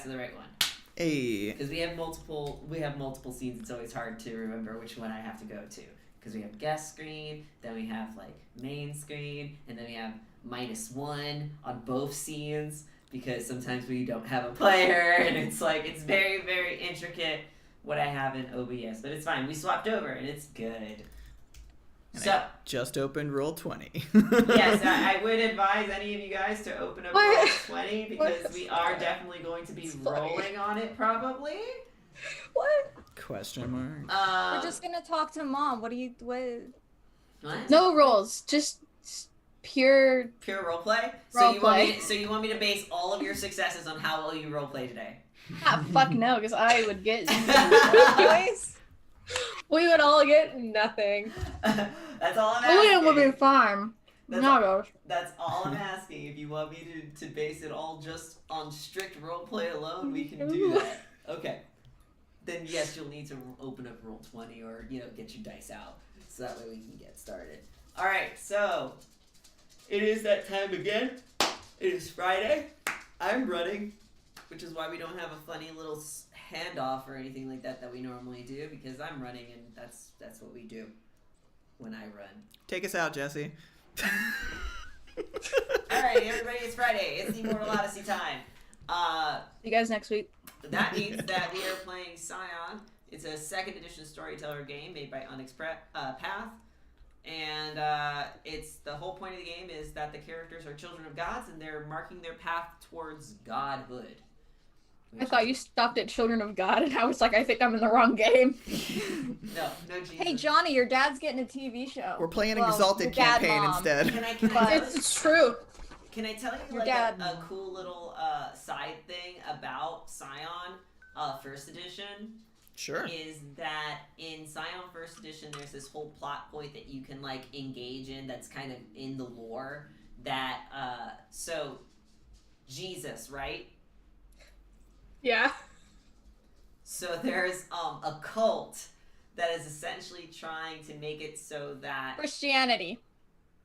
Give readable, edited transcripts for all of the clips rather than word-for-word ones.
got to the right one. Hey. Because we have multiple scenes. It's always hard to remember which one I have to go to. Because we have guest screen, then we have like main screen, and then we have -1 on both scenes. Because sometimes we don't have a player, and it's very, very intricate what I have in OBS. But it's fine. We swapped over, and it's good. And so I just opened Roll20. yes, I would advise any of you guys to open up Roll20 because we are definitely going to be rolling on it probably. What? Question mark. We're just gonna talk to Mom. What? What? No rolls, just pure roleplay. Roleplay. So you want me to base all of your successes on how well you roleplay today? Ah, fuck no, because I would get Anyways. we would all get nothing. That's all I'm asking. William would be fine. That's all I'm asking. If you want me to base it all just on strict roleplay alone, we can do that. Okay. Then yes, you'll need to open up Roll20 or get your dice out so that way we can get started. All right, so it is that time again. It is Friday. I'm running, which is why we don't have a funny little handoff or anything like that we normally do because I'm running and that's what we do when I run. Take us out, Jesse. All right, everybody, it's Friday. It's the Immortal Odyssey time. See you guys next week. That means that we are playing Scion. It's a 2nd edition storyteller game made by Onyx Path. And it's the whole point of the game is that the characters are children of gods and they're marking their path towards godhood. I thought you stopped at Children of God, and I was like, I think I'm in the wrong game. No Jesus. Hey Johnny, your dad's getting a TV show. We're playing an Exalted campaign instead. Can I It's true. Can I tell you Your like dad. a cool little side thing about Scion 1st edition? Sure. Is that in Scion 1st edition there's this whole plot point that you can like engage in that's kind of in the lore that so Jesus, right? Yeah. So there's a cult that is essentially trying to make it so that Christianity.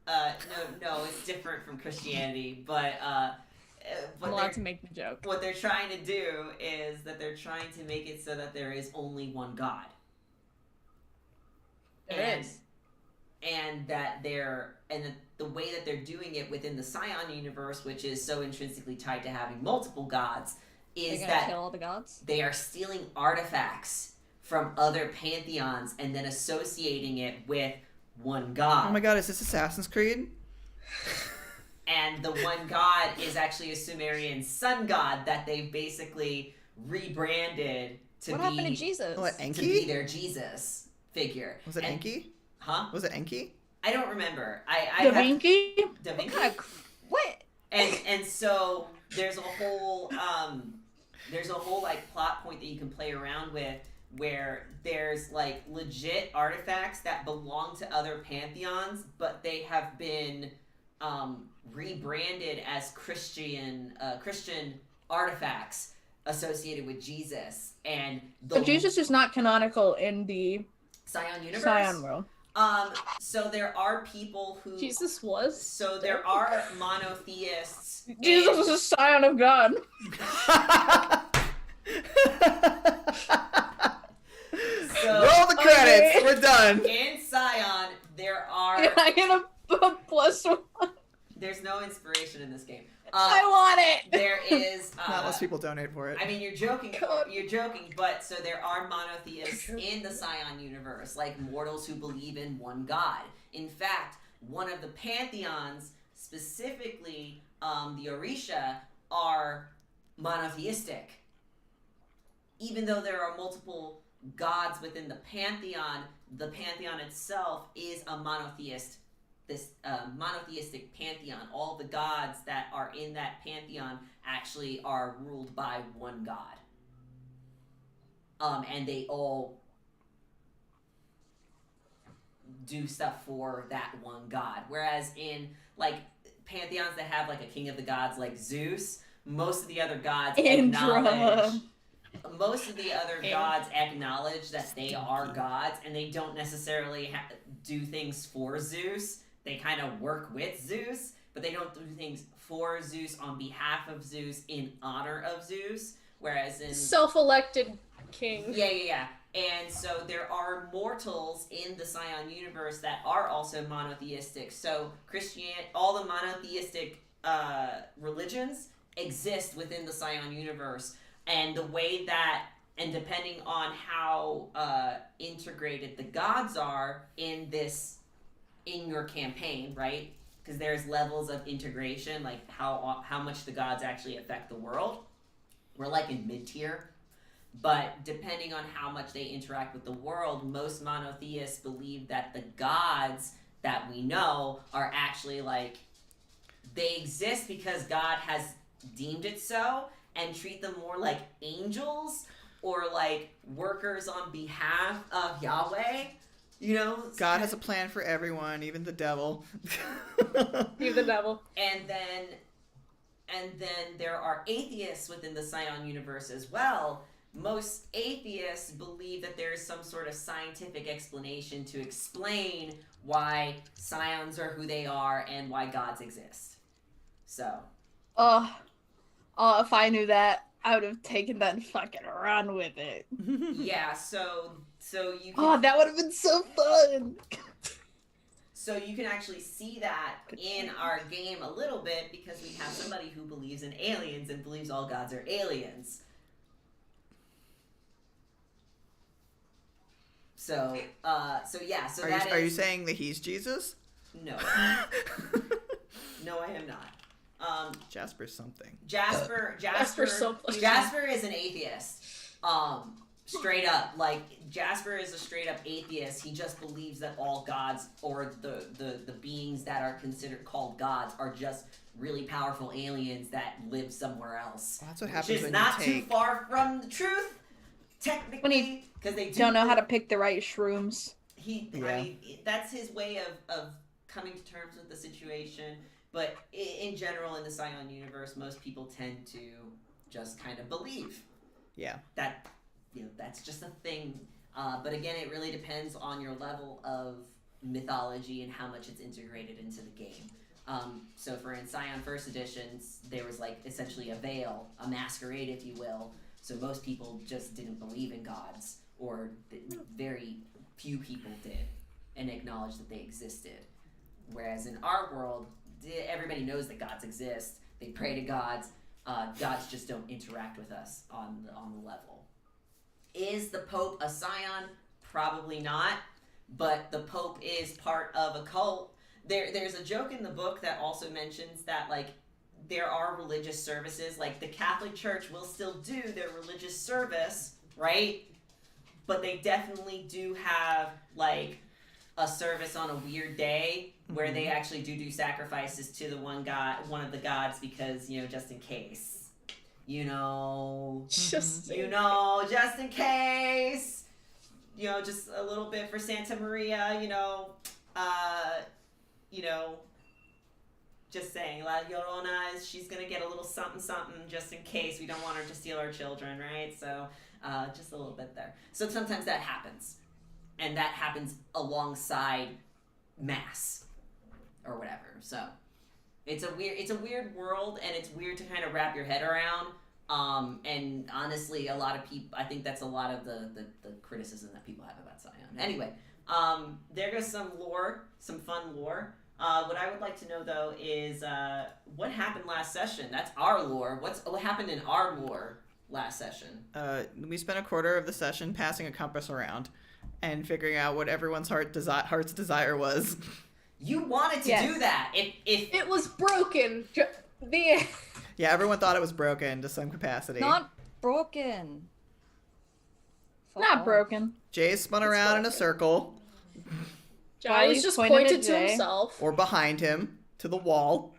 no, it's different from Christianity, but I'm allowed to make the joke. what they're trying to do is that they're trying to make it so that there is only one God. There is. And the way that they're doing it within the Scion universe, which is so intrinsically tied to having multiple gods, is They're gonna that kill all the gods? they are stealing artifacts from other pantheons and then associating it with one god. Oh my god, is this Assassin's Creed? And the one god is actually a Sumerian sun god that they've basically rebranded to What happened to Jesus? What, to be Enki? their Jesus figure. Was it Enki? Huh? Was it Enki? I don't remember. I Da Vinci? Da What Vinci? kind of... What? And so there's a whole like plot point that you can play around with where there's like legit artifacts that belong to other pantheons, but they have been rebranded as Christian artifacts associated with Jesus. And But Jesus is not canonical in the Scion universe. Scion world. So there are people who Jesus was. So there are monotheists. Jesus was a Scion of God. So Roll the credits. Okay. We're done. in Scion, there are. Can I get a +1? There's no inspiration in this game. I want it! There is. Not unless people donate for it. I mean, you're joking. God. You're joking, but so there are monotheists in the Scion universe, like mortals who believe in one god. In fact, one of the pantheons, specifically the Orisha, are monotheistic. Even though there are multiple gods within the pantheon itself is a monotheist. This monotheistic pantheon. All the gods that are in that pantheon actually are ruled by one god. And they all do stuff for that one god. Whereas in like pantheons that have like a king of the gods like Zeus, most of the other gods acknowledge that they are gods, and they don't necessarily do things for Zeus. They kind of work with Zeus, but they don't do things for Zeus on behalf of Zeus in honor of Zeus. whereas in Self-elected king. yeah. And so there are mortals in the Scion universe that are also monotheistic. So all the monotheistic religions exist within the Scion universe, and the way that, and depending on how integrated the gods are in your campaign, right? Because there's levels of integration, like how much the gods actually affect the world. We're like in mid-tier. But depending on how much they interact with the world, most monotheists believe that the gods that we know are actually like, they exist because God has deemed it so, and treat them more like angels or like workers on behalf of Yahweh. You know? God has a plan for everyone, even the devil. Even the devil. And then there are atheists within the Scion universe as well. Most atheists believe that there is some sort of scientific explanation to explain why Scions are who they are and why gods exist. So. Oh, if I knew that, I would have taken that and fucking run with it. Yeah, so you can... Oh, that would have been so fun! So you can actually see that in our game a little bit, because we have somebody who believes in aliens and believes all gods are aliens. So yeah. So are you saying that he's Jesus? No. No, I am not. Jasper's something. Jasper is an atheist. Straight up, like Jasper is a straight up atheist. He just believes that all gods, or the beings that are called gods, are just really powerful aliens that live somewhere else. Well, that's what happens which is when not you take... too far from the truth, technically, because they don't know how to pick the right shrooms. I mean, that's his way of coming to terms with the situation. But in general, in the Scion universe, most people tend to just kind of believe. Yeah. That, that's just a thing. But again, it really depends on your level of mythology and how much it's integrated into the game. So for in Scion First Editions, there was like essentially a veil, a masquerade, if you will. So most people just didn't believe in gods, or very few people did, and acknowledged that they existed. Whereas in our world, everybody knows that gods exist. They pray to gods. Gods just don't interact with us on the level. Is the Pope a Scion? Probably not. But the Pope is part of a cult. There's a joke in the book that also mentions that, like, there are religious services. Like, the Catholic Church will still do their religious service, right? But they definitely do have, like, a service on a weird day where they actually do sacrifices to the one of the gods, because, just in case. Just in case. Just a little bit for Santa Maria, just saying, La Llorona, she's gonna get a little something just in case. We don't want her to steal our children, right? So, just a little bit there. So sometimes that happens. And that happens alongside Mass. Or whatever. So, it's a weird world, and it's weird to kind of wrap your head around. And honestly, a lot of people, I think that's a lot of the criticism that people have about Scion. Anyway, there goes some lore, some fun lore. What I would like to know, though, is what happened last session? That's our lore. What happened in our lore last session? We spent a quarter of the session passing a compass around and figuring out what everyone's heart's desire was. You wanted to do that. If it was broken. Yeah, everyone thought it was broken to some capacity. Not broken. Not broken. Jay spun around in a circle. Wiley's just pointed to himself. Or behind him, to the wall.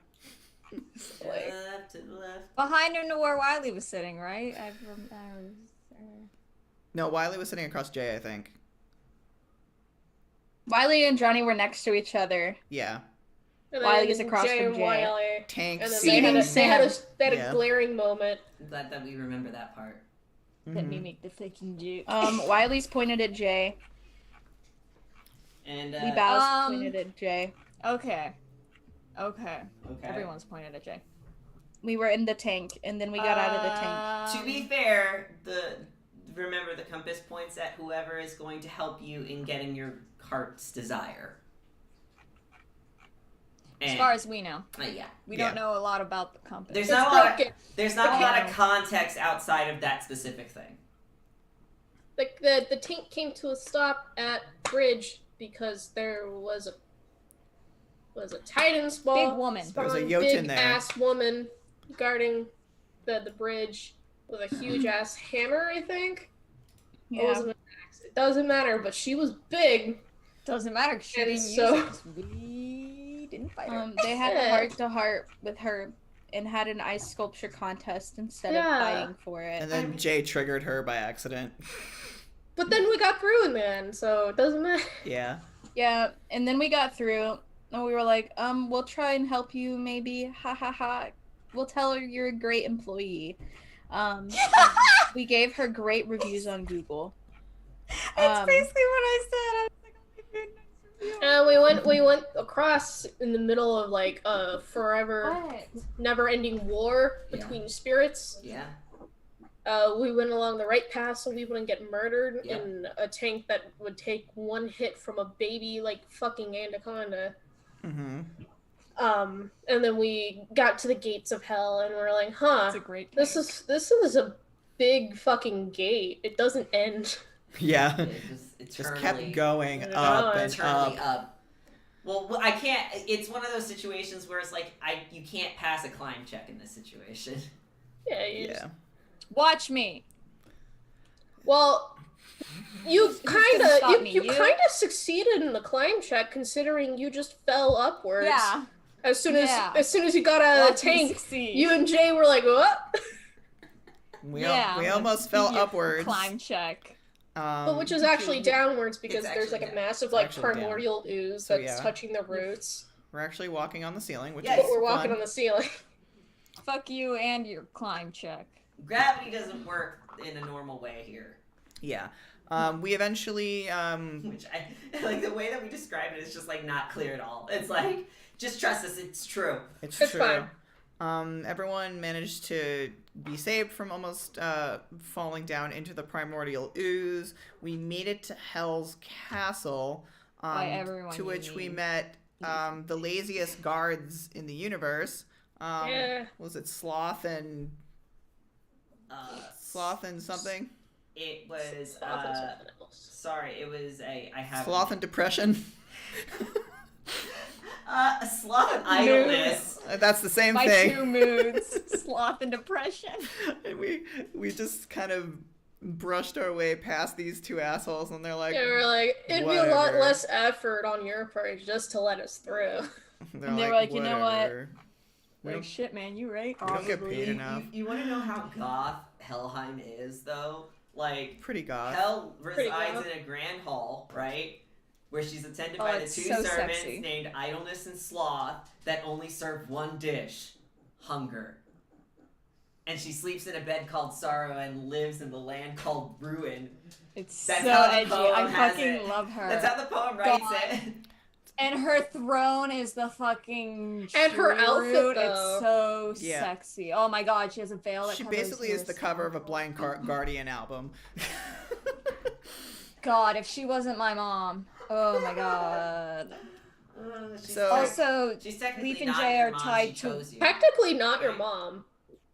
Left to the left. Behind him to where Wiley was sitting, right? No, Wiley was sitting across Jay, I think. Wiley and Johnny were next to each other. Yeah. Wiley is across Jay from and Jay. Wiley. Tank And then seating. they had a glaring moment. I'm glad that we remember that part. Let me make the fucking joke. Wiley's pointed at Jay. And Leibow's pointed at Jay. Okay. Everyone's pointed at Jay. We were in the tank, and then we got out of the tank. To be fair, remember the compass points at whoever is going to help you in getting your heart's desire. As far as we know. Yeah. We don't know a lot about the compass. There's not a lot of context outside of that specific thing. Like the tank came to a stop at bridge because there was a Titan spawn. Big woman. There was a Jotin big there. ass woman guarding the bridge with a huge ass hammer, I think. Yeah. It wasn't an axe. It doesn't matter, but she was big. Doesn't matter 'cause she And didn't so- use it 'cause we didn't fight her. They had a heart-to-heart with her and had an ice sculpture contest instead of Yeah. fighting for it. And then Jay triggered her by accident. But then we got through in the end, so it doesn't matter. Yeah. Yeah, and then we got through, and we were like, we'll try and help you, maybe. Ha ha ha. We'll tell her you're a great employee. We gave her great reviews on Google. That's basically what I said. I was like, oh my goodness. And we went across in the middle of like a forever, What? never-ending war between spirits. Yeah. We went along the right path so we wouldn't get murdered Yep. in a tank that would take one hit from a baby like fucking anaconda. Mm-hmm. And then we got to the gates of hell and we're like, huh, It's a great this is a big fucking gate. It doesn't end. Yeah. It Just kept going Yeah, up and eternally up. up. Well, I can't. It's one of those situations where it's like you can't pass a climb check in this situation. Yeah, you just- Yeah. Watch me. Well, you kind stop of me, you you. kind of succeeded in the climb check considering you just fell upwards. Yeah. As soon Yeah. as you got out of Watch the me tank, succeed. you and Jay were like, what? We I'm gonna almost fell give you a upwards. Climb check. But which is actually downwards because It's there's like actually a massive It's like actually down. primordial ooze So, that's yeah. touching the roots. We're actually walking on the ceiling, which Yes. is But we're walking fun. on the ceiling. Fuck you and your climb check. Gravity doesn't work in a normal way here. Yeah. We eventually Which I like the way that we describe it is just like not clear at all. It's like just trust us, it's true. It's It's true. fine. Everyone managed to be saved from almost falling down into the primordial ooze. We made it to Hell's Castle, By everyone to you which we mean. met the laziest guards in the universe. Yeah. Was it Sloth and something? It was Off and something else. sorry, it was I have Sloth and Depression. a sloth and idleness. That's the same My thing. two moods, sloth and depression. And we just kind of brushed our way past these two assholes, and they're like, Yeah, we're like, it'd be a lot whatever. less effort on your part just to let us through. they're And they were like, you know what? "Whatever." We Like, don't, shit, man, you right. we don't get paid enough. You want to know how goth Helheim is though? Like Pretty goth. Hell Pretty resides goth. in a grand hall, right? Where she's attended Oh, by the it's two so servants sexy. named Idleness and Sloth that only serve one dish, hunger. And she sleeps in a bed called Sorrow and lives in the land called Ruin. It's That's so how the edgy. poem I has fucking it. love her. That's how the poem writes God. it. And her throne is the fucking And her outfit, fruit. though. It's so Yeah. sexy. Oh my god, she has a veil that She covers basically her is the cover of a Blind Guardian album. God, if she wasn't my mom. Oh my god. She's So- Also, she's technically Leif and not Jay your are mom, tied she to- chose you. Technically not your mom.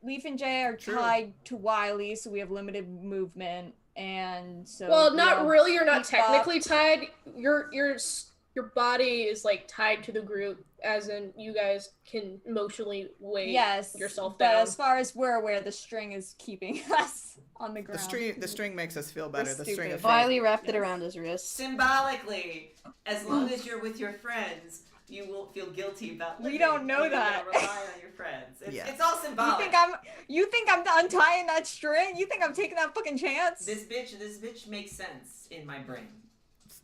Leif and Jay are True. tied to Wiley, so we have limited movement, and so. Well, we not all really. You're not keep up. technically tied. Your body is like tied to the group, as in you guys can emotionally weigh Yes, yourself but down. as far as we're aware, the string is keeping us on the The ground. string makes us feel better. The string stupid. of fate. Wiley wrapped it around his wrist. Symbolically, as long as you're with your friends, you won't feel guilty about We living. don't know You gotta that. rely on your friends. Yeah. It's all symbolic. You think I'm untying that string? You think I'm taking that fucking chance? This bitch makes sense in my brain.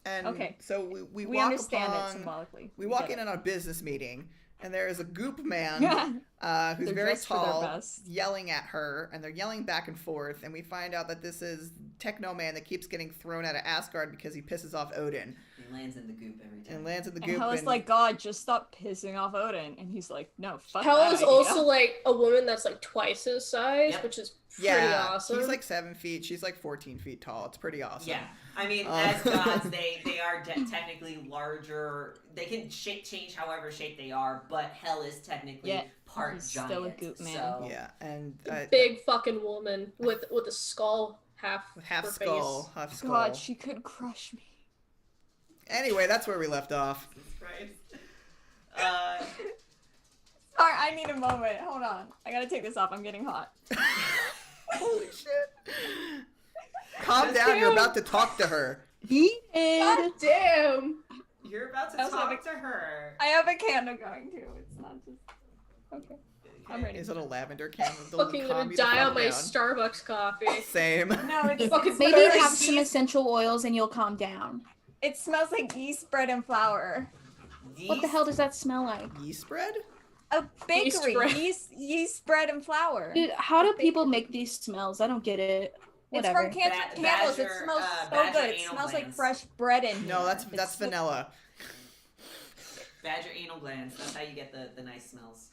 And Okay. so we we walk understand it upon, symbolically. we walk get in it. on a business meeting, and there is a goop man who's They're very dressed for their tall, best. yelling at her, and they're yelling back and forth, and we find out that this is Techno Man that keeps getting thrown out of Asgard because he pisses off Odin. It lands in the goop every time. And lands in the And goop. Hela's like, God, just stop pissing off Odin. And he's like, no, fuck Hell that is idea. also like a woman that's like twice his size, Yep. which is pretty yeah, awesome. he's like 7 feet. She's like 14 feet tall. It's pretty awesome. Yeah, I mean, as gods, they are technically larger. They can change however shape they are, but Hell is technically part he's giant. still a goop man. So. Yeah, and Big fucking woman with a skull half her skull, face. half skull. God, she could crush me. Anyway, that's where we left off. Right. Sorry, I need a moment. Hold on. I gotta take this off. I'm getting hot. Holy shit! Calm down. You're about to talk to her. God damn! You're about to That's talk what to her. I have a candle going too. It's not just. Okay. I'm ready. Is it a lavender candle? Fucking Calm gonna you the die fuck on my down. Starbucks coffee. Same. No, it's Fucking Maybe Birthrights. have some essential oils and you'll calm down. it smells like yeast bread and flour. What the hell does that smell like? Yeast bread? A bakery. bread. Yeast bread and flour. Dude, how do people make these smells? I don't get it. It's Whatever. from candles. It Badger, smells so badger good. It anal smells like glands. fresh bread in here. No, that's It's so- vanilla. Badger anal glands. That's how you get the nice smells.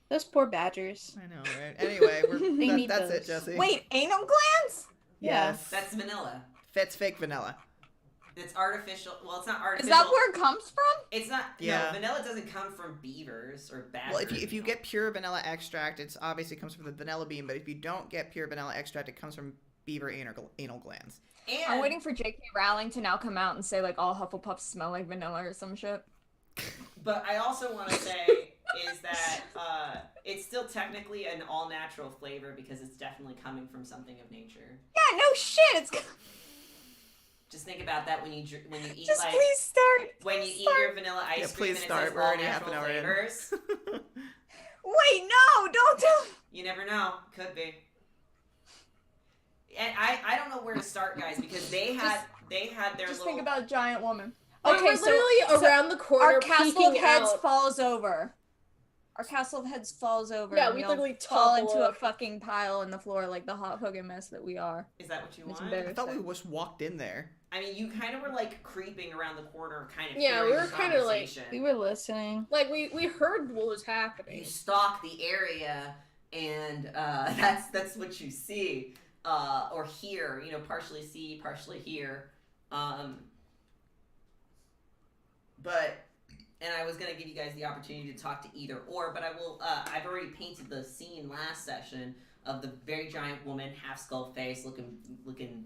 Those poor badgers. I know, right? Anyway, They need that's those. it, Jesse. Wait, anal glands? Yes. That's vanilla. That's fake vanilla. It's artificial. Well, it's not Is artificial. that where it comes from? It's not. Yeah. No, vanilla doesn't come from beavers or badgers. Well, if you get pure vanilla extract, it's obviously comes from the vanilla bean. But if you don't get pure vanilla extract, it comes from beaver anal glands. And I'm waiting for J.K. Rowling to now come out and say, like, all Hufflepuffs smell like vanilla or some shit. But I also want to say is that it's still technically an all-natural flavor because it's definitely coming from something of nature. Yeah, no shit. It's Just think about that when you eat just like please start. when you eat your vanilla ice Yeah, cream please and start. it says We're all already half natural an hour in. flavors. Wait, no, don't tell. You never know. Could be. And I don't know where to start, guys, because they had their Just little. think about a giant woman. Okay, Okay, we're literally around the corner, our castle of peeking heads out. falls over. Our castle of heads falls over. Yeah, and we all literally fall topple into a up. fucking pile in the floor like the hot hogan mess that we are. Is that what you It's want? I embarrassing. thought we just walked in there. I mean, you kind of were like creeping around the corner, kind of. Yeah, hearing we were the kinda, like- conversation. We were listening. Like we heard what was happening. You stalk the area, and that's what you see or hear. You know, partially see, partially hear. But and I was gonna give you guys the opportunity to talk to either or, but I will. I've already painted the scene last session of the very giant woman, half skull face, looking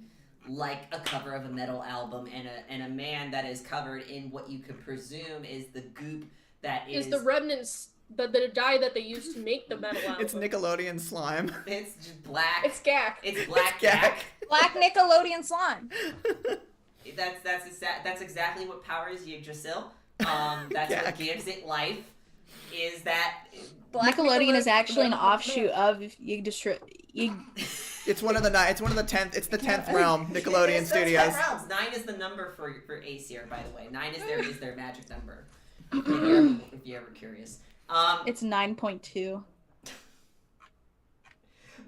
like a cover of a metal album, and a man that is covered in what you could presume is the goop that Is the remnants the dye that they used to make the metal album? It's Nickelodeon slime. It's just black. It's gack. It's black It's gack. gack. Black Nickelodeon slime. That's exactly what powers Yggdrasil. That's Gack. what gives it life. Is that Black Nickelodeon is actually an Nickelodeon- offshoot of Yggdrasil. It's one of the 10th. It's the 10th realm. Nickelodeon It's 10 Studios. realms. 9 is the number for Aesir, by the way. 9 is their magic number. If you're ever curious. It's 9.2.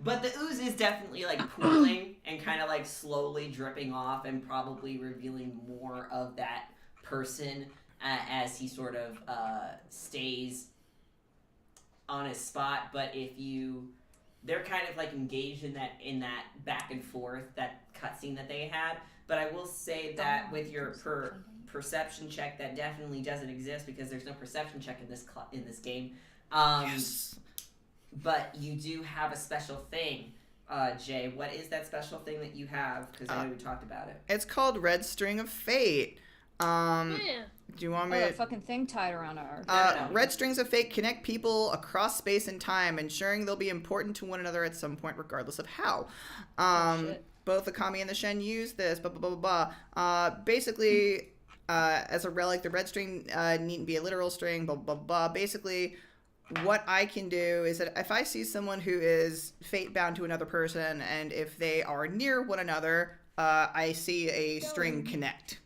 But the ooze is definitely like pooling and kind of like slowly dripping off and probably revealing more of that person as he sort of stays on his spot. But they're kind of like engaged in that back and forth, that cutscene that they had. But I will say that with your perception check, that definitely doesn't exist because there's no perception check in this game. Yes. But you do have a special thing, Jay. What is that special thing that you have? Because I know we talked about it. It's called Red String of Fate. Yeah. Do you want me Oh, to... that fucking thing tied around our. No. Red Strings of Fate connect people across space and time, ensuring they'll be important to one another at some point, regardless of how. Shit. Both the Kami and the Shen use this, blah, blah, blah, blah, blah. Basically, as a relic, the red string needn't be a literal string, blah, blah, blah. Basically, what I can do is that if I see someone who is fate-bound to another person, and if they are near one another, I see a string connect.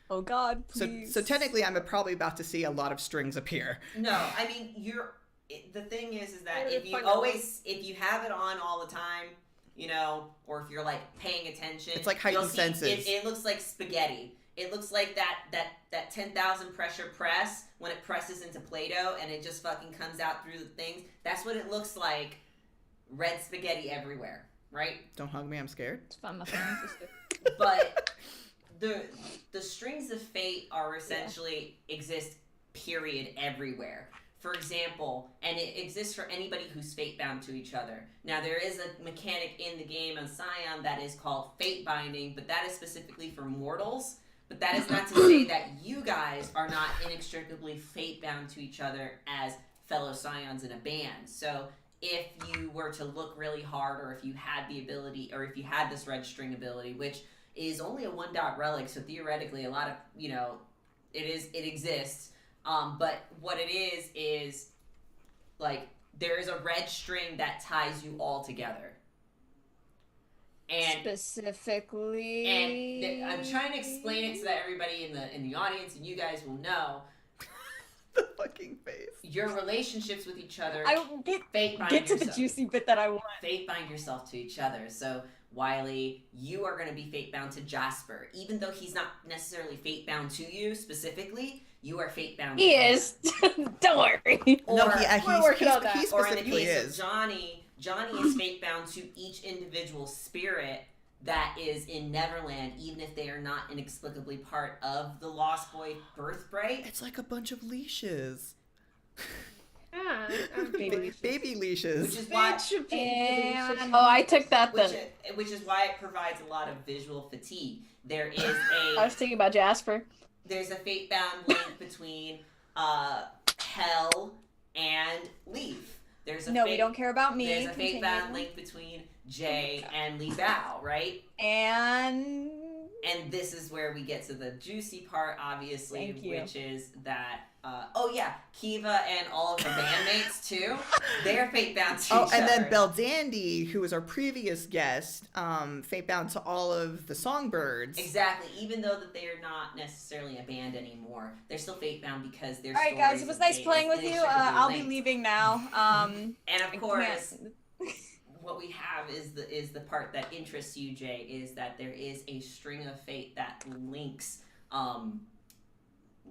Oh God, please. So technically, I'm probably about to see a lot of strings appear. No, I mean the thing is that Yeah, if you find if you have it on all the time, you know, or if you're like paying attention, It's like heightened you'll see senses. It looks like spaghetti. it looks like that 10,000 pressure press when it presses into Play-Doh and it just fucking comes out through the things. That's what it looks like. Red spaghetti everywhere, right? Don't hug me, I'm scared. It's fun, my friend. But the strings of fate are essentially exist, period, everywhere. For example, and it exists for anybody who's fate bound to each other. Now, there is a mechanic in the game on Scion that is called fate binding, but that is specifically for mortals. But that is not to say that you guys are not inextricably fate bound to each other as fellow Scions in a band. So if you were to look really hard, or if you had the ability, or if you had this red string ability, which is only a 1-dot relic, so theoretically a lot of, it exists. But what it is like there is a red string that ties you all together. And specifically, I'm trying to explain it so that everybody in the audience and you guys will know. The fucking face. Your relationships with each other. I fate bind get to yourself. the juicy bit that I want. Fate bind yourself to each other. So Wiley, you are going to be fate bound to Jasper, even though he's not necessarily fate bound to you specifically. You are fate bound. He is. Don't worry. Or, No, we're working on that. he or in the specifically case is. of Johnny is fate bound to each individual spirit that is in Neverland, even if they are not inexplicably part of the Lost Boy Birthright. It's like a bunch of leashes. Yeah. Baby leashes. Which is why, And I took that then. which is why it provides a lot of visual fatigue. There is I was thinking about Jasper. there's a fate bound link between Hell and Leif. There's a We don't care about me. There's a fate bound link between Jay and Li Bao, right? And this is where we get to the juicy part, obviously, Thank you. which is that Kiva and all of the bandmates too. They're fate bound to each other. And then Belle Dandy, who was our previous guest, fate bound to all of the songbirds. Exactly. Even though that they are not necessarily a band anymore, they're still fate bound because they're. all right, guys, it was nice playing with you. I'll be leaving now. And of I course, can't- what we have is the part that interests you, Jay, is that there is a string of fate that links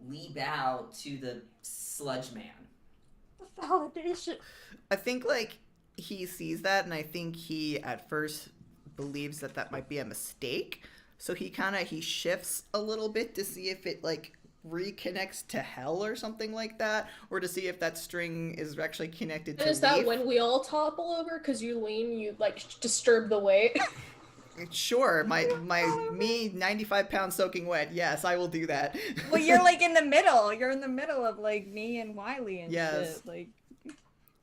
Li Bao to the Sludge Man. Validation. I think, like, he sees that, and I think he, at first, believes that might be a mistake. So he shifts a little bit to see if it, like, reconnects to Hell or something like that, or to see if that string is actually connected to And is that Leif. when we all topple over because you lean, you like disturb the weight? Sure, my 95 pounds soaking wet. Yes, I will do that. Well, you're like in the middle. You're in the middle of like me and Wiley and Yes. shit. Like,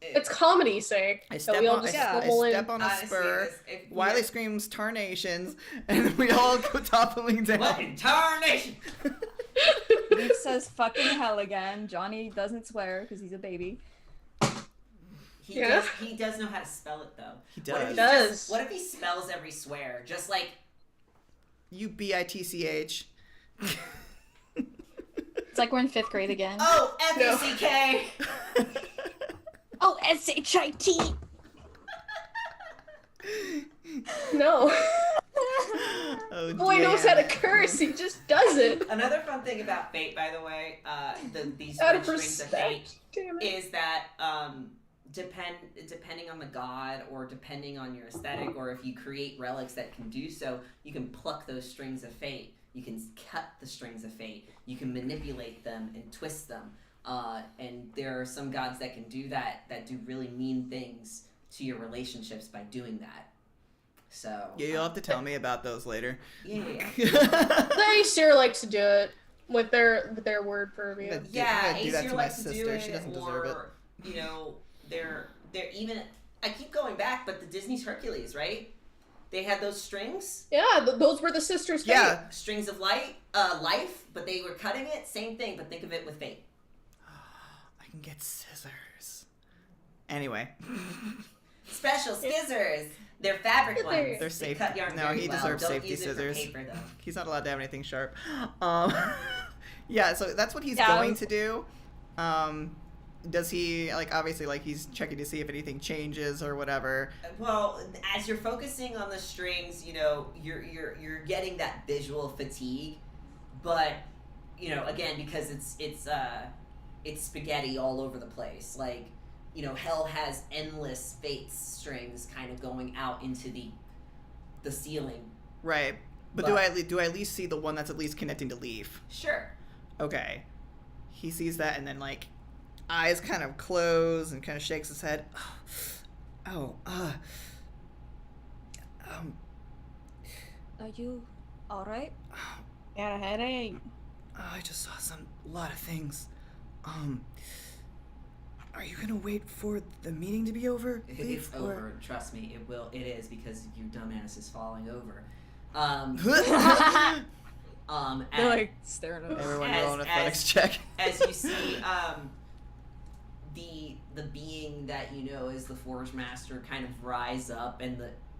It's comedy's sake. I So step we all on, just I stumble in. step on a Honestly, spur. if we Wiley have- screams "Tarnations," and we all go toppling down. Fucking tarnation! Leif says fucking hell again. Johnny doesn't swear because he's a baby. He does know how to spell it though. He What if does. Does. What if he spells every swear? Just like You bitch. It's like we're in 5th grade again. oh F-U-C-K. Oh, S-H-I-T. No. Oh, Boy knows how to damn. curse. He just does it. Another fun thing about fate, by the way, these Out red of strings of fate, respect. Damn it. is that depending on the god or depending on your aesthetic, or if you create relics that can do so, you can pluck those strings of fate. You can cut the strings of fate. You can manipulate them and twist them. And there are some gods that can do that do really mean things to your relationships by doing that. So Yeah, you'll have to tell me about those later. yeah. The Aesir likes to do it with their word purview. But- Yeah, I'm gonna do that Aesir to my likes to do sister. it, She doesn't deserve it. or they're even. I keep going back, but the Disney's Hercules, right? They had those strings, Yeah, those were the sisters' fate. Yeah. strings of life, but they were cutting it. Same thing, but think of it with fate. I can get scissors. Anyway, Special scissors. They're fabric They're- ones. They're They safe. cut yarn No, very he well. deserves Don't safety use it for scissors. paper, though. he's not allowed to have anything sharp. Yeah, so that's what he's Yeah, going to do. Does he, like, obviously, like, he's checking to see if anything changes or whatever. Well, as you're focusing on the strings, you're getting that visual fatigue. but again, because it's spaghetti all over the place. Like, hell has endless fates strings kind of going out into the ceiling. Right. But do I at least see the one that's at least connecting to Leif? Sure. Okay. He sees that and then, like, eyes kind of close and kind of shakes his head. Are you alright? Got a headache. I just saw a lot of things. Are you gonna wait for the meeting to be over? It's over. Trust me, it will. It is, because your dumbass is falling over. They're like staring at us. Everyone roll an athletics check. As you see, the being that is the Forge Master kind of rise up,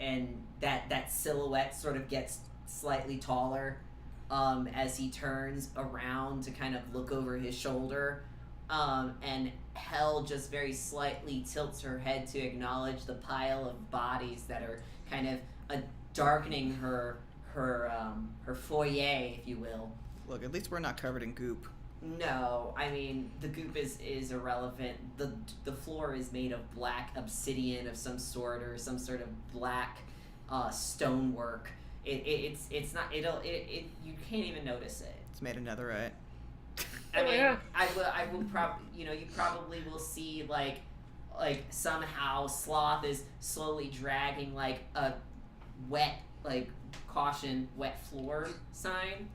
and that silhouette sort of gets slightly taller as he turns around to kind of look over his shoulder, and Hell just very slightly tilts her head to acknowledge the pile of bodies that are kind of darkening her foyer, if you will. Look, at least we're not covered in goop. No, I mean, the goop is irrelevant. The floor is made of black obsidian of some sort, or some sort of black stonework. It's not, you can't even notice it. It's made of netherite. I mean, yeah. I will probably, you probably will see like somehow Sloth is slowly dragging like a wet, like, caution, wet floor sign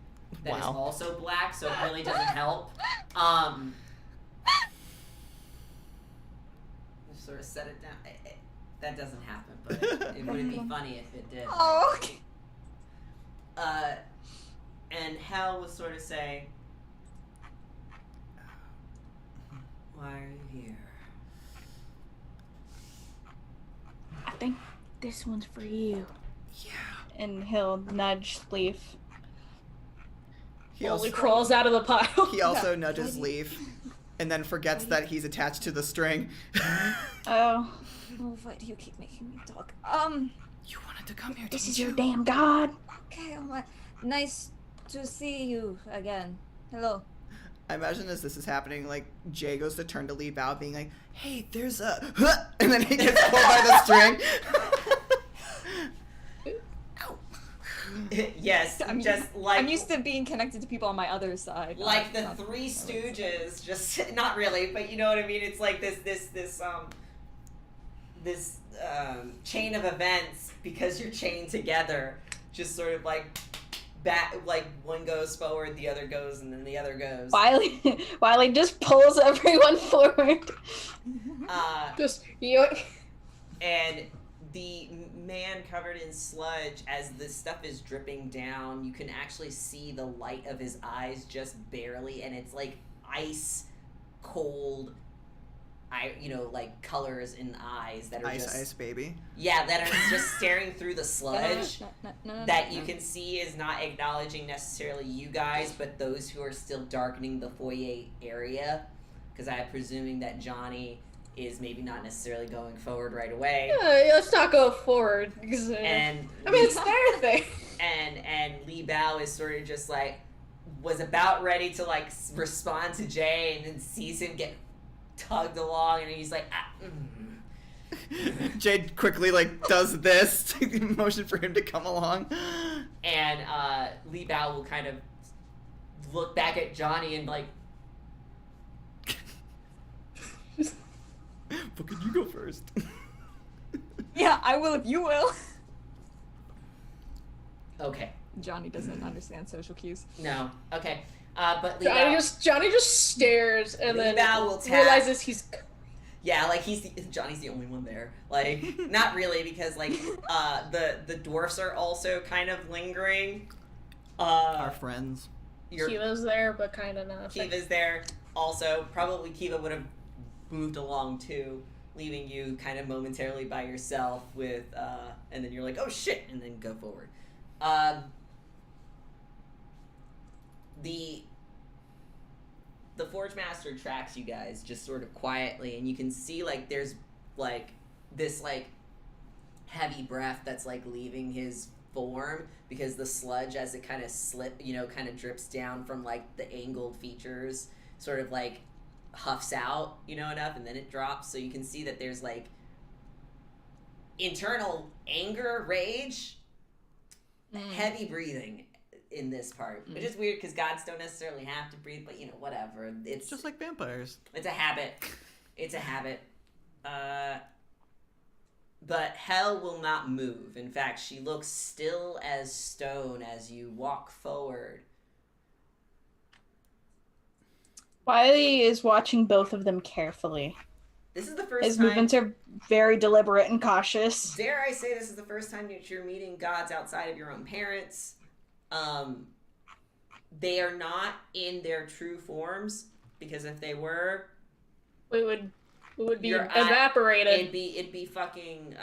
that is also black, so it really doesn't help. Just sort of set it down. That doesn't happen, but it wouldn't be funny if it did. Oh, okay. And Hell would sort of say, "Why are you here?" I think this one's for you. Yeah. And he'll nudge Leif. He Only crawls out of the pile. He also nudges Leif, and then forgets that he's attached to the string. Oh. Oh, why do you keep making me talk? You wanted to come here, This didn't is you? your damn god. Okay, nice to see you again. Hello. I imagine as this is happening, like, Jay goes to turn to Leif out, being like, "Hey, there's a..." And then he gets pulled by the string. Ow. Yes, I'm like used to being connected to people on my other side. like the not Three my right side. Stooges, just not really, but you know what I mean. It's like this chain of events, because you're chained together. Just sort of like like one goes forward, the other goes, and then the other goes. Wiley just pulls everyone forward. Just And the man covered in sludge, as the stuff is dripping down, you can actually see the light of his eyes just barely, and it's like ice cold, like colors in the eyes that are Ice, baby. yeah, that are just staring through the sludge. No, That you can see is not acknowledging necessarily you guys, but those who are still darkening the foyer area, because I'm presuming that Johnny is maybe not necessarily going forward right away. let's not go forward. Because, And I mean, it's their thing. and Lee Bao is sort of just like, was about ready to like respond to Jay, and then sees him get tugged along, and he's like, Jade quickly, like, does this motion for him to come along. And Lee Bao will kind of look back at Johnny and like, But could you go first? Yeah, I will if you will. okay, Johnny doesn't understand social cues. no, okay, but Lee Bao, Johnny just stares and Lee then Bao will tap. realizes he's. Yeah, like Johnny's the only one there. Like, not really, because like the dwarfs are also kind of lingering. Our friends. Kiva's there, but kind of not. Kiva's there also. Probably Kiva would have moved along too, leaving you kind of momentarily by yourself with, and then you're like, oh shit, and then go forward. The Forge Master tracks you guys just sort of quietly, and you can see like there's like this like heavy breath that's like leaving his form because the sludge, as it kind of kind of drips down from like the angled features, sort of like huffs out, enough, and then it drops. So you can see that there's like internal anger, rage, heavy breathing in this part, which is weird because gods don't necessarily have to breathe, but whatever. It's just like vampires. It's a habit. It's a habit. But Hell will not move. In fact, she looks still as stone as you walk forward. Wiley is watching both of them carefully. This is the first His time... movements are very deliberate and cautious. Dare I say this is the first time that you're meeting gods outside of your own parents. They are not in their true forms, because if they were... We would be evaporated. It'd be fucking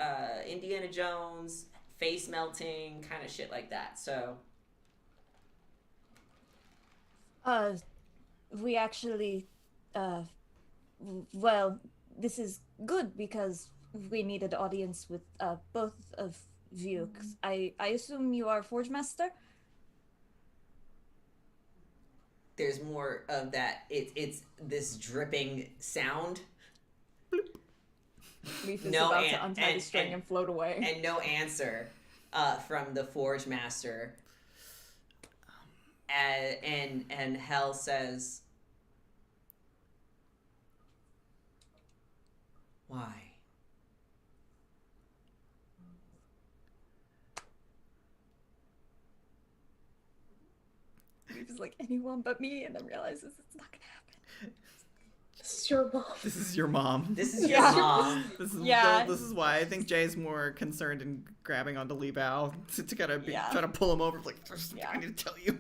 Indiana Jones, face melting, kind of shit like that. So, we actually, well, this is good because we needed audience with both of you. I assume you are Forge Master? There's more of that. It's this dripping sound. Leif is about to untie the string and float away. And no answer from the Forge Master. And Hell says, "Why?" Leif is like, anyone but me, and then realizes it's not gonna happen. This is your mom. This is your mom. This is your mom. This is why I think Jay's more concerned in grabbing onto Lee Bao to kind of try to pull him over. Like, there's something I need to tell you.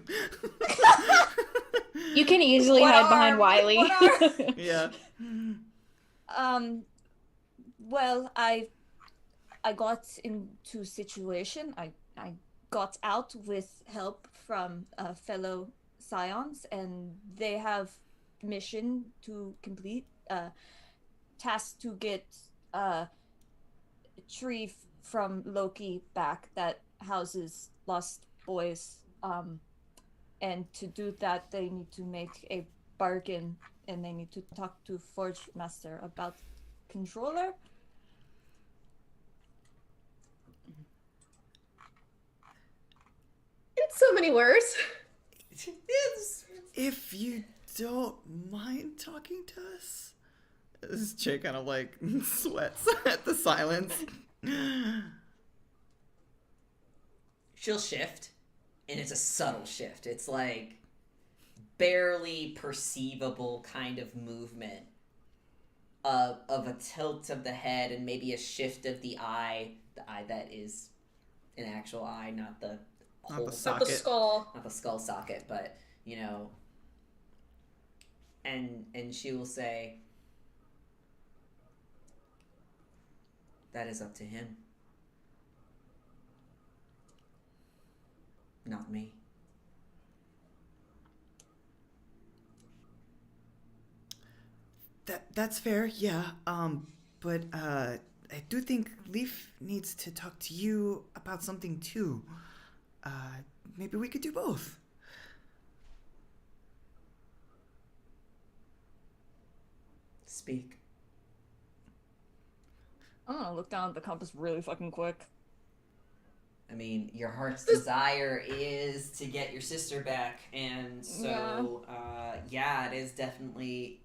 You can easily hide behind Wiley. Yeah. Well, I got into a situation. I got out with help from fellow Scions, and they have mission to complete, task to get a tree from Loki back that houses lost boys, and to do that they need to make a bargain, and they need to talk to Forge Master about controller. In so many words. If you don't mind talking to us? This chick kind of like sweats at the silence. She'll shift, and it's a subtle shift. It's like barely perceivable kind of movement of a tilt of the head and maybe a shift of the eye that is an actual eye, not the hole, socket. Not the skull. Not the skull socket, but and she will say, "That is up to him, not me." That's fair, yeah. But I do think Leif needs to talk to you about something too. Maybe we could do both. Speak. I'm gonna look down at the compass really fucking quick. I mean, your heart's desire is to get your sister back, and so, it is definitely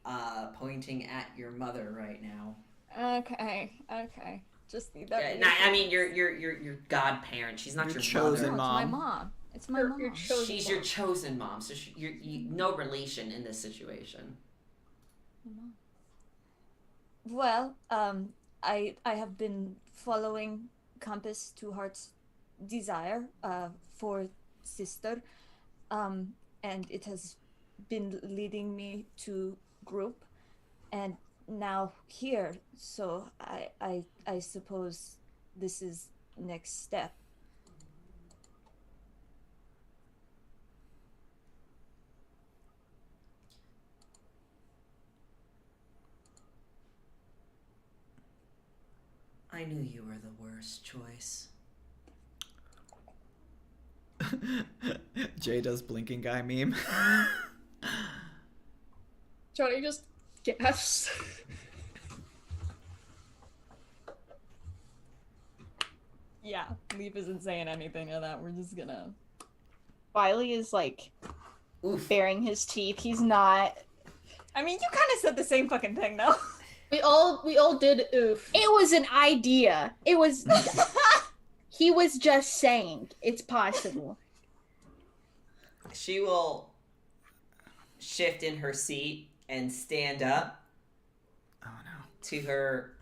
pointing at your mother right now. Okay. Just need that. I mean, your godparent. She's not your chosen mother. mom. It's my mom. She's your chosen mom, so you're no relation in this situation. Well, I have been following Compass to Heart's desire for sister, and it has been leading me to group, and now here. So I suppose this is next step. I knew you were the worst choice. Jay does blinking guy meme. Johnny just gasps. Yeah, Leif isn't saying anything to that. We're just gonna. Wiley is like Oof. baring his teeth. He's not. I mean, you kind of said the same fucking thing, though. We all did oof. It was an idea. It was. He was just saying it's possible. She will shift in her seat and stand up Oh no. to her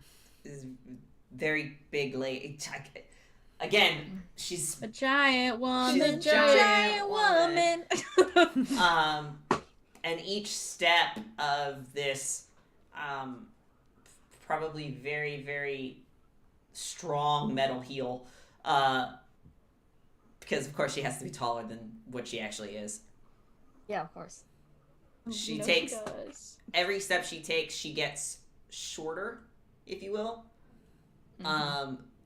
very big lady. Again, she's A giant woman. She's a giant woman. and each step of this probably very, very strong metal heel, because of course she has to be taller than what she actually is. Yeah, of course. She You know takes does. every step she takes, she gets shorter, if you will.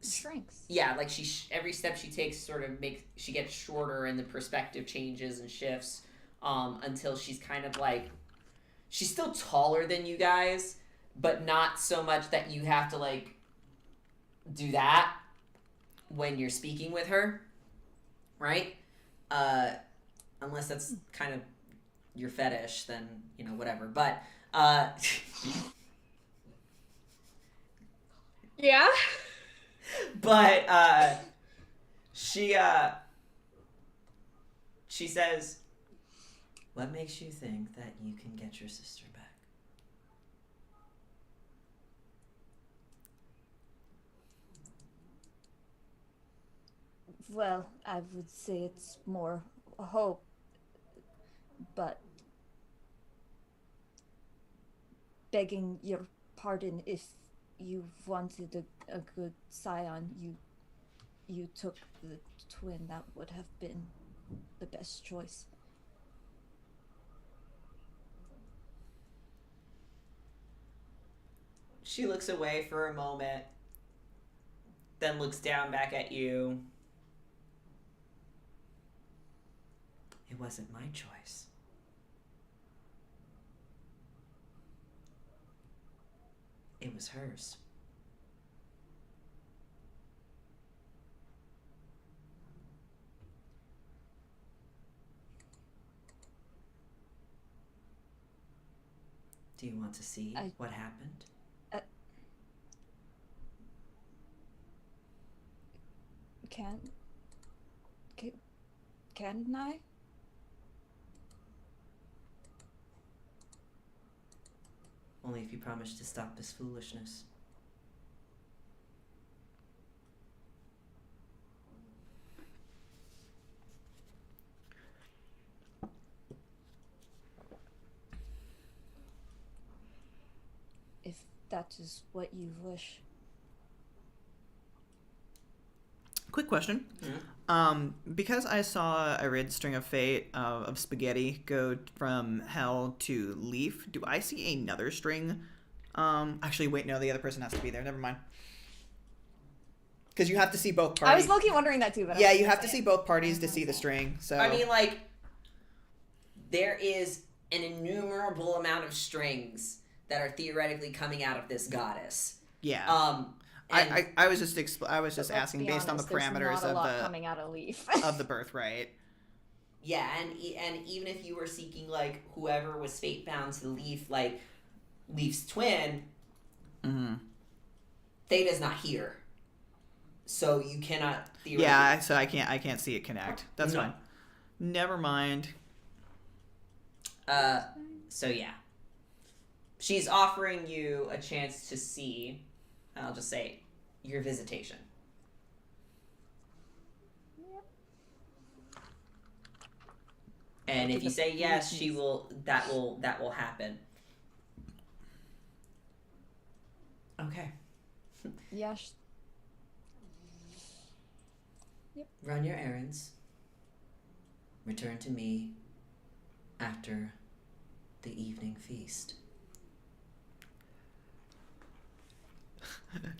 Shrinks. Yeah, like every step she takes sort of she gets shorter, and the perspective changes and shifts until she's kind of like, she's still taller than you guys, but not so much that you have to like do that when you're speaking with her, right? Unless that's kind of your fetish, then whatever. But Yeah. but she says, "What makes you think that you can get your sister back?" Well, I would say it's more hope, but begging your pardon, if you wanted a good Scion, you took the twin. That would have been the best choice. She looks away for a moment, then looks down back at you. It wasn't my choice. It was hers. Do you want to see what happened? Can I? Only if you promise to stop this foolishness. If that is what you wish. Quick question. Because I saw a red string of fate of spaghetti go from hell to Leif, do I see another string? Actually, wait, no, the other person has to be there. Never mind. Because you have to see both parties. I was low-key wondering that too, but yeah, you have to see both parties to see the string. So I mean, like, there is an innumerable amount of strings that are theoretically coming out of this goddess. yeah. I was just asking based on the parameters not a lot coming out of Leif. of the birthright. Yeah, and even if you were seeking like whoever was fate bound to Leif, like Leif's twin, Theta's not here, so you cannot theoretically. Yeah, so I can't see it connect. That's fine. Never mind. So yeah, she's offering you a chance to see. I'll just say your visitation. And if you say yes, she will. That will happen. Okay. Yeah. Run your errands. Return to me after the evening feast.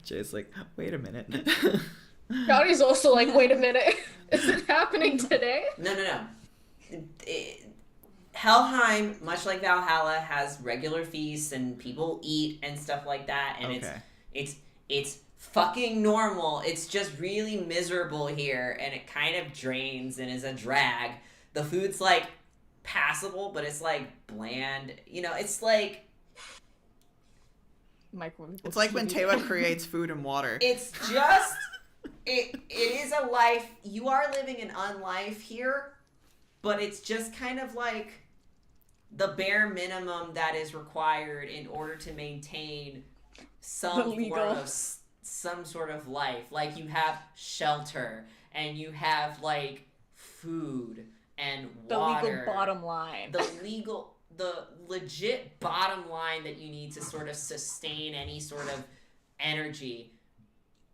Jay's like, wait a minute. Johnny's also like, wait a minute. Is it happening today? No. Helheim, much like Valhalla, has regular feasts and people eat and stuff like that, and it's fucking normal. It's just really miserable here, and it kind of drains and is a drag. The food's like passable, but it's like bland. You know, it's like It's like when Tewa creates food and water. it's just it is a life. You are living an unlife here, but it's just kind of like the bare minimum that is required in order to maintain some sort of life. Like you have shelter and you have like food and water. The legal bottom line. The legit bottom line that you need to sort of sustain any sort of energy,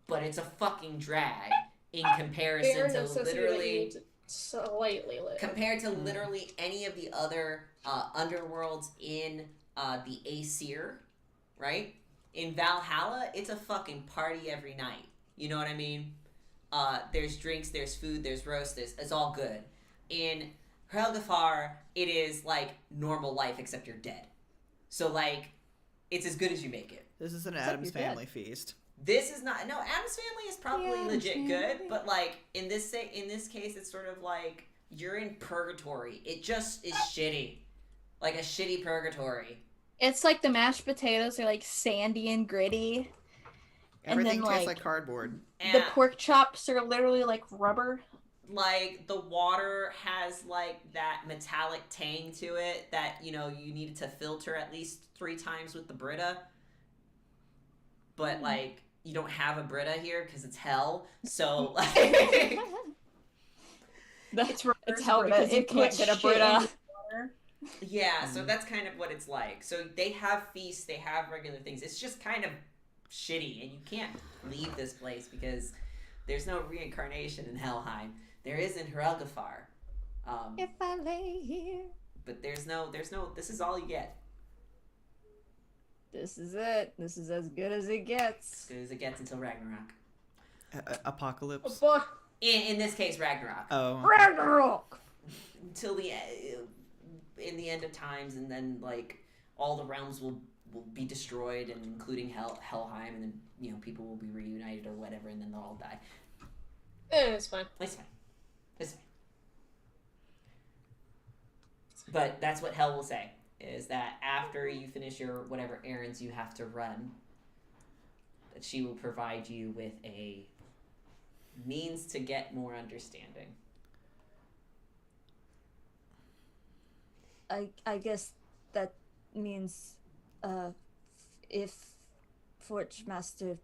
but it's a fucking drag in comparison to literally slightly lit. compared to literally any of the other underworlds in the Aesir, right? In Valhalla, it's a fucking party every night. You know what I mean? There's drinks, there's food, there's roast, it's all good. In Helgafar, it is like normal life except you're dead. So like, it's as good as you make it. This is an Addams Family feast. This is not. No, Addams Family is probably legit good, but like in this case, it's sort of like you're in purgatory. It just is shitty, like a shitty purgatory. It's like the mashed potatoes are like sandy and gritty. Everything and then, tastes like cardboard. The pork chops are literally like rubber. Like the water has like that metallic tang to it that you need to filter at least 3 times with the Brita. But like you don't have a Brita here because it's hell. So like it's hell because you can't get a Brita. Yeah, so that's kind of what it's like. So they have feasts, they have regular things. It's just kind of shitty, and you can't leave this place because there's no reincarnation in Helheim. There is in Helgafar. If I lay here. But there's no. This is all you get. This is it. This is as good as it gets. As good as it gets until Ragnarok. Apocalypse. Oh, boy. In this case, Ragnarok. Oh. Ragnarok. Until the in the end of times, and then like all the realms will be destroyed, and including Helheim, and then people will be reunited or whatever, and then they'll all die. It's fine. It's fine. It's fine. But that's what Hell will say, is that after you finish your whatever errands you have to run, that she will provide you with a means to get more understanding. I guess that means if Forge Master,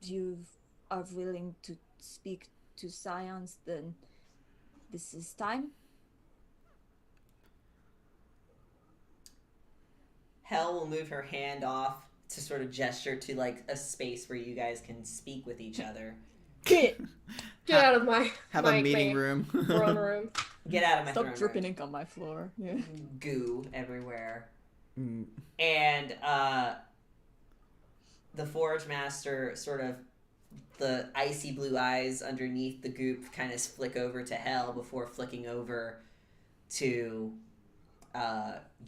you are willing to speak to Scions, then this is time. Hell will move her hand off to sort of gesture to like a space where you guys can speak with each other. Get out of my Have my, a meeting my room. throne room. Get out of my Stop throne dripping room. ink on my floor. Yeah. Goo everywhere. Mm. And the Forge Master sort of, the icy blue eyes underneath the goop kind of flick over to Hell before flicking over to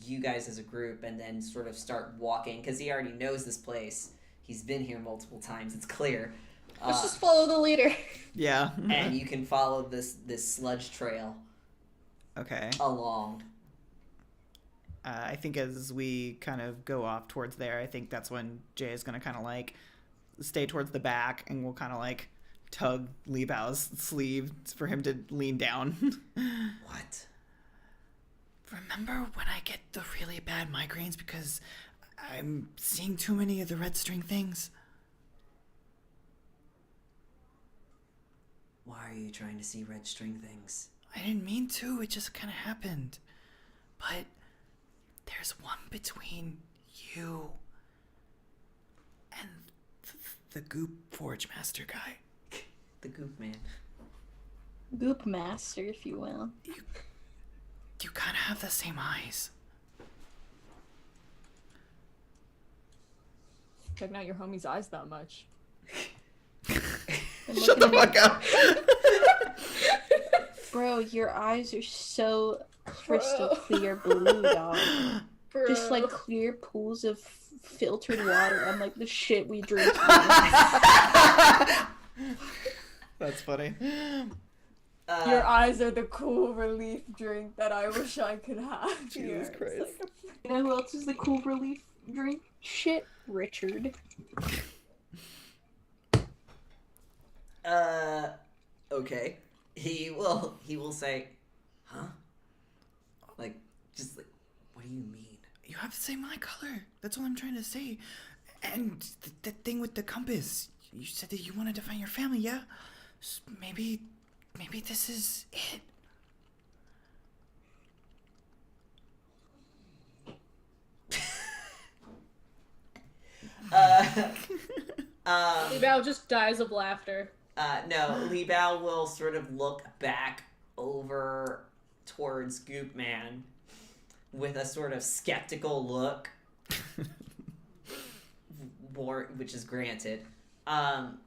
you guys as a group, and then sort of start walking, because he already knows this place. He's been here multiple times, it's clear. Let's just follow the leader. Yeah. And you can follow this sludge trail Okay. along. I think as we kind of go off towards there, I think that's when Jay is going to kind of like stay towards the back, and we'll kind of like tug Leibow's sleeve for him to lean down. What? Remember when I get the really bad migraines because I'm seeing too many of the red string things? Why are you trying to see red string things? I didn't mean to, it just kind of happened. But there's one between you and the Goop Forge Master guy. The goop man. Goop master, if you will. You kind of have the same eyes. Checking out your homie's eyes that much. Shut the fuck up. Bro, your eyes are so crystal clear blue, dog. Bro. Just like clear pools of filtered water, unlike the shit we drink. That's funny. Your eyes are the cool relief drink that I wish I could have. Jesus here. Christ. It's like You know who else is the cool relief drink? Shit, Richard. Okay. He will say, huh? Like, just like, what do you mean? You have the same eye color. That's all I'm trying to say. And the thing with the compass. You said that you wanted to find your family, yeah? Maybe this is it. Libao just dies of laughter. No, Li Bao will sort of look back over towards Goop Man with a sort of skeptical look, which is granted, and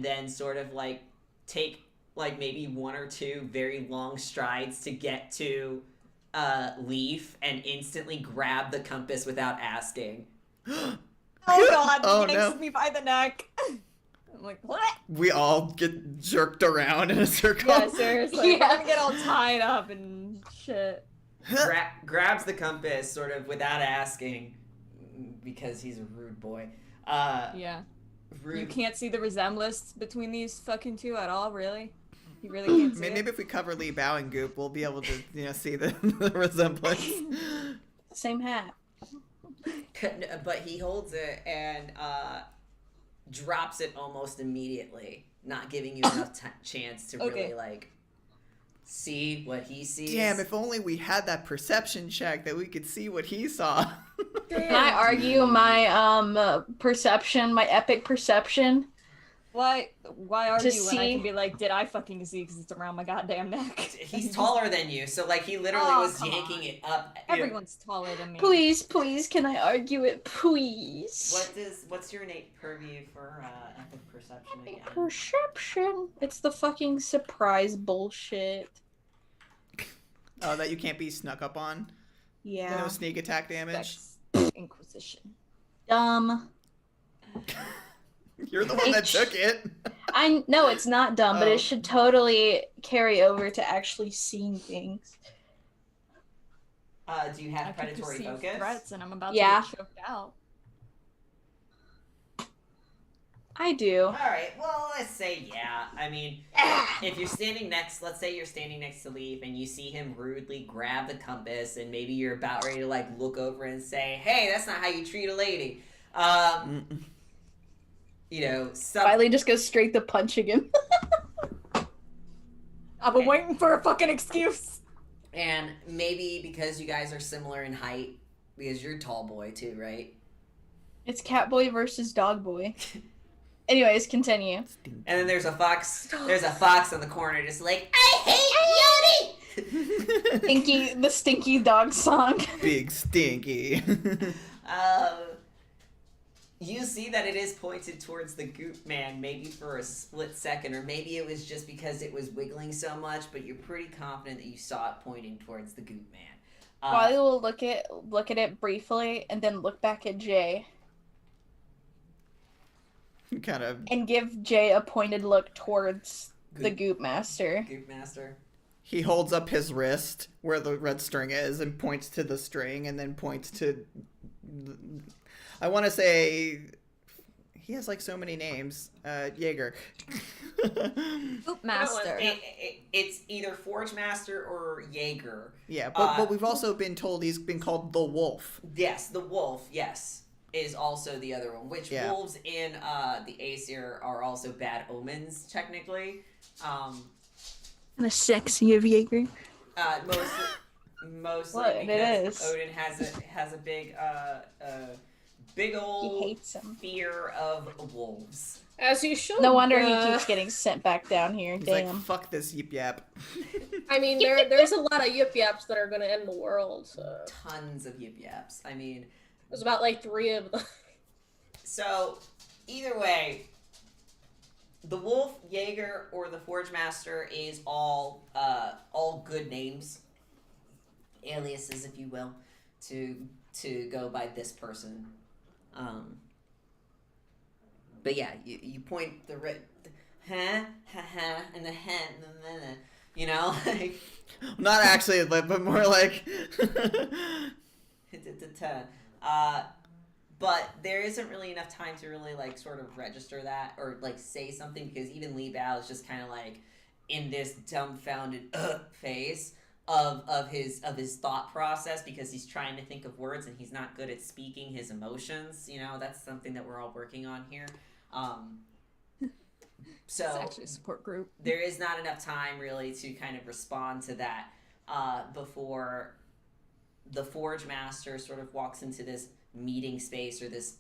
then sort of like take like maybe one or two very long strides to get to Leif and instantly grab the compass without asking. Oh god, Oh, he yanks no. me by the neck. I'm like, what? We all get jerked around in a circle. Yeah, seriously. Yeah. I'm gonna get all tied up and shit. Grabs the compass sort of without asking because he's a rude boy. Yeah. Rude. You can't see the resemblance between these fucking two at all, really? You really can't see Maybe it? if we cover Li Bao and Goop, we'll be able to, see the resemblance. Same hat. But he holds it and drops it almost immediately, not giving you enough chance to Okay. really like see what he sees. Damn, if only we had that perception check that we could see what he saw. Can I argue my perception, my epic perception? Why argue when I see- can be like, did I fucking see because it's around my goddamn neck? He's taller than you, so like he literally Oh, was come yanking on. it up. You know, Everyone's taller than me. Please, can I argue it, please? what's your innate purview for epic perception again? Perception. It's the fucking surprise bullshit. Oh, that you can't be snuck up on? Yeah. No sneak attack damage? Sex Inquisition. Dumb. You're the one that took it. I know it's not dumb, but Oh. it should totally carry over to actually seeing things. Do you I have can predatory perceive focus? threats and I'm about Yeah. to get choked out. I do. All right. Well, let's say yeah. I mean, if you're standing next, let's say you're standing next to Leif and you see him rudely grab the compass, and maybe you're about ready to like look over and say, "Hey, that's not how you treat a lady." You know, Riley just goes straight to punching him. I've been waiting for a fucking excuse. and maybe because you guys are similar in height, because you're a tall boy too, right? It's Catboy versus Dogboy. Anyways, continue. And then there's a fox. There's a fox in the corner, just like, I hate Yodi. The stinky dog song. Big stinky. You see that it is pointed towards the Goop Man, maybe for a split second, or maybe it was just because it was wiggling so much, but you're pretty confident that you saw it pointing towards the Goop Man. Riley will look at it briefly and then look back at Jay Kind of. and give Jay a pointed look towards the Goop. Goop Master. Goop Master. He holds up his wrist where the red string is and points to the string and then points to... I want to say... He has like so many names. Jaeger. Oop master. It's either Forge Master or Jaeger. Yeah, but we've also been told he's been called the Wolf. Yes, the Wolf, yes, is also the other one. Which Yeah. wolves in the Aesir are also bad omens, technically. The sexy of Jaeger. Mostly What? It because is. Odin has a big big He old hates him. fear of wolves. As you should. No wonder he keeps getting sent back down here. He's Damn. like, fuck this yip yap. I mean, there's a lot of yip yaps that are gonna end the world. So Tons of yip yaps. I mean, there's about like 3 of them. so either way, the wolf, Jaeger, or the Forge Master is all good names, aliases, if you will, to go by this person. But yeah, you point the and the you know, like Not actually, but more like. But there isn't really enough time to really like sort of register that or like say something, because even Li Bao is just kind of like in this dumbfounded phase of his thought process, because he's trying to think of words and he's not good at speaking his emotions. You know, that's something that we're all working on here. So It's actually a support group. there is not enough time really to kind of respond to that before the Forge Master sort of walks into this meeting space or this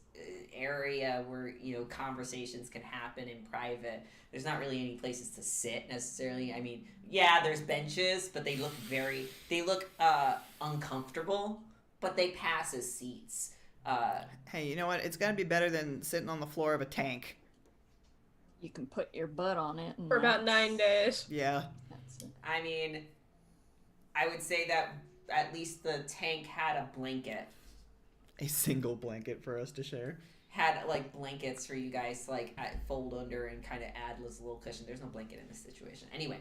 area where, you know, conversations can happen in private. There's not really any places to sit necessarily. I mean, yeah, there's benches, but they look uncomfortable, but they pass as seats. Hey, you know what? It's gonna be better than sitting on the floor of a tank. You can put your butt on it. And For about 9 days. Yeah. That's it. I mean, I would say that at least the tank had a blanket. A single blanket for us to share. Had like blankets for you guys to like fold under and kind of add this little cushion. There's no blanket in this situation. Anyway,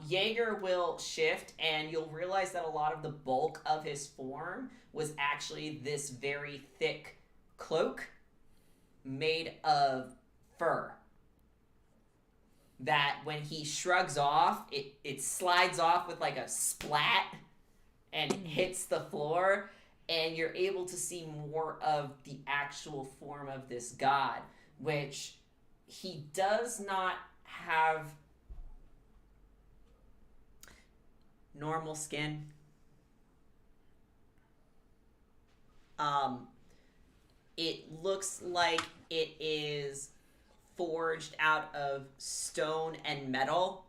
Jaeger will shift, and you'll realize that a lot of the bulk of his form was actually this very thick cloak made of fur. That when he shrugs off, it slides off with like a splat and hits the floor, and you're able to see more of the actual form of this god, which he does not have normal skin. It looks like it is forged out of stone and metal.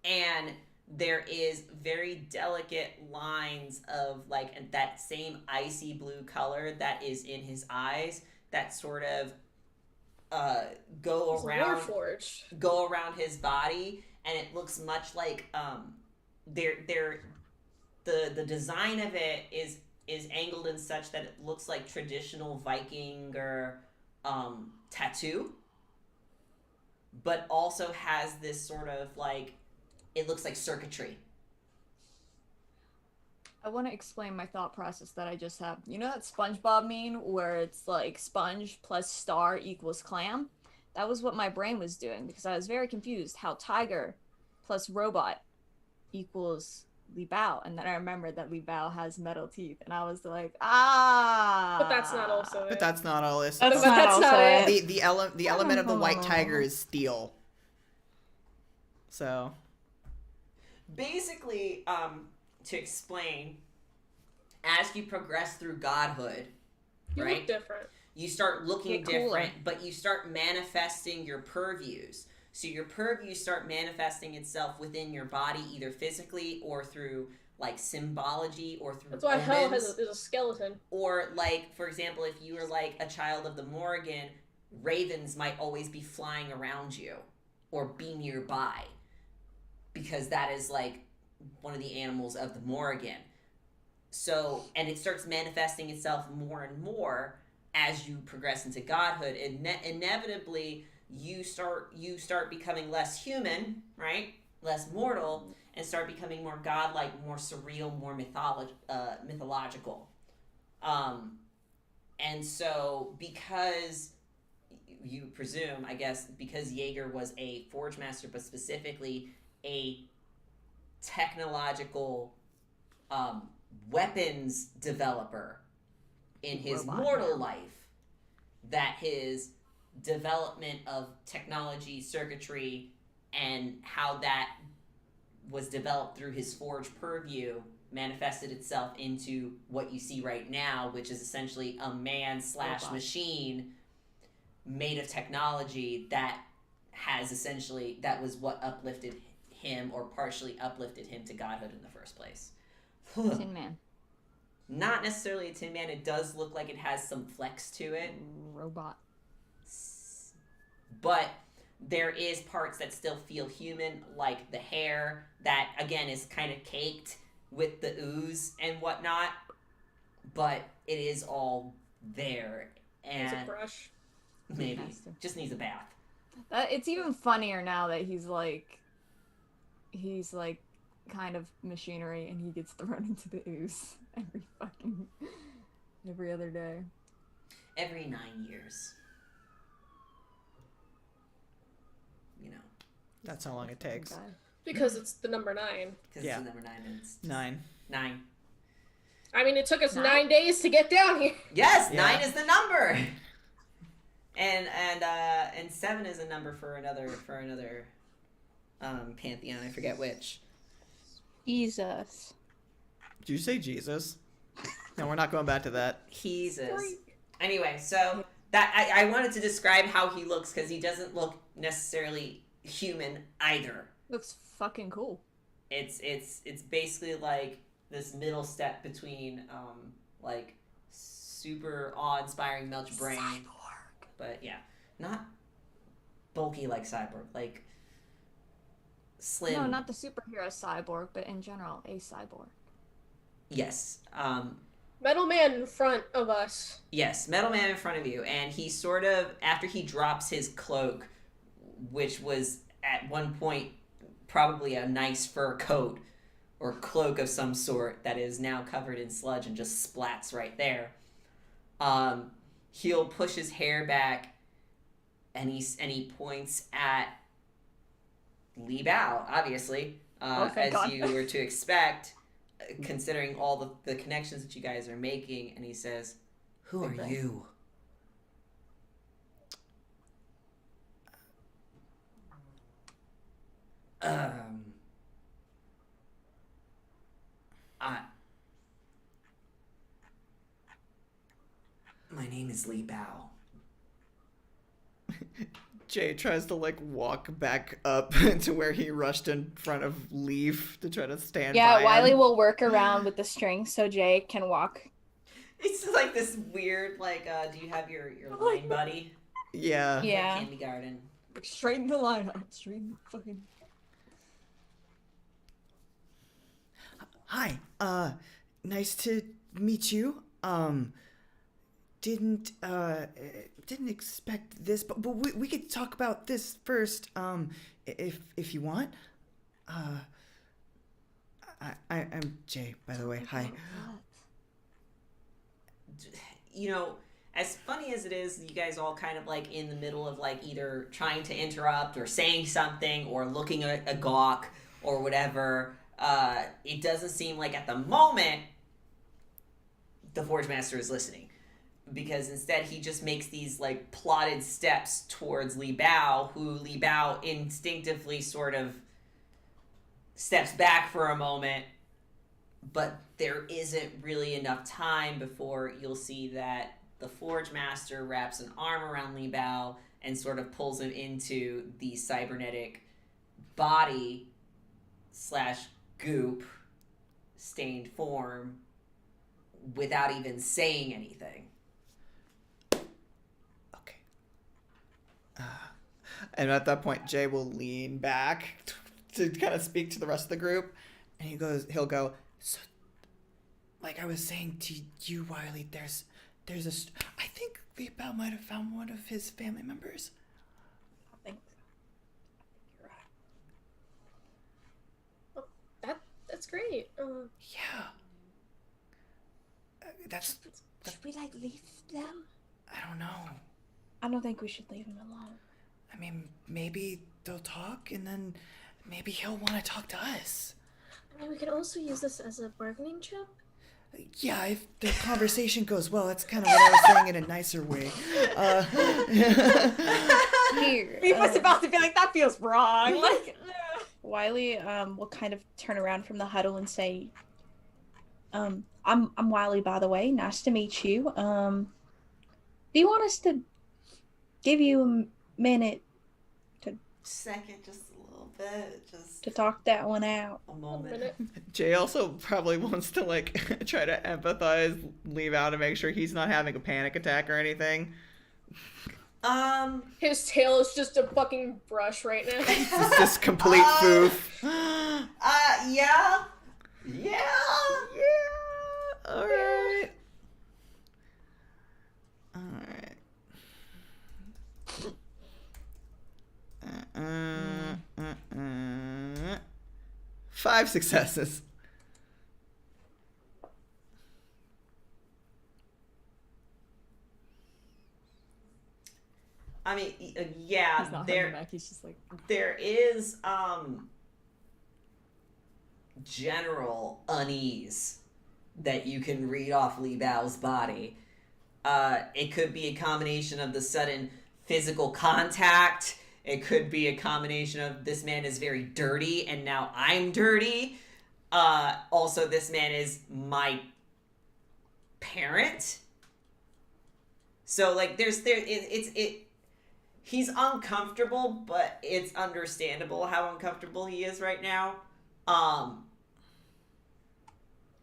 And there is very delicate lines of like that same icy blue color that is in his eyes that sort of go around his body, and it looks much like the design of it is angled in such that it looks like traditional Viking or tattoo, but also has this sort of like, it looks like circuitry. I want to explain my thought process that I just had. You know that SpongeBob meme where it's like sponge plus star equals clam? That was what my brain was doing, because I was very confused how tiger plus robot equals Li Bao, and then I remembered that Li Bao has metal teeth, and I was like, But that's not also it. But that's not all this. That's But not that's also not it. it. The element of the white tiger is steel. So Basically, to explain, as you progress through godhood, You right? look different. You start looking Get cooler. different, but you start manifesting your purviews. So your purview start manifesting itself within your body, either physically or through like symbology or through That's why hell omens. is a skeleton. Or like, for example, if you were like a child of the Morrigan, ravens might always be flying around you or be nearby, because that is like one of the animals of the Morrigan. So, and it starts manifesting itself more and more as you progress into godhood. Inevitably, you start becoming less human, right? Less mortal, and start becoming more godlike, more surreal, more mythological. And so, because you presume, I guess, because Jaeger was a forge master, but specifically a technological weapons developer in his Robot mortal man. life, that his development of technology, circuitry, and how that was developed through his forge purview manifested itself into what you see right now, which is essentially a man / Robot. machine made of technology that has essentially, that was what uplifted him or partially uplifted him to godhood in the first place. Tin Man. not necessarily a Tin Man. It does look like it has some flex to it. Robot. But there is parts that still feel human, like the hair that, again, is kind of caked with the ooze and whatnot. But it is all there. It's a And brush. maybe. Just needs a bath. It's even funnier now that he's like kind of machinery and he gets thrown into the ooze every other day. Every 9 years. You know. That's how long it takes. Because it's the number 9. Because Yeah. it's the number 9 and it's 9. 9. I mean, it took us 9 days to get down here. Yes, Yeah. 9 is the number. And 7 is a number for another pantheon. I forget which. Jesus. Did you say Jesus? No, we're not going back to that. Jesus. Anyway, so that I wanted to describe how he looks because he doesn't look necessarily human either. Looks fucking cool. It's basically like this middle step between like super awe-inspiring Melch brain, Cyborg. but yeah, not bulky like Cyborg, like slim. No, not the superhero cyborg, but in general, a cyborg. Yes. Metal Man in front of us. Yes, Metal Man in front of you, and he sort of, after he drops his cloak, which was at one point probably a nice fur coat or cloak of some sort that is now covered in sludge and just splats right there, he'll push his hair back and he points at Li Bao, obviously, thank as God. you were to expect, considering all the connections that you guys are making, and he says, "Who are you?" My name is Li Bao. Jay tries to like walk back up to where he rushed in front of Leif to try to stand by Yeah, Wiley him. will work around with the string so Jay can walk. It's like this weird, like, do you have your line buddy? Yeah. Yeah. Like kindergarten. Straight in the lineup. Straight in fucking. Hi. Nice to meet you. Didn't expect this, but we could talk about this first. If you want. I'm Jay, by the way. Hi. You know, as funny as it is, you guys all kind of like in the middle of like either trying to interrupt or saying something or looking at a gawk or whatever. It doesn't seem like at the moment the Forge Master is listening, because instead he just makes these like plotted steps towards Li Bao, who Li Bao instinctively sort of steps back for a moment, but there isn't really enough time before you'll see that the Forge Master wraps an arm around Li Bao and sort of pulls him into the cybernetic body / goop stained form without even saying anything. Okay. And at that point, Jay will lean back to kind of speak to the rest of the group, and he'll go, so, like I was saying to you, Wiley, there's I think Li Bao might have found one of his family members. I think you're right. That's great. Yeah. That's Should we like leave them? I don't know. I don't think we should leave him alone. I mean, maybe they'll talk, and then maybe he'll want to talk to us. I mean, we could also use this as a bargaining chip. Yeah, if the conversation goes well, that's kind of what I was saying in a nicer way. Here. He was about to be like, that feels wrong. Like, Wiley will kind of turn around from the huddle and say, I'm Wiley, by the way. Nice to meet you. Do you want us to give you a minute? Second, just a little bit. Just To talk that one out. a A moment. minute. Jay also probably wants to like try to empathize Leave out to make sure he's not having a panic attack or anything. His tail is just a fucking brush right now. It's just complete foof. Yeah. Yeah. All right. All right. 5 successes. I mean, He's not there back. He's just like, there is general unease that you can read off Li Bao's body. It could be a combination of the sudden physical contact. It could be a combination of this man is very dirty and now I'm dirty. Also, this man is my parent. So like he's uncomfortable, but it's understandable how uncomfortable he is right now.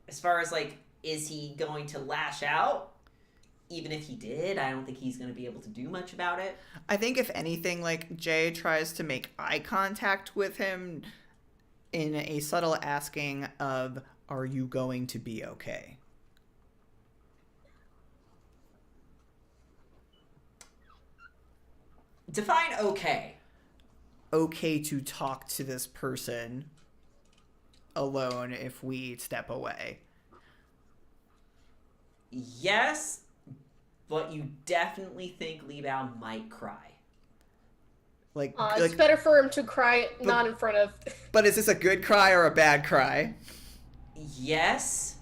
As far as like, is he going to lash out? Even if he did, I don't think he's going to be able to do much about it. I think if anything, like Jay tries to make eye contact with him in a subtle asking of, "Are you going to be okay?" Define okay. Okay to talk to this person alone if we step away. Yes, but you definitely think Li Bao might cry. Like, It's better for him to cry not in front of. but is this a good cry or a bad cry? Yes.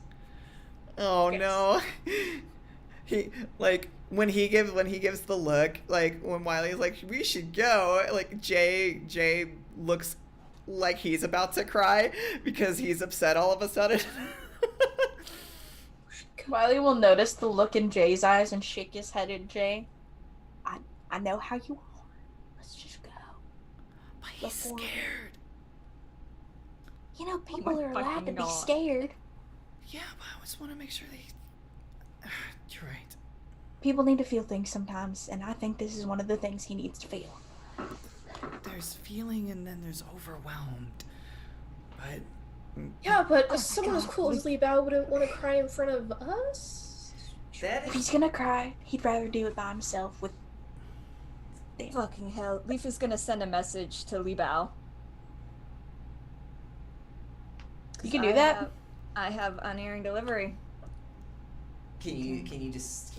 Oh Yes. no. He like when he gives the look, like when Wiley's like, "We should go," like Jay looks like he's about to cry because he's upset all of a sudden. Wiley will notice the look in Jay's eyes and shake his head at Jay. I know how you are. Let's just go. But he's Before- scared. You know, people my are allowed to fucking be God. scared. Yeah, but I just want to make sure they. You're right. People need to feel things sometimes, and I think this is one of the things he needs to feel. There's feeling and then there's overwhelmed. But Yeah, but my someone as God. cool as Li Bao wouldn't want to cry in front of us. That If is he's gonna cry, he'd rather do it by himself with. Damn. fucking hell. Leif is gonna send a message to Li Bao. You can do that? I have unerring delivery. Can you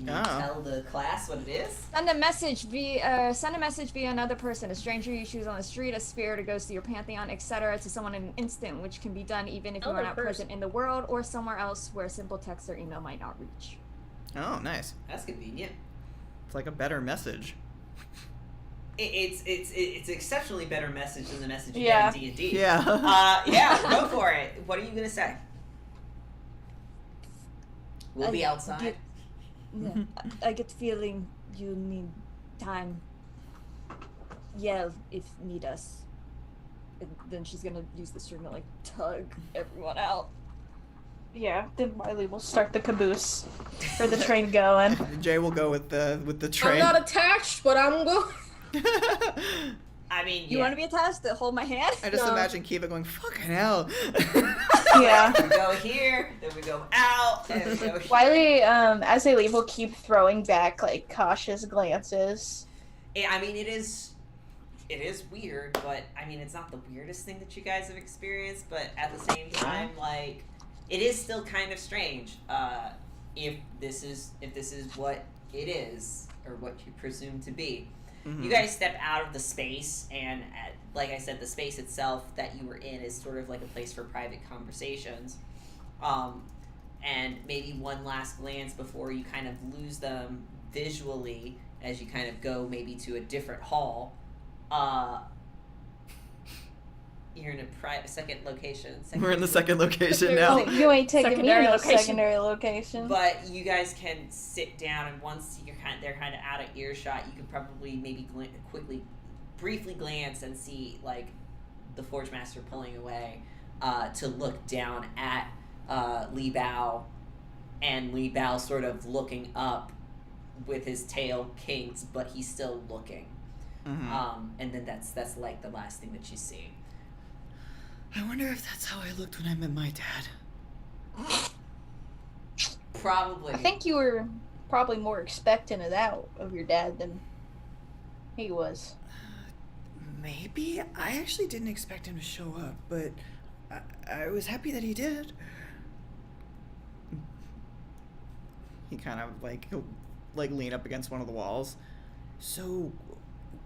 Oh. tell the class what it is? Send a message via another person, a stranger you choose on the street, a spirit, a ghost of your pantheon, etc., to someone in an instant, which can be done even if you are Another not person. present in the world or somewhere else where simple text or email might not reach. oh, nice. That's convenient. It's like a better message. It's an exceptionally better message than the message you Yeah. get in D&D. Yeah. Yeah, go for it. What are you gonna say? We'll be I outside. get- yeah, I get the feeling you need time. Yell if need us. And then she's gonna use the string to like tug everyone out. Yeah, then Wiley will start the caboose for the train going. Jay will go with the I'm train. not attached, but I'm going. I mean, You want to be attached to hold my hand? I just No. imagine Kiva going, "Fucking hell." Yeah. we go here, then we go out, and we go here. Wiley, as they leave, will keep throwing back like cautious glances. I mean, it is weird, but I mean, it's not the weirdest thing that you guys have experienced. But at the same time, like, it is still kind of strange. If this is what it is, or what you presume to be. You guys step out of the space, and like I said, the space itself that you were in is sort of like a place for private conversations. And maybe one last glance before you kind of lose them visually as you kind of go maybe to a different hall. You're in a second location. We're in the second location now. You ain't taking Secondary me to no location. secondary location. But you guys can sit down, and once they're kind of out of earshot, you can probably maybe briefly glance and see like the Forge Master pulling away to look down at Li Bao, and Li Bao sort of looking up with his tail kinked, but he's still looking. And then that's like the last thing that you see. I wonder if that's how I looked when I met my dad. Probably. I think you were probably more expectant of that of your dad than he was. Maybe. I actually didn't expect him to show up, but I was happy that he did. He kind of he'll lean up against one of the walls. So,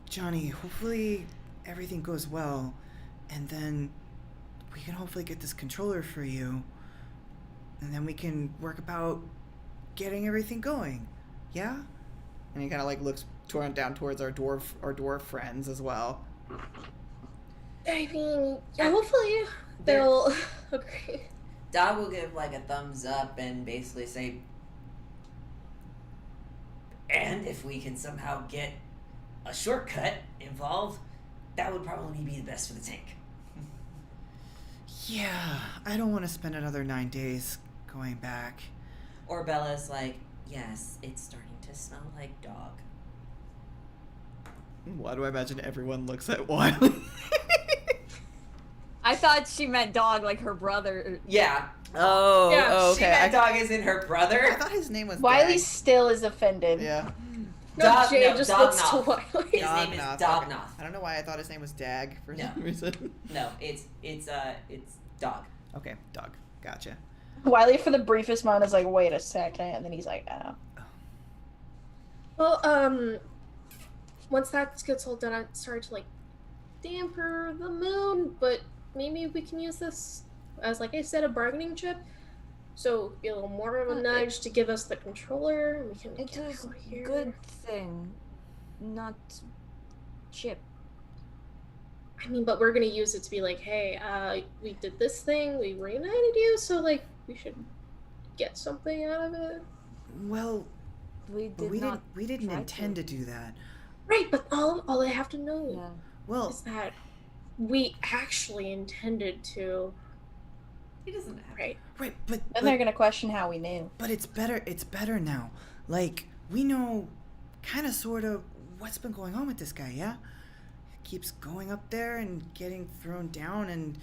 Johnny, hopefully everything goes well, and then we can hopefully get this controller for you, and then we can work about getting everything going. Yeah? And he kind of looks down towards our dwarf friends as well. I mean, yeah, hopefully they'll agree. Dog will give a thumbs up and basically say, and if we can somehow get a shortcut involved, that would probably be the best for the tank. Yeah, I don't want to spend another 9 days going back. Or Bella's like, yes, it's starting to smell like dog. Why do I imagine everyone looks at Wiley? I thought she meant dog, like her brother. Yeah. Oh, Yeah, oh, She okay. meant dog isn't her I brother. thought his name was Wiley Dag. still is offended. Yeah. No, Jay no, just Dog looks Knoth. to Wiley. His name is Dognoth, Dog okay. Knoth. I don't know why I thought his name was Dag for No. some reason. No, it's dog. Okay, dog. Gotcha. Wiley, for the briefest moment, is like, wait a second, and then he's like, oh. Well, once that gets all done, I started to damper the mood, but maybe we can use this as, like I said, a bargaining chip. So be a little more of a nudge to give us the controller. And we can It get was out a of here. good thing, not chip. I mean, but we're gonna use it to be like, hey, we did this thing, we reunited you, so we should get something out of it. Well, We but did not. we didn't try intend to do that. Right, but all I have to know Yeah. Well, is that we actually intended to. He doesn't have Right. right, Then they're gonna question how we knew. but it's better now. We know kind of sort of what's been going on with this guy, yeah? Keeps going up there and getting thrown down, and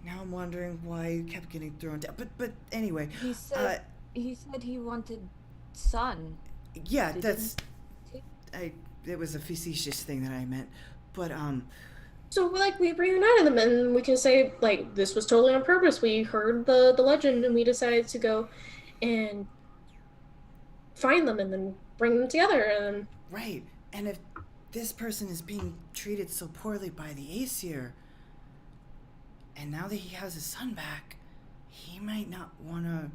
now I'm wondering why he kept getting thrown down. But anyway, He said he wanted sun. yeah, Didn't that's he? it was a facetious thing that I meant. But So we reunited them, and we can say this was totally on purpose. We heard the legend, and we decided to go and find them, and then bring them together. And right, and if this person is being treated so poorly by the Aesir, and now that he has his son back, he might not want to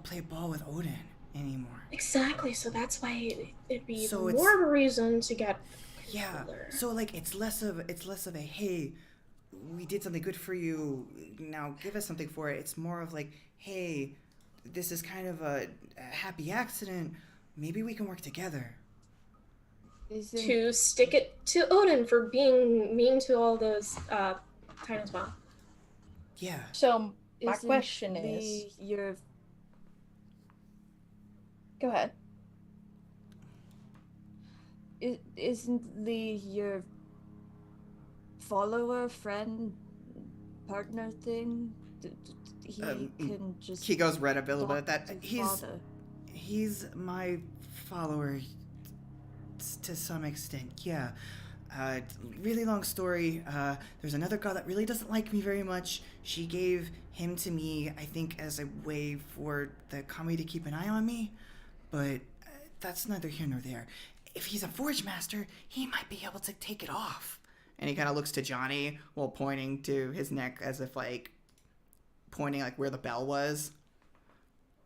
play ball with Odin anymore. exactly, so that's why it'd be So more of a reason to get. Yeah. Controller. So it's less of a hey, we did something good for you, now give us something for it. It's more of hey, this is kind of a happy accident. Maybe we can work together. To stick it to Odin for being mean to all those Titan's mom. Yeah. So my Isn't question Lee is, your go ahead. isn't Lee your follower, friend, partner thing? He can just. He goes red a little talk bit at that. to father. He's my follower to some extent. Yeah. Really long story. There's another girl that really doesn't like me very much. She gave him to me, I think, as a way for the kami to keep an eye on me. But that's neither here nor there. If he's a forge master, he might be able to take it off. And he kind of looks to Johnny while pointing to his neck as if pointing where the bell was.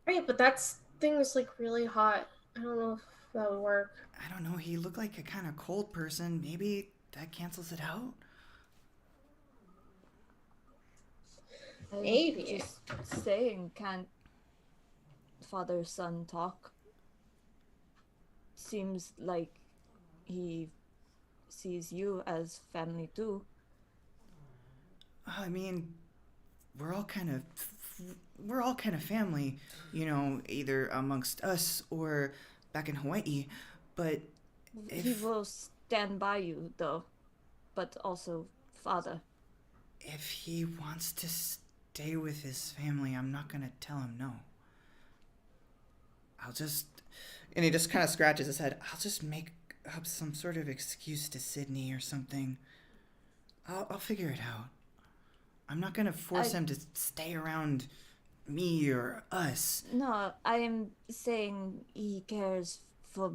Right, but that thing is really hot. I don't know if that would work. I don't know, he looked like a kind of cold person. Maybe that cancels it out? Maybe. Just saying, can't father-son talk? Seems like he sees you as family too. I mean, we're all kind of family, either amongst us or back in Hawaii. But He will stand by you, though, but also father. if he wants to stay with his family, I'm not gonna tell him no. And he just kind of scratches his head. I'll just make up some sort of excuse to Sydney or something. I'll figure it out. I'm not gonna force him to stay around me or us. No, I am saying he cares for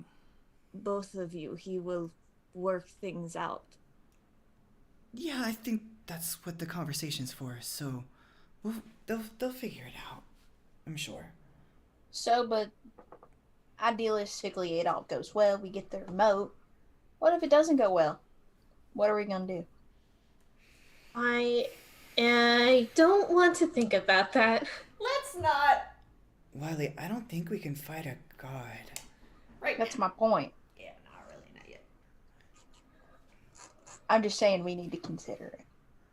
both of you. He will work things out. Yeah, I think that's what the conversation's for. So, they'll figure it out. I'm sure. So, but idealistically, it all goes well. We get the remote. What if it doesn't go well? What are we gonna do? I don't want to think about that. Let's not. Wiley, I don't think we can fight a god. Right. That's my point. Yeah, not really, not yet. I'm just saying we need to consider it.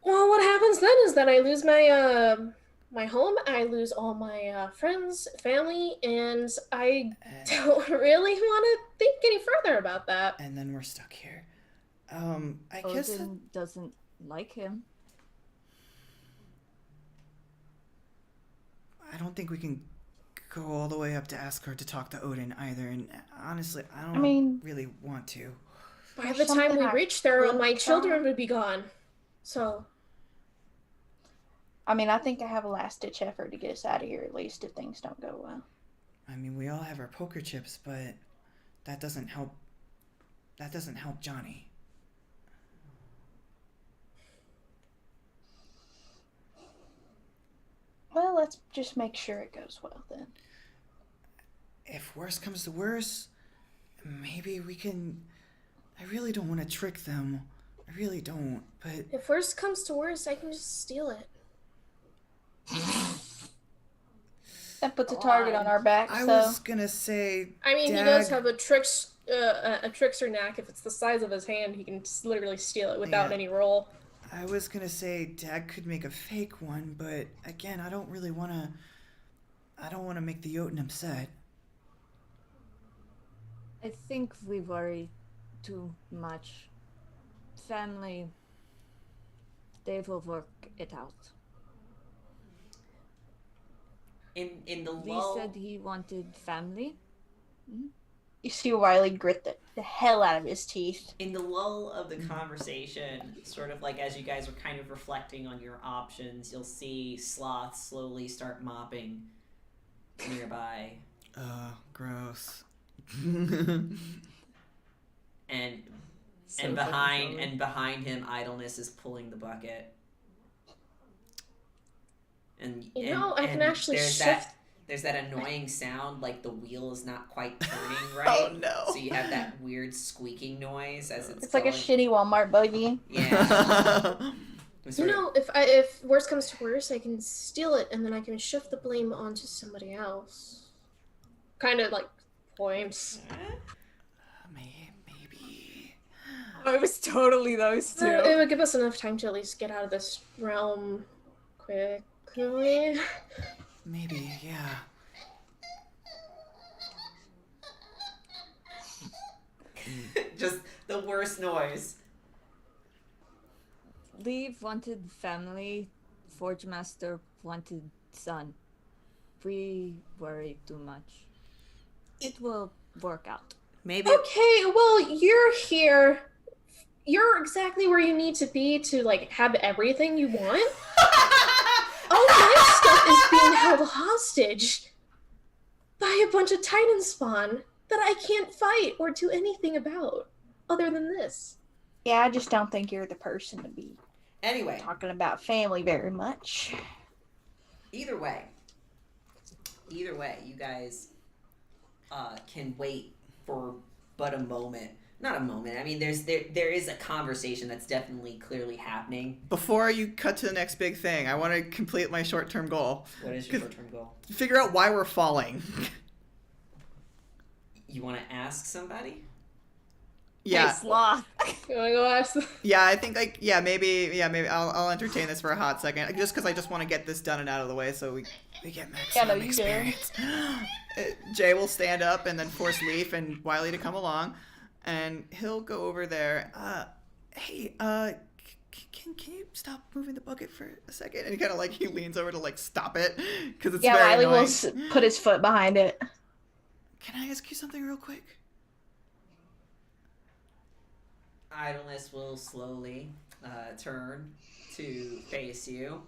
Well, what happens then is that I lose my my home, I lose all my friends, family, and I don't really want to think any further about that. And then we're stuck here. I guess Odin doesn't like him. I don't think we can go all the way up to Asgard to talk to Odin either. And honestly, I don't really want to. By the time we reach there, all my children would be gone. So. I mean, I think I have a last-ditch effort to get us out of here, at least if things don't go well. I mean, we all have our poker chips, but that doesn't help. That doesn't help Johnny. Well, let's just make sure it goes well then. If worse comes to worse, maybe we can. I really don't want to trick them. I really don't, but. If worst comes to worst, I can just steal it. That puts a target on our back, I so. was gonna say. I mean, he does have a trickster knack. If it's the size of his hand, he can literally steal it without any roll. I was gonna say Dad could make a fake one, but again, I don't want to make the Jotin upset. I think we worry too much. Family, they will work it out. In the Lee lull. said he wanted family. You see Wiley grit the hell out of his teeth. In the lull of the conversation, sort of like as you guys were kind of reflecting on your options, you'll see Sloth slowly start mopping nearby. Gross. And So behind him, Idleness is pulling the bucket. And I can actually shift. There's that annoying sound, like the wheel is not quite turning right. Oh no! So you have that weird squeaking noise as it's. It's like a shitty Walmart buggy. Yeah. If worst comes to worst, I can steal it and then I can shift the blame onto somebody else. Kind of like points. Maybe. Oh, it was totally those two. It would give us enough time to at least get out of this realm quickly. Maybe, yeah. Just the worst noise. Leif wanted family. Forge Master wanted son. We worry too much. It will work out. Maybe. Okay, well, you're here. You're exactly where you need to be to, have everything you want. All my stuff is being held hostage by a bunch of Titan spawn that I can't fight or do anything about other than this. Yeah, I just don't think you're the person to be Anyway, talking about family very much. either way, you guys can wait for but a moment. Not a moment. I mean, there is a conversation that's definitely clearly happening. Before you cut to the next big thing, I want to complete my short-term goal. What is your short-term goal? Figure out why we're falling. You want to ask somebody? Yeah. Hey, sloth. You wanna go ask the... Yeah, I think like maybe I'll entertain this for a hot second just because I just want to get this done and out of the way so we get Yeah, no, maximum you do. experience. Jay will stand up and then force Leif and Wiley to come along, and he'll go over there. Hey, can you stop moving the bucket for a second? And kind of like he leans over to like stop it because it's Yeah, very Wiley annoying. will put his foot behind it. Can I ask you something real quick? Idleness will slowly turn to face you,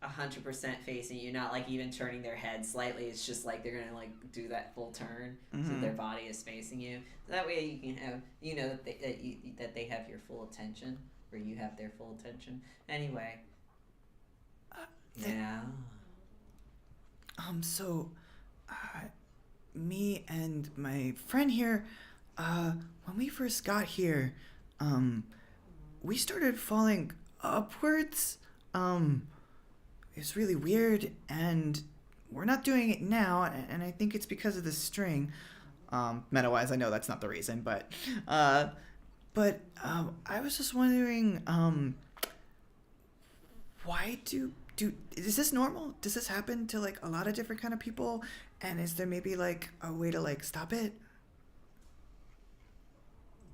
100% facing you, not like even turning their head slightly. It's just like they're gonna like do that full turn, so their body is facing you. That way you can have, you know, that they have your full attention, or you have their full attention. Anyway, yeah. So, me and my friend here, when we first got here, we started falling upwards. It's really weird, and we're not doing it now, and I think it's because of the string. Meta-wise, I know that's not the reason, but I was just wondering, why is this normal? Does this happen to like a lot of different kind of people? And is there maybe like a way to like stop it?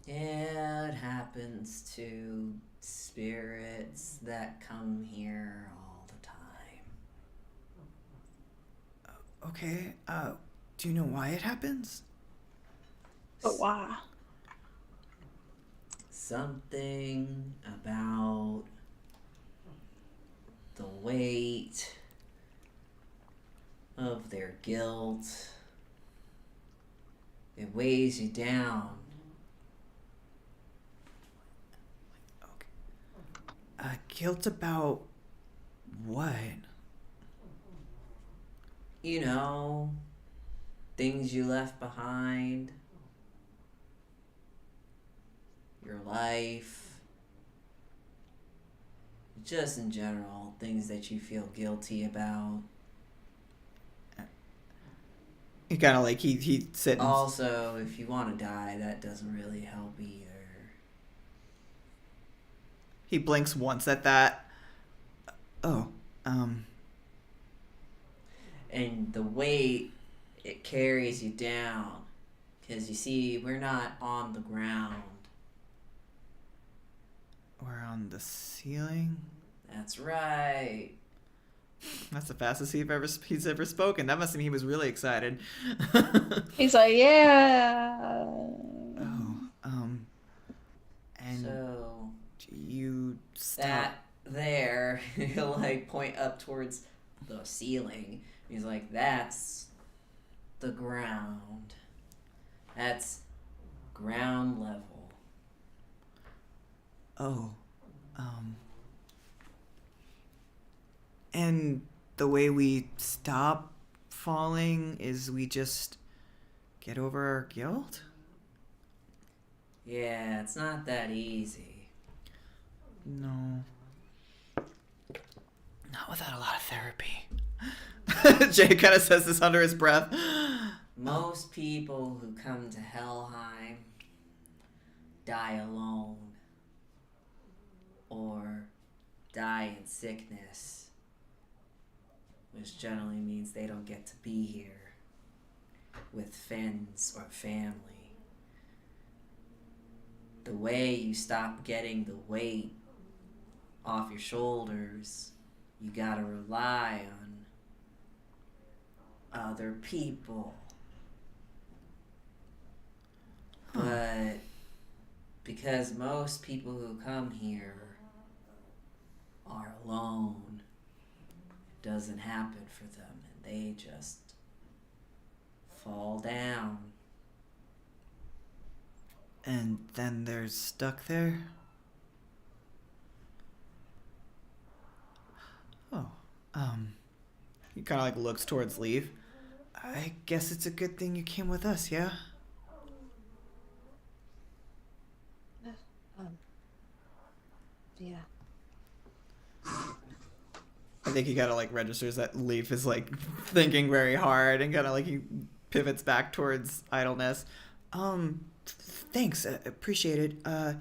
Yeah, it happens to spirits that come here all the time. Okay, do you know why it happens? But why? Something about the weight of their guilt. It weighs you down. Guilt about what? You know, things you left behind. Your life. Just in general, things that you feel guilty about. He kind of like he sits. Also, if you want to die, that doesn't really help either. He blinks once at that. Oh, And the weight, it carries you down. Because you see, we're not on the ground. we're on the ceiling. That's right. That's the fastest he's ever spoken. That must mean he was really excited. He's like, yeah. Oh, and So, you stop. that there, he'll like point up towards the ceiling. He's like, that's the ground. That's ground level. Oh, and the way we stop falling is we just get over our guilt? Yeah, it's not that easy. No. Not without a lot of therapy. Jay kind of says this under his breath. Most people who come to Helheim die alone or die in sickness, which generally means they don't get to be here with friends or family. The way you stop getting the weight off your shoulders, you gotta rely on other people. But because most people who come here are alone, it doesn't happen for them, and they just fall down. And then they're stuck there? Oh, he kind of like looks towards Leif. I guess it's a good thing you came with us, yeah? Yeah. I think he kind of like registers that Leif is like thinking very hard and kind of like he pivots back towards idleness. Thanks, appreciate it.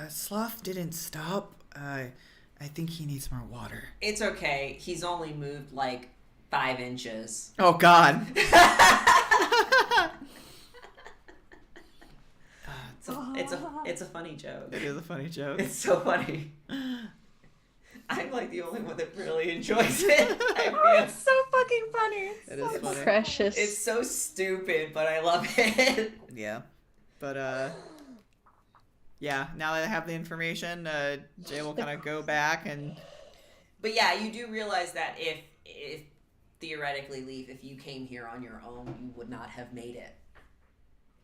Sloth didn't stop. I think he needs more water. It's okay. He's only moved like 5 inches. Oh, God. It's a funny joke. It is a funny joke. It's so funny. I'm like the only one that really enjoys it. It's so fucking funny. It is funny. Precious. It's so stupid, but I love it. Yeah. But, yeah, now that I have the information, Jay will kind of go back and... But yeah, you do realize that if theoretically, Leif, if you came here on your own, you would not have made it.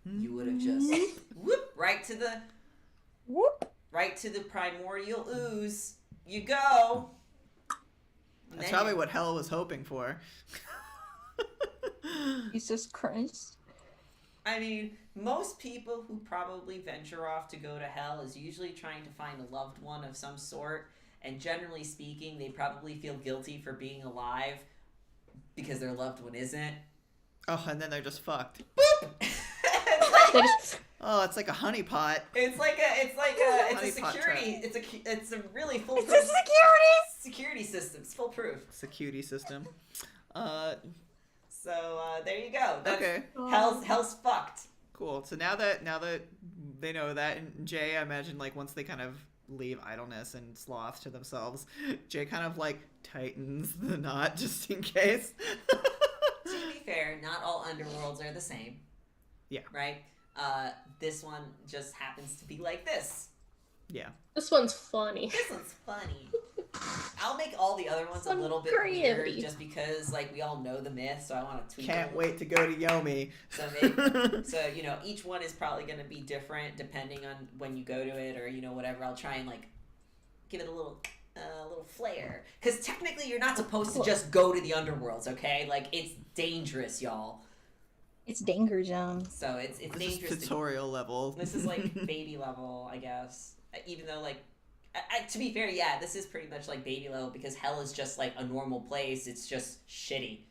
You would have just whoop right to the primordial ooze. You go. That's probably what hell was hoping for. Jesus Christ. I mean, most people who probably venture off to go to hell is usually trying to find a loved one of some sort, and generally speaking, they probably feel guilty for being alive because their loved one isn't. Oh, and then they're just fucked. Boop. Oh, it's like a honeypot. It's a security. It's a really foolproof. It's a security system. It's foolproof. It's a cutie system. So there you go. That's, Okay. Hell's fucked. Cool. So now that they know that, and Jay, I imagine like once they kind of leave idleness and sloth to themselves, Jay kind of like tightens the knot just in case. To be fair, not all underworlds are the same. Yeah. Right? This one just happens to be like this. Yeah. This one's funny. This one's funny. I'll make all the other ones a Some little bit creativity. weird just because like we all know the myth, so I want to tweak Can't them. wait to go to Yomi. So you know, each one is probably going to be different depending on when you go to it or you know whatever. I'll try and like give it a little flair because technically you're not supposed to just go to the underworlds, okay? Like it's dangerous, y'all. It's danger zone. So it's This dangerous. is tutorial level. This is like baby level, I guess. Even though like, to be fair, yeah, this is pretty much like baby level because hell is just like a normal place. It's just shitty.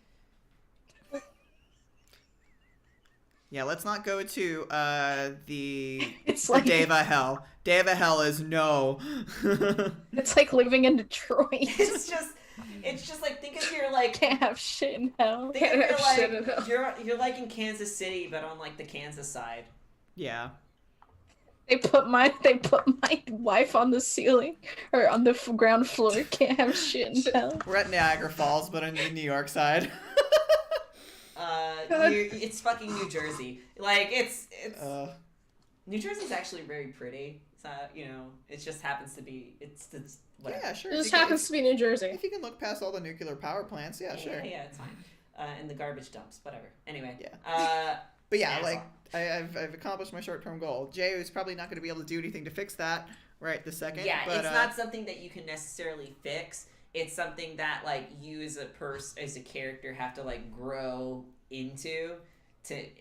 Yeah, let's not go to the It's the like Deva Hell. Deva Hell is no. it's like living in Detroit. It's just like think of your like Can't have shit in hell. think of your Shit in hell. like you're like in Kansas City but on like the Kansas side. Yeah. They put my wife on the ceiling or on the ground floor. Can't have shit in hell. We're at Niagara Falls, but on the New York side. It's fucking New Jersey. Like it's New Jersey's actually very pretty. So you know, it just happens to be it's whatever. Yeah, sure. It just happens to be New Jersey. If you can look past all the nuclear power plants, yeah, sure. Yeah, it's fine. And the garbage dumps, whatever. Anyway. Yeah. But yeah, Yeah, like I've accomplished my short-term goal. Jay is probably not going to be able to do anything to fix that right this second. Yeah, but, it's not something that you can necessarily fix. It's something that like you as a character have to like grow into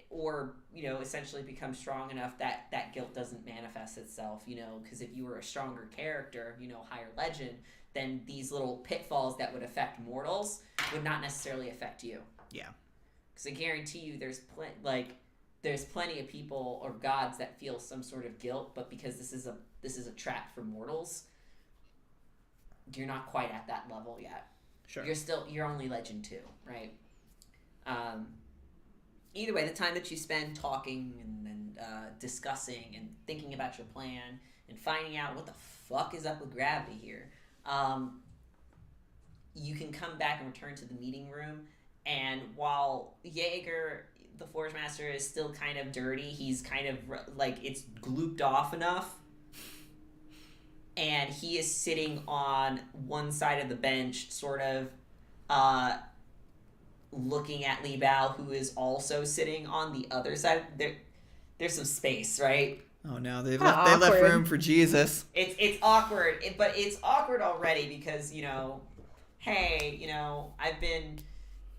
or you know essentially become strong enough that guilt doesn't manifest itself, you know, because if you were a stronger character, you know, higher legend, then these little pitfalls that would affect mortals would not necessarily affect you. Yeah. Because I guarantee you there's plenty of people or gods that feel some sort of guilt, but because this is a trap for mortals, you're not quite at that level yet. Sure. You're only legend 2, right? Either way, the time that you spend talking and discussing and thinking about your plan and finding out what the fuck is up with gravity here, you can come back and return to the meeting room. And while Jaeger, the Forge Master, is still kind of dirty, he's kind of like it's glooped off enough. And he is sitting on one side of the bench, sort of looking at Li Bao, who is also sitting on the other side. There's some space, right? Oh no, they How left awkward. room for Jesus. It's awkward, but it's awkward already because, you know, hey, you know, I've been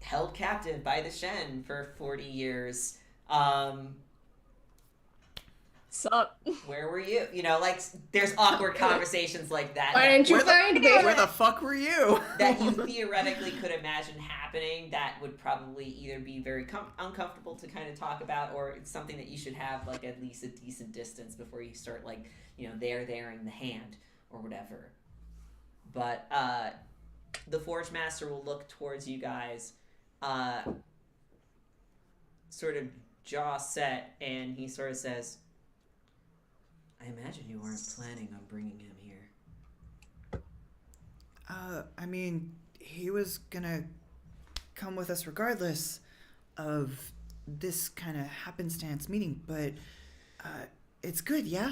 held captive by the Shen for 40 years. Sup? Where were you? You know, like, there's awkward conversations like that. Why didn't you find me? Where the fuck were you? That you theoretically could imagine happening that would probably either be very uncomfortable to kind of talk about, or it's something that you should have, like, at least a decent distance before you start, like, you know, there-ing the hand or whatever. But the Forge Master will look towards you guys, sort of jaw set, and he sort of says, I imagine you weren't planning on bringing him here. I mean, he was gonna come with us regardless of this kind of happenstance meeting, but it's good, yeah?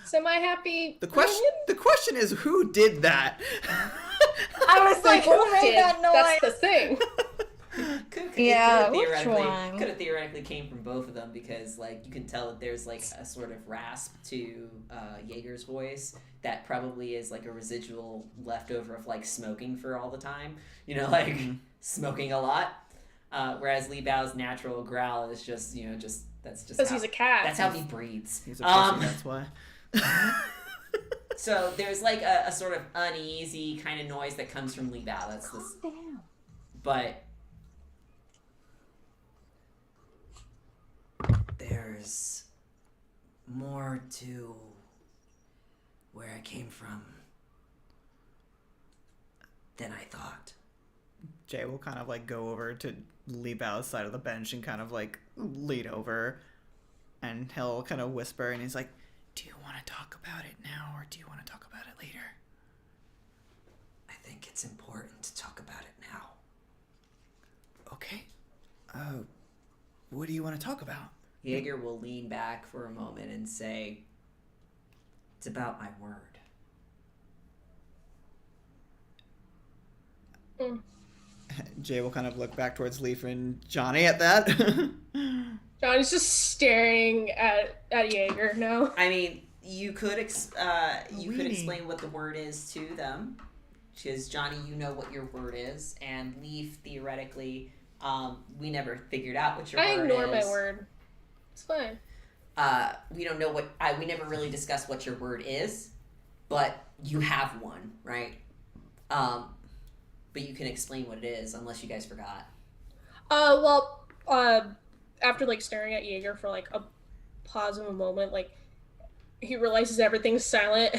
Semi-happy. The question is, who did that? I was like, who made that noise? That's the thing. Which one? Could have theoretically came from both of them, because like you can tell that there's like a sort of rasp to Jaeger's voice that probably is like a residual leftover of like smoking for all the time, you know, like smoking a lot. Whereas Li Bao's natural growl is just, you know, that's just Because he's a cat. That's how he breathes. He's a pussy, that's why. So there's like a sort of uneasy kind of noise that comes from Li Bao. That's this. Damn. But there's more to where I came from than I thought. Jay will kind of like go over to Li Bao's side of the bench and kind of like lean over, and he'll kind of whisper, and he's like, do you want to talk about it now, or do you want to talk about it later? I think it's important to talk about it now. Okay. What do you want to talk about? Jaeger will lean back for a moment and say, it's about my word. Jay will kind of look back towards Leif and Johnny at that. Johnny's just staring at Jaeger now. I mean, you could explain what the word is to them, because Johnny, you know what your word is, and Leif, theoretically, we never figured out what your word is. I ignore my word. It's fine. We don't know what we never really discussed what your word is, but you have one, right? But you can explain what it is, unless you guys forgot. After like staring at Jaeger for like a pause of a moment, like he realizes everything's silent,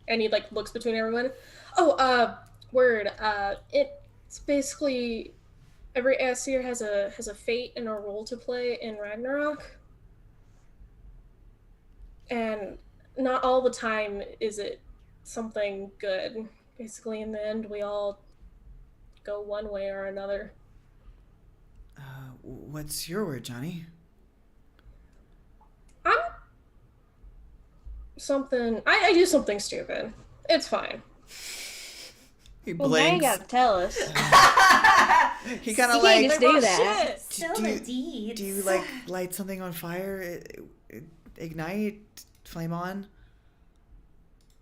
and he like looks between everyone. Word. It's basically every Aesir has a fate and a role to play in Ragnarok, and not all the time is it something good. Basically, in the end, we all go one way or another. What's your word, Johnny? I do something stupid. It's fine. He Well, now you blinks. gotta tell us. He kind of You can't like, just do that. do you like light something on fire? Ignite? Flame on?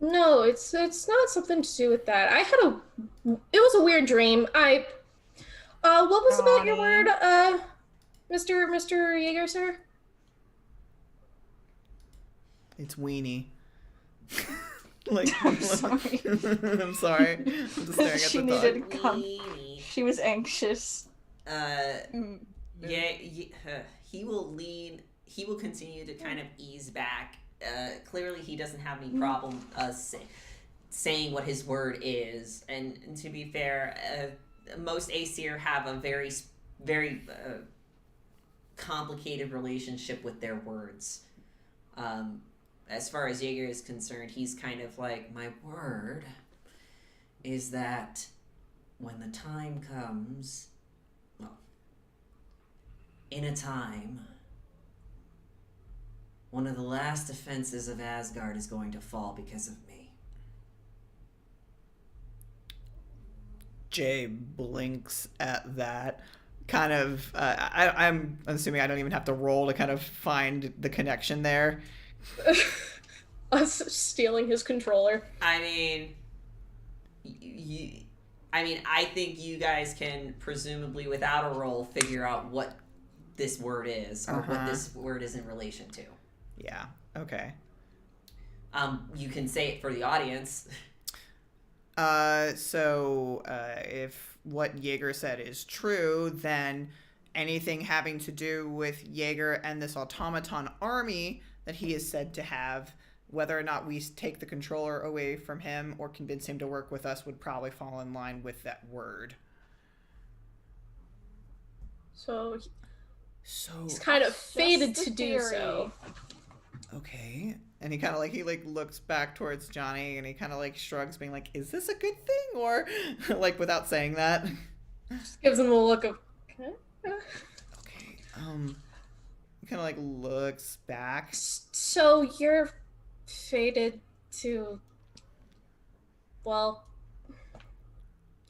No, it's not something to do with that. It was a weird dream. What was about your word, Mr. Jaeger, sir? It's weenie. Like, I'm sorry. I'm sorry. I'm just staring at She the needed dog. Weenie. She was anxious. He will continue to kind of ease back. Clearly he doesn't have any problem saying what his word is, and to be fair, most Aesir have a very, very complicated relationship with their words. As far as Jaeger is concerned, he's kind of like, my word is that when the time comes, well, in a time, one of the last defenses of Asgard is going to fall because of me. Jay blinks at that. Kind of, I'm assuming I don't even have to roll to kind of find the connection there. Us stealing his controller. I mean, I mean, I think you guys can presumably, without a roll, figure out what this word is or what this word is in relation to. Yeah. Okay. You can say it for the audience. So if what Jaeger said is true, then anything having to do with Jaeger and this automaton army that he is said to have, whether or not we take the controller away from him or convince him to work with us, would probably fall in line with that word. So So he's kind of fated Just to the do theory. so. okay. And he kind of like looks back towards Johnny and he kind of like shrugs, being like, "Is this a good thing?" Or like without saying that. Just gives him a look of. Okay. Okay. He kind of like looks back. So you're fated to. Well,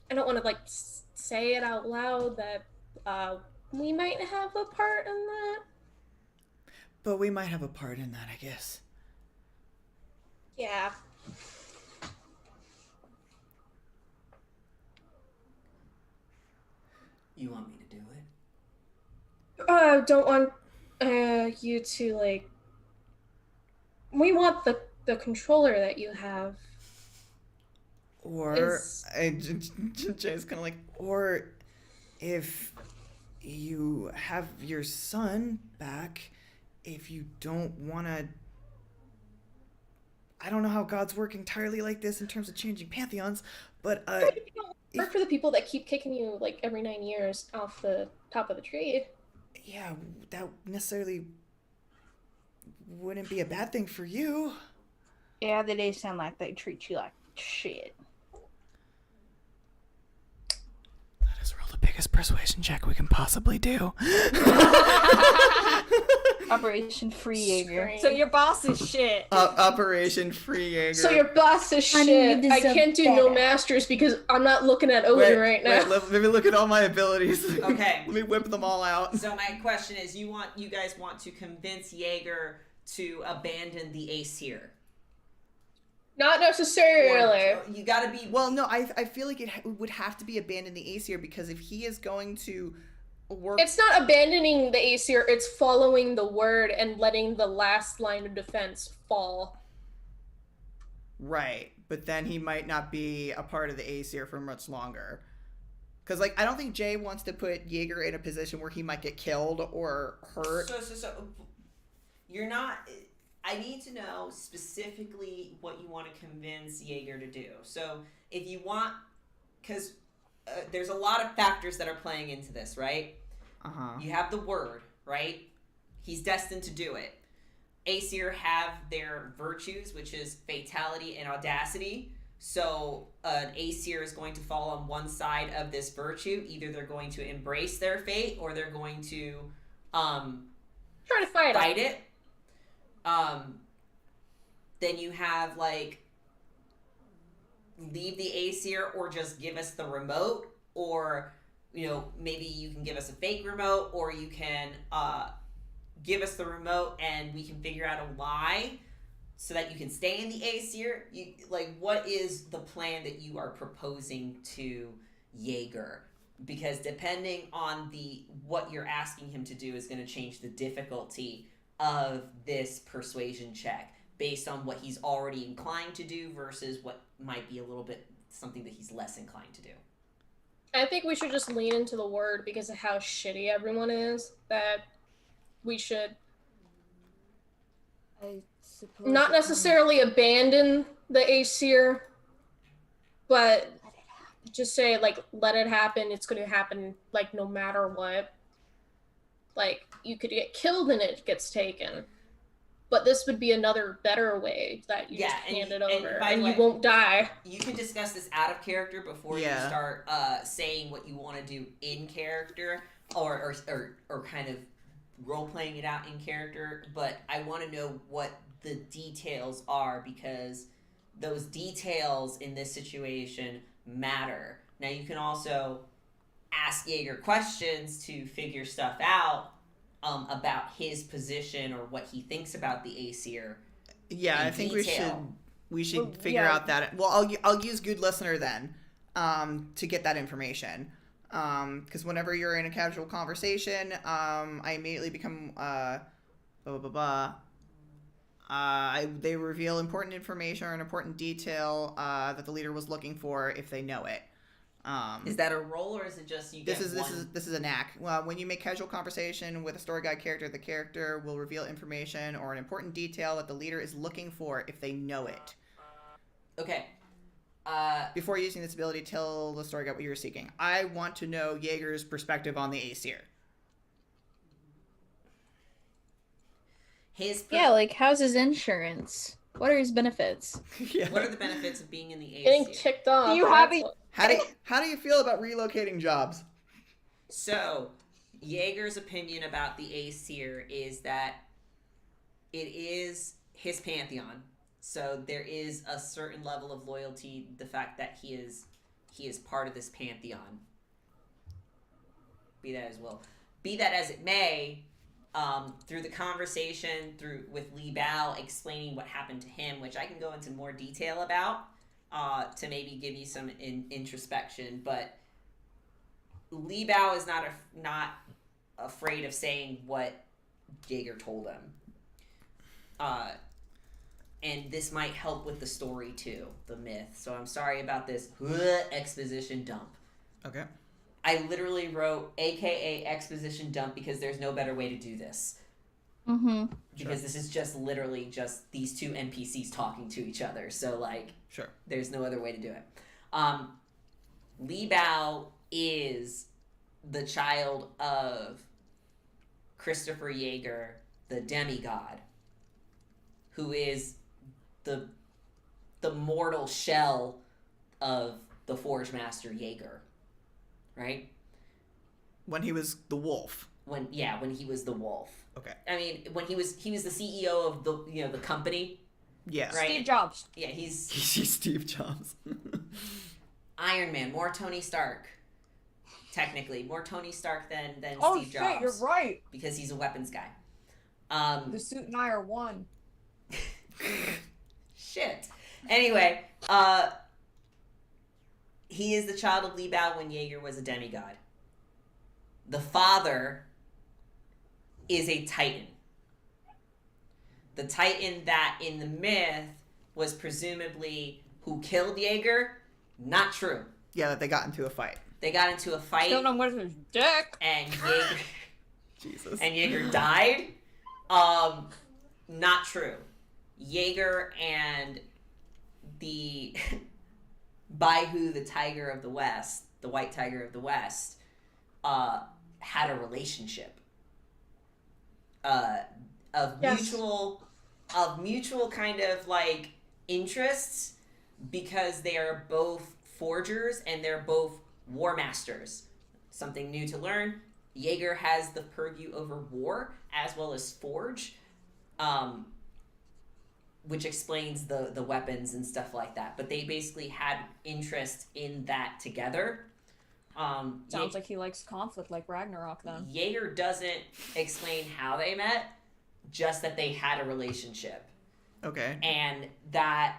I don't want to like say it out loud that we might have a part in that. But we might have a part in that, I guess. Yeah. You want me to do it? Don't want you to like. We want the controller that you have. Or Jay's kind of like, or if you have your son back, if you don't want to. I don't know how God's work entirely like this in terms of changing pantheons, but Work for the people that keep kicking you like every 9 years off the top of the tree. yeah, that necessarily wouldn't be a bad thing for you. Yeah, they sound like they treat you like shit. Let us roll the biggest persuasion check we can possibly do. Operation Free Jaeger. So your boss is shit. Operation Free Jaeger. So your boss is Honey, you shit. I deserve can't do no better. masters because I'm not looking at Odin right now. Wait, let me look at all my abilities. Okay. Let me whip them all out. So my question is, you guys want to convince Jaeger to abandon the Aesir? Not necessarily. Or you gotta be. Well, no, I feel like it would have to be abandon the Aesir, because if he is going to work... It's not abandoning the Aesir, it's following the word and letting the last line of defense fall. Right, but then he might not be a part of the Aesir for much longer. Because, like, I don't think Jay wants to put Jaeger in a position where he might get killed or hurt. So, you're not. I need to know specifically what you want to convince Jaeger to do. So, if you want, because there's a lot of factors that are playing into this, right? Uh-huh. You have the word, right? He's destined to do it. Aesir have their virtues, which is fatality and audacity. So an Aesir is going to fall on one side of this virtue. Either they're going to embrace their fate or they're going to Try to fight it. Then you have like leave the Aesir or just give us the remote, or maybe you can give us a fake remote, or you can give us the remote and we can figure out a lie so that you can stay in the Aesir. What is the plan that you are proposing to Jaeger? Because depending on what you're asking him to do is going to change the difficulty of this persuasion check based on what he's already inclined to do versus what might be a little bit something that he's less inclined to do. I think we should just lean into the word because of how shitty everyone is, that we should I suppose not necessarily abandon the Aesir, but just say, like, let it happen. It's going to happen, like, no matter what. Like, you could get killed and it gets taken. But this would be another better way that you just hand it over and you won't die. You can discuss this out of character before you start saying what you want to do in character or kind of role-playing it out in character. But I want to know what the details are, because those details in this situation matter. Now, you can also ask Jaeger questions to figure stuff out about his position or what he thinks about the Aesir. Yeah, I think we should figure out that. Well, I'll use good listener then. to get that information. Because whenever you're in a casual conversation, I immediately become they reveal important information or an important detail that the leader was looking for if they know it. Is that a roll, or is it just you get one? This is a knack. Well, when you make casual conversation with a story guide character, the character will reveal information or an important detail that the leader is looking for if they know it. Okay. Before using this ability, tell the story guide what you were seeking. I want to know Jaeger's perspective on the Aesir. Yeah, like how's his insurance? What are his benefits? Yeah. What are the benefits of being in the Getting Aesir? kicked off. Do you have How do you feel about relocating jobs? So, Jaeger's opinion about the Aesir is that it is his pantheon. So there is a certain level of loyalty, the fact that he is part of this pantheon. Be that as it may, through the conversation with Li Bao explaining what happened to him, which I can go into more detail about to maybe give you some introspection, but Li Bao is not afraid of saying what Jaeger told him. And this might help with the story too, the myth. So I'm sorry about this exposition dump. Okay. I literally wrote AKA exposition dump because there's no better way to do this. Mm-hmm. Because this is just literally just these two NPCs talking to each other. So like, sure, there's no other way to do it. Li Bao is the child of Christopher Jaeger, the demigod, who is the mortal shell of the Forge Master Jaeger, right? When he was the wolf. When he was the wolf. Okay. I mean, when he was the CEO of the company. Yeah. Right? Steve Jobs. Yeah, he's Steve Jobs. Iron Man, more Tony Stark. Technically, more Tony Stark than Steve Jobs. Oh shit, you're right. Because he's a weapons guy. The suit and I are one. Shit. Anyway, he is the child of Li Bao when Jaeger was a demigod. The father is a titan. The titan that in the myth was presumably who killed Jaeger, not true. Yeah, that they got into a fight. They got into a fight. Killed him with his dick. And Jaeger Jesus. And Jaeger died. Not true. Jaeger and the Baihu, the Tiger of the West, the White Tiger of the West, had a relationship of mutual kind of like interests, because they are both forgers and they're both war masters. Something new to learn. Jaeger has the purview over war as well as forge, which explains the weapons and stuff like that. But they basically had interest in that together. Sounds like he likes conflict like Ragnarok then. Jaeger doesn't explain how they met, just that they had a relationship. Okay. And that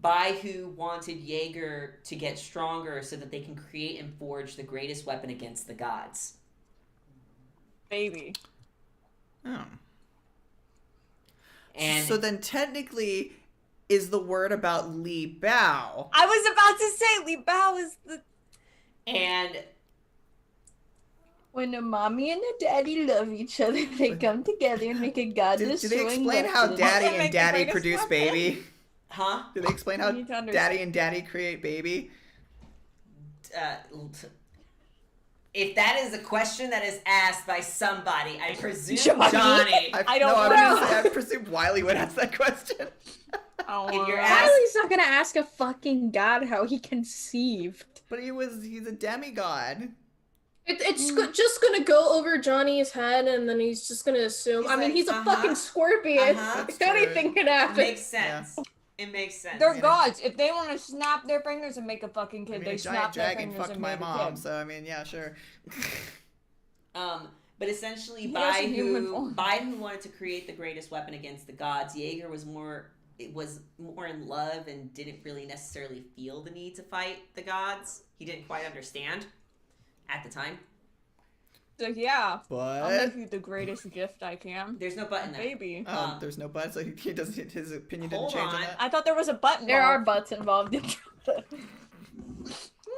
Baihu wanted Jaeger to get stronger so that they can create and forge the greatest weapon against the gods. Baby. Oh. And so then technically is the word about Li Bao. I was about to say Li Bao is the... And when a mommy and a daddy love each other, they come together and make a god-destroying Do they explain how weapon. daddy and daddy produce weapon. baby? huh? Do they explain how You need to understand. daddy and daddy create baby? If that is a question that is asked by somebody, I presume Johnny? Johnny. I don't no, know. I presume Wiley would ask that question. If you're Riley's not gonna ask a fucking god how he conceived. But he's a demigod. It's just gonna go over Johnny's head, and then he's just gonna assume. He's I mean, like, he's a fucking scorpion. That's Anything could happen. Makes sense. It makes sense. They're gods. If they want to snap their fingers and make a fucking kid, I mean, they a snap giant their dragon fingers fucked and my make a mom, kid. so I mean, yeah, sure. But essentially, He has a human Baihu form. wanted to create the greatest weapon against the gods. Jaeger was more it was more in love and didn't really necessarily feel the need to fight the gods. He didn't quite understand at the time. So yeah, But I'll make you the greatest gift I can. There's no button there. Baby. there's no but, so he doesn't. His opinion didn't Hold change on on. that. I thought there was a button. There are butts involved in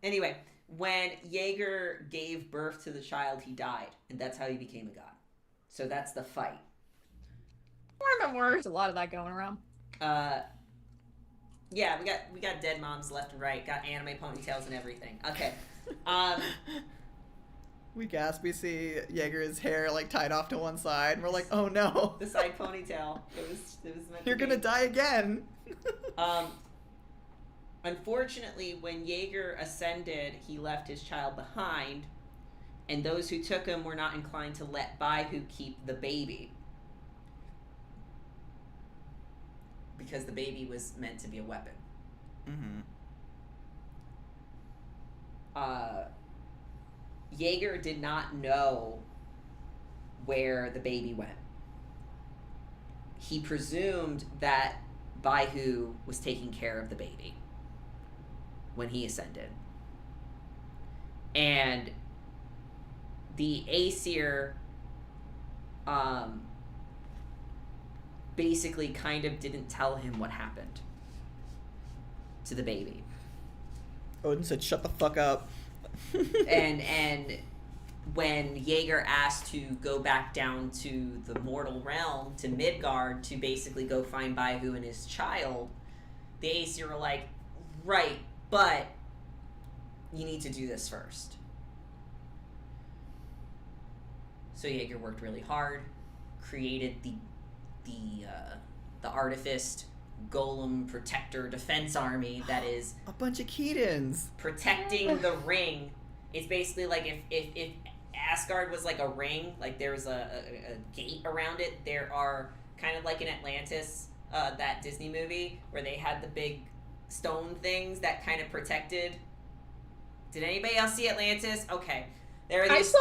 Anyway, when Jaeger gave birth to the child, he died, and that's how he became a god. So that's the fight. There's a lot of that going around. Yeah, we got dead moms left and right, got anime ponytails and everything. Okay. We gasp. We see Jaeger's hair like tied off to one side, and we're like, "Oh no, The side ponytail. It was meant you're to be. gonna die again." Unfortunately, when Jaeger ascended, he left his child behind, and those who took him were not inclined to let Baihu keep the baby. Because the baby was meant to be a weapon. Mm-hmm. Jaeger did not know where the baby went. He presumed that Baihu was taking care of the baby when he ascended. And the Aesir basically kind of didn't tell him what happened to the baby. Odin said, "Shut the fuck up." and when Jaeger asked to go back down to the mortal realm, to Midgard, to basically go find Baihu and his child, the Aesir were like, right, but you need to do this first. So Jaeger worked really hard, created the artifice golem protector defense army that is A bunch of Keatons. protecting the ring. It's basically like if Asgard was like a ring, like there was a gate around it. There are kind of like in Atlantis, that Disney movie where they had the big stone things that kind of protected. Did anybody else see Atlantis? Okay, there are I these. saw.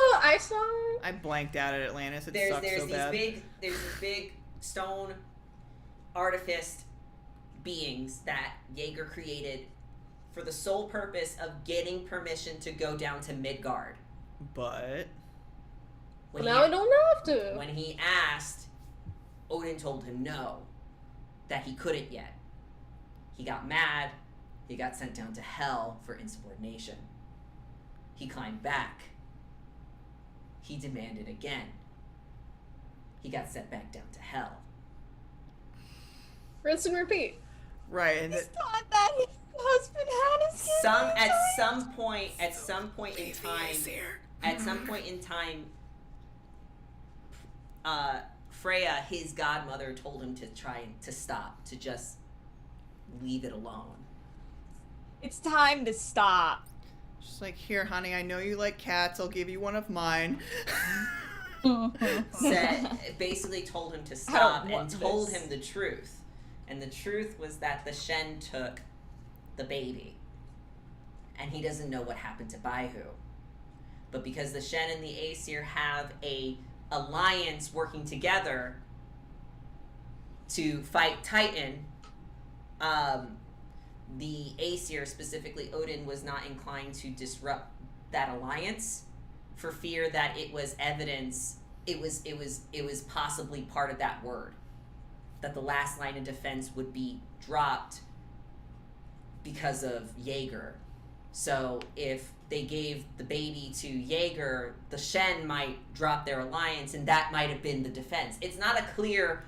I blanked out at Atlantis. It There's sucks so bad. there's these big stone artifice beings that Jaeger created for the sole purpose of getting permission to go down to Midgard. But When Now I don't have to. When he asked, Odin told him no, that he couldn't yet. He got mad. He got sent down to hell for insubordination. He climbed back. He demanded again. He got sent back down to hell. Rinse and repeat. right, and He thought that his husband had his At some point in time, Freya, his godmother, told him to try to stop, to just leave it alone. It's time to stop. she's like, "Here, honey, I know you like cats. I'll give you one of mine." Basically told him to I stop don't and want told this. him the truth. And the truth was that the Shen took the baby. And he doesn't know what happened to Baihu. But because the Shen and the Aesir have a alliance working together to fight Titan, the Aesir, specifically Odin, was not inclined to disrupt that alliance for fear that it was evidence. It was possibly part of that word, that the last line of defense would be dropped because of Jaeger. So if they gave the baby to Jaeger, the Shen might drop their alliance, and that might have been the defense. It's not a clear,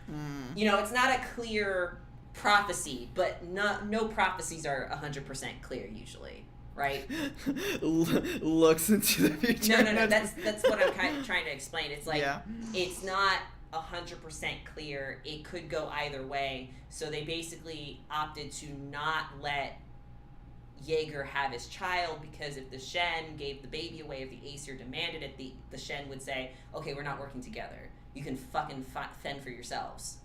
it's not a clear prophecy, but no prophecies are 100% clear usually, right? Looks into the future. No. That's what I'm kind of trying to explain. It's like, Yeah. It's not 100% clear. It could go either way. So they basically opted to not let Jaeger have his child, because if the Shen gave the baby away, if the Aesir demanded it, the Shen would say, okay, we're not working together. You can fucking fend for yourselves.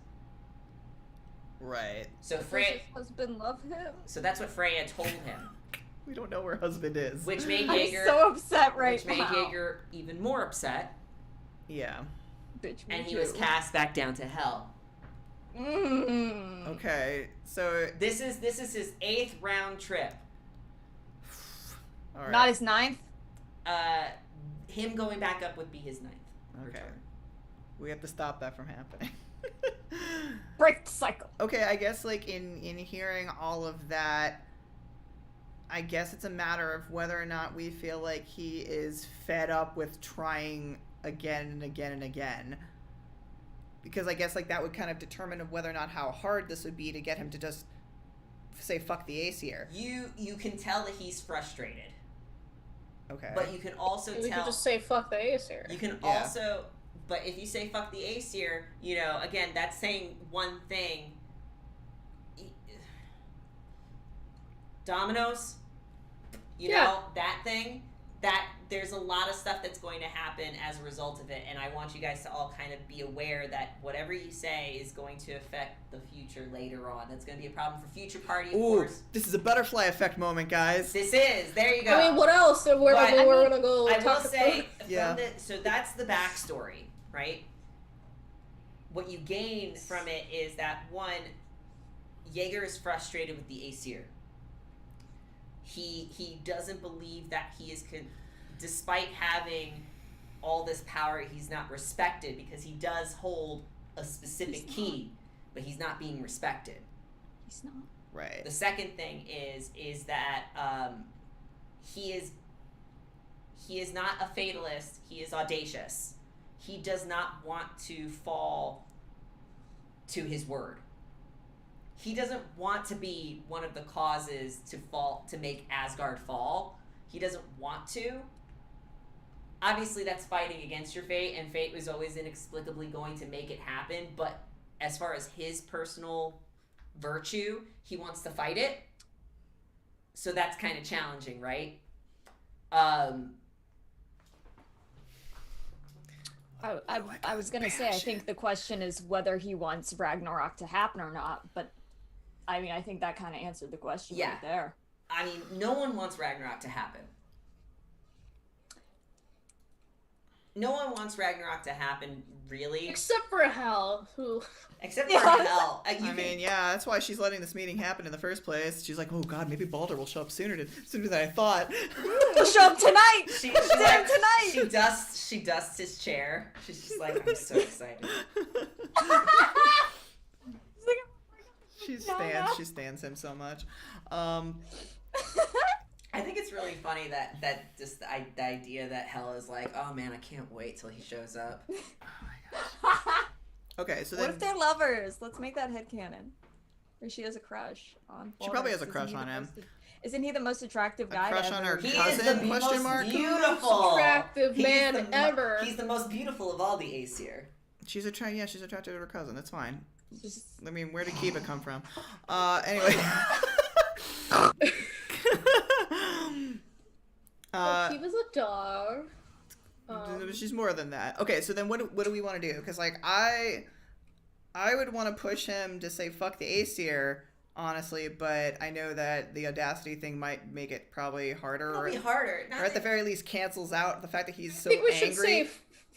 Right. So Does Freya, his husband love him? so that's what Freya told him, We don't know where husband is. which made I'm Jaeger, so upset right which made now. Jaeger even more upset, Yeah. Bitch, me and he was too. cast back down to hell. Okay, so This is his 8th round trip. all right. Not his 9th. Him going back up would be his 9th. Okay. return. We have to stop that from happening. Break the cycle. Okay, I guess like in hearing all of that, I guess it's a matter of whether or not we feel like he is fed up with trying again and again and again. Because I guess like that would kind of determine whether or not how hard this would be to get him to just say fuck the Aesir. You can tell that he's frustrated. Okay. But you can also We tell. could just say fuck the Aesir. You can Yeah. also, but if you say fuck the Aesir, you know, again, that's saying one thing. Dominoes, you Yeah. know, that thing, that there's a lot of stuff that's going to happen as a result of it, and I want you guys to all kind of be aware that whatever you say is going to affect the future later on. That's going to be a problem for future party, of Ooh, course. this is a butterfly effect moment, guys. There you go. I mean, what else? We're But, gonna go I talk will to say, Yeah. so that's the backstory, right? What you gain from it is that, one, Jaeger is frustrated with the Aesir. He doesn't believe that he is, despite having all this power, he's not respected because he does hold a specific key, but he's not being respected. He's not. Right. The second thing is that he is not a fatalist. He is audacious. He does not want to fall to his word. He doesn't want to be one of the causes to make Asgard fall. He doesn't want to. Obviously, that's fighting against your fate, and fate was always inexplicably going to make it happen. But as far as his personal virtue, he wants to fight it. So that's kind of challenging, right? I was gonna say, I think the question is whether he wants Ragnarok to happen or not, but I mean, I think that kind of answered the question Yeah. right there. I mean, no one wants Ragnarok to happen. No one wants Ragnarok to happen, really. except for Hel, who Except for Hel. I mean, yeah, that's why she's letting this meeting happen in the first place. She's like, oh god, maybe Baldur will show up sooner than I thought. He'll show up tonight. She Damn, tonight. She dusts his chair. She's just like, I'm so excited. She stands him so much. I think it's really funny that just the idea that Hel is like, oh man, I can't wait till he shows up. Okay, so What then if they're lovers? Let's make that headcanon. Or she has a crush on She probably has a Isn't crush he on the him. Isn't he the most attractive guy? crush to on ever- her He cousin? is the Question most mark? beautiful, attractive He's man the ever. He's the most beautiful of all the Aesir. she's attracted to her cousin. That's fine. Just- I mean, where did Kiva come from? Anyway. he was a dog. She's more than that. Okay, so then what do we want to do? Because like I would want to push him to say fuck the Aesir, honestly, but I know that the audacity thing might make it probably harder, It'll or be harder. at the very least cancels out the fact that he's so I think we angry. should say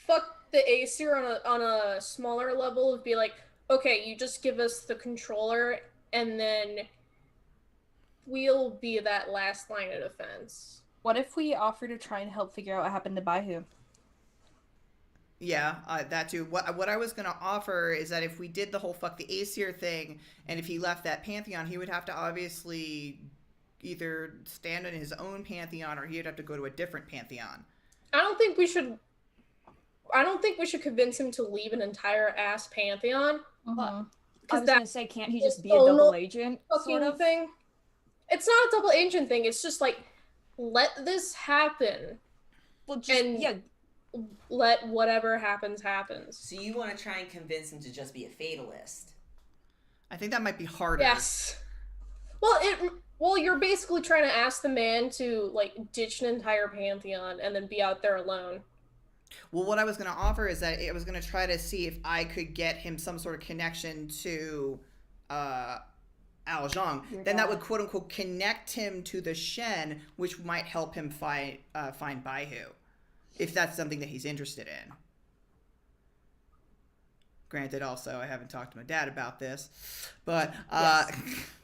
fuck the Aesir on a smaller level. Of be like, okay, you just give us the controller, and then we'll be that last line of defense. What if we offer to try and help figure out what happened to Baihu? Yeah, that too. What I was gonna offer is that if we did the whole fuck the Aesir thing, and if he left that pantheon, he would have to obviously either stand in his own pantheon, or he'd have to go to a different pantheon. I don't think we should convince him to leave an entire ass pantheon. Mhm. I Because was that gonna say, can't he just be a Oh, no. double agent? fucking Sort of? thing. It's not a double agent thing. It's just like, let this happen. Well, just, And- yeah, Let whatever happens happens. So you want to try and convince him to just be a fatalist. I think that might be harder. Yes. Well, you're basically trying to ask the man to like ditch an entire pantheon and then be out there alone. Well, what I was going to offer is that I was going to try to see if I could get him some sort of connection to Al Zhang. Your Then that dad. would quote unquote connect him to the Shen, which might help him find Baihu, if that's something that he's interested in. Granted, also, I haven't talked to my dad about this, but Let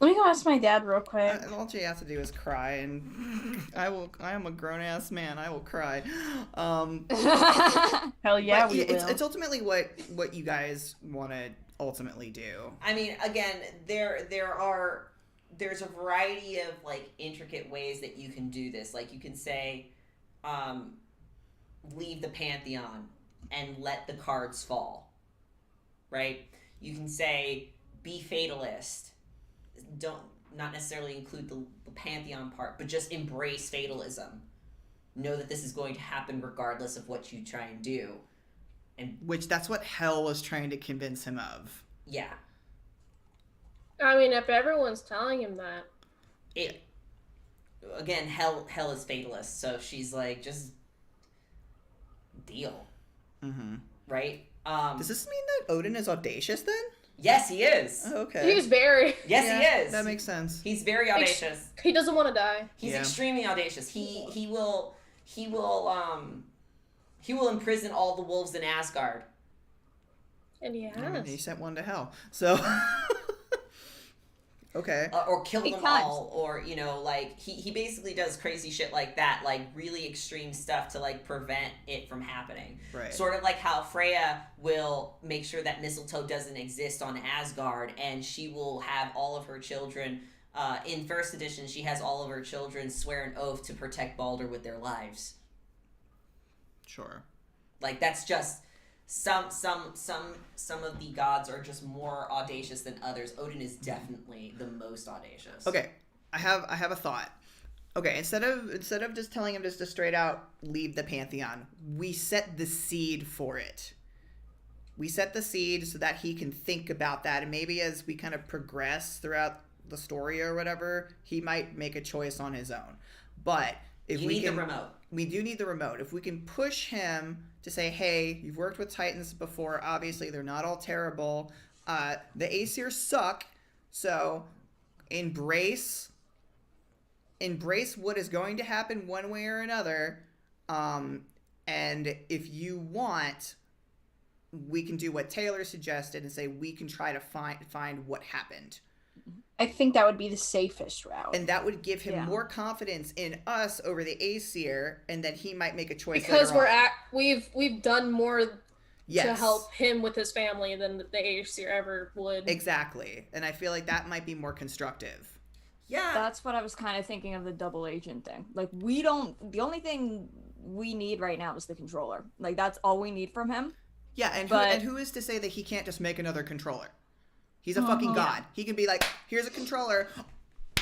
me go ask my dad real quick. all she has to do is cry, and I am a grown ass man. I will cry. Hell yeah, but we it's, will. it's ultimately what you guys want to ultimately do. I mean, again, there's a variety of like intricate ways that you can do this. Like you can say, leave the pantheon and let the cards fall. Right? You can say, be fatalist. Not necessarily include the pantheon part, but just embrace fatalism. Know that this is going to happen regardless of what you try and do. And Which that's what Hell was trying to convince him of. yeah. I mean, if everyone's telling him that. Again, Hell is fatalist, so she's like, just deal. Mm-hmm. Right? Does this mean that Odin is audacious then? Yes, he is. Oh, okay. He's very. Yes, Yeah, he is. That makes sense. He's very audacious. He doesn't want to die. He's Yeah. extremely audacious. He will imprison all the wolves in Asgard. And he I mean, has. he sent one to Hell. So okay. Or kill Big them times. all, or like he basically does crazy shit like that, like really extreme stuff to like prevent it from happening. Right. Sort of like how Freya will make sure that mistletoe doesn't exist on Asgard, and she will have all of her children. In first edition, she has all of her children swear an oath to protect Balder with their lives. Sure. Like that's just some of the gods are just more audacious than others. Odin is definitely the most audacious. Okay. I have a thought. Okay, instead of just telling him just to straight out leave the pantheon, we set the seed for it. We set the seed so that he can think about that, and maybe as we kind of progress throughout the story or whatever, he might make a choice on his own. But if You we need can, the remote. we do need the remote. If we can push him to say, hey, you've worked with Titans before, obviously they're not all terrible. The Aesir suck, so embrace what is going to happen one way or another. And if you want, we can do what Taylor suggested and say we can try to find what happened. I think that would be the safest route. And that would give him Yeah. more confidence in us over the Aesir, and then he might make a choice Because later on. we've done more Yes. to help him with his family than the Aesir ever would. Exactly. And I feel like that might be more constructive. Yeah. That's what I was kind of thinking of the double agent thing. Like, the only thing we need right now is the controller. Like, that's all we need from him. Yeah, and But- who is to say that he can't just make another controller? He's a fucking god. He can be like, here's a controller.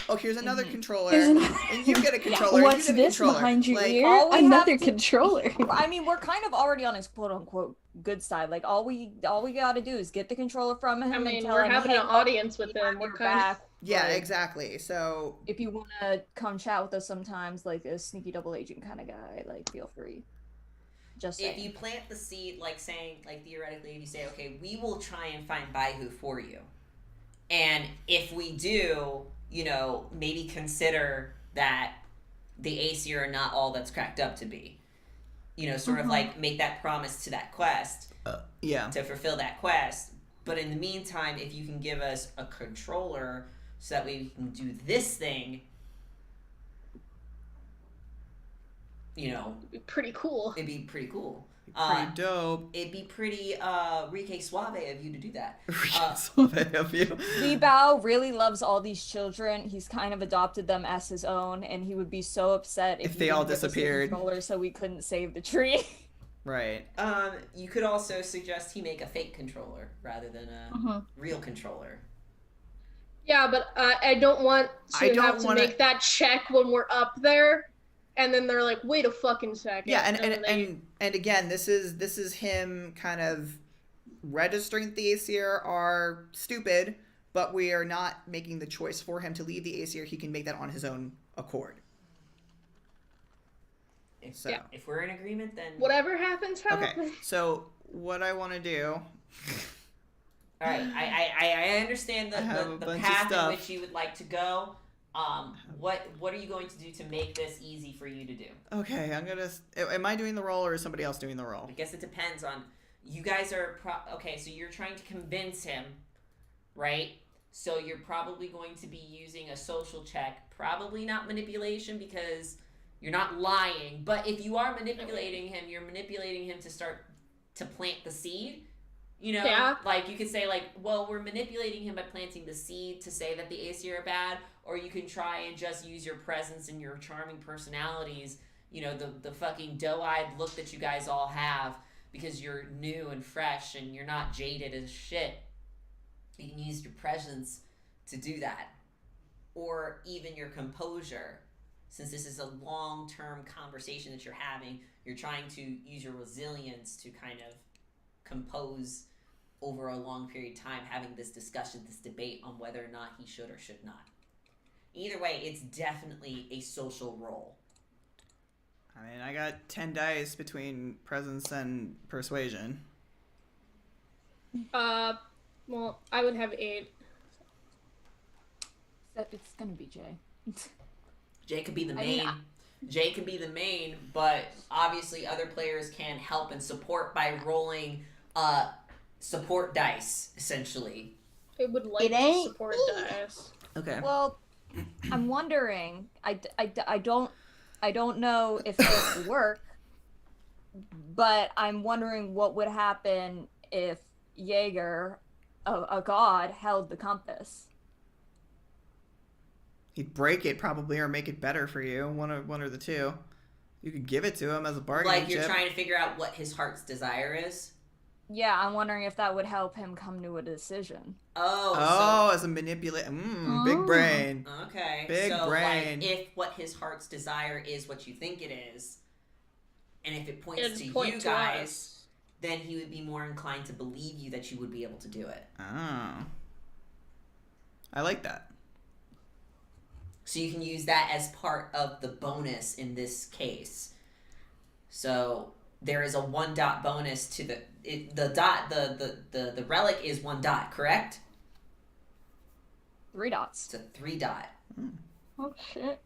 Oh, here's another controller. Here's And you get a controller. and What's you get a this controller. behind your Like, ear? all we Another have to- controller. I mean, we're kind of already on his quote unquote good side. Like, all we got to do is get the controller from him. I mean, and tell we're him, having hey, an audience with we him. have What your kind back. Yeah, Like, exactly. So, if you want to come chat with us sometimes, like a sneaky double agent kind of guy, like, feel free. Just if saying. you plant the seed, like saying, like theoretically, if you say, okay, we will try and find Baihu for you. And if we do, maybe consider that the Aesir are not all that's cracked up to be. Sort of like make that promise to that quest, yeah. to fulfill that quest. But in the meantime, if you can give us a controller so that we can do this thing, It'd be pretty cool. it'd be pretty cool. Pretty dope. It'd be pretty Rike Suave of you to do that. Suave of you. Li Bao really loves all these children. He's kind of adopted them as his own, and he would be so upset If he they all didn't give us the disappeared. controller so we couldn't save the tree. Right. You could also suggest he make a fake controller rather than a real controller. Yeah, but I don't want I to don't have to wanna- make that check when we're up there, and then they're like, "Wait a fucking second." Yeah, and they- and again, this is him kind of registering the Aesir are stupid, but we are not making the choice for him to leave the Aesir. He can make that on his own accord. So Yeah. If we're in agreement, then whatever happens, okay, happens. so what I want to do. all right. I understand I have a the bunch of path in stuff. which you would like to go. What are you going to do to make this easy for you to do? Okay, I'm gonna. Am I doing the role or is somebody else doing the role? I guess it depends on. You guys are okay. So you're trying to convince him, right? So you're probably going to be using a social check. Probably not manipulation because you're not lying. But if you are manipulating him, you're manipulating him to start to plant the seed. You know, Yeah. like you could say like, well, we're manipulating him by planting the seed to say that the AC are bad, or you can try and just use your presence and your charming personalities, you know, the fucking doe-eyed look that you guys all have because you're new and fresh and you're not jaded as shit. You can use your presence to do that. Or even your composure. Since this is a long-term conversation that you're having, you're trying to use your resilience to kind of compose over a long period of time, having this discussion, this debate on whether or not he should or should not. Either way, it's definitely a social role. I mean, I got 10 dice between presence and persuasion. Well, I would have 8. It's gonna be Jay. Jay could be the I mean, main. Jay can be the main, but obviously other players can help and support by rolling support dice, essentially. I would like It to ain't support dice. Okay. Well, I'm wondering. I don't know if it would work, but I'm wondering what would happen if Jaeger, a god, held the compass. He'd break it probably or make it better for you. One or the two. You could give it to him as a bargaining Like you're chip. trying to figure out what his heart's desire is. Yeah, I'm wondering if that would help him come to a decision. Oh, as a manipulate. Big brain. so, okay. Big so, brain. Like, if what his heart's desire is what you think it is, and if it points It'd to point you to guys, us. then he would be more inclined to believe you that you would be able to do it. Oh. I like that. So you can use that as part of the bonus in this case. So there is a 1 dot bonus to the relic is 1 dot, correct? 3 dots. It's a 3 dot. Oh shit.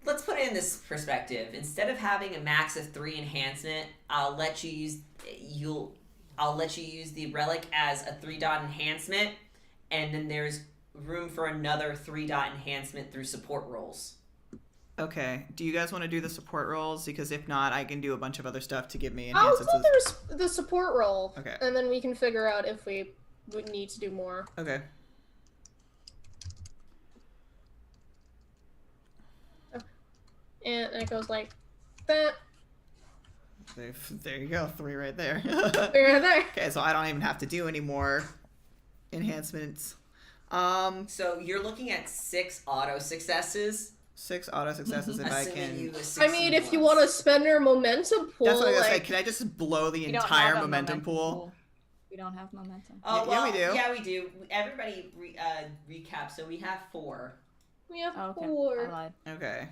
Let's put it in this perspective. Instead of having a max of 3 enhancement, I'll let you use the relic as a 3 dot enhancement, and then there's room for another 3 dot enhancement through support rolls. Okay. Do you guys want to do the support rolls? Because if not, I can do a bunch of other stuff to give me I'll enhancements. do the support roll. Okay. And then we can figure out if we would need to do more. Okay. And it goes like that. There you go. 3 right there. We're right there. Okay, so I don't even have to do any more enhancements. So you're looking at 6 auto successes. 6 auto successes if I Assuming you can. succeed I mean, if you once. want to spend our momentum pool, That's what I was gonna say. like, Can I just blow the We don't entire have a momentum pool? We don't have momentum. Oh, Yeah, well, we do. Yeah, we do. Everybody recap. So we have 4. we have Oh, okay. 4. I lied. Okay.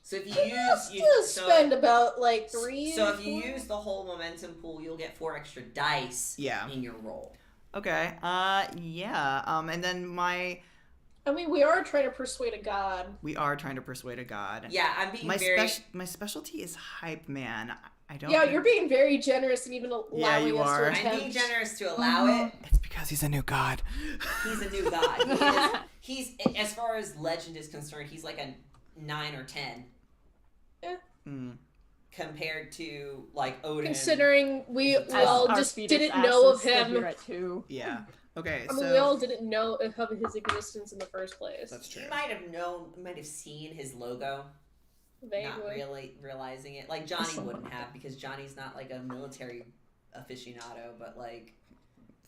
So if you We have use to spend about like 3. so if you 4? use the whole momentum pool, you'll get 4 extra dice Yeah. in your roll. Okay. Yeah. And then I mean, we are trying to persuade a god. we are trying to persuade a god. Yeah, I'm being My very. my specialty is hype man. I don't. Yeah, you're being very generous and even allowing you us are. to I'm attempt. being generous to allow it. It's because he's a new god. He's a new god. He's as far as legend is concerned, he's like a 9 or 10 compared to like Odin. Considering we As all Our just fetus didn't know of asses said we him. were at 2. Yeah. Okay. I mean, so we all didn't know of his existence in the first place. that's true. You might have seen his logo, not Vaguely. really realizing it. Like Johnny wouldn't have because Johnny's not like a military aficionado, but like.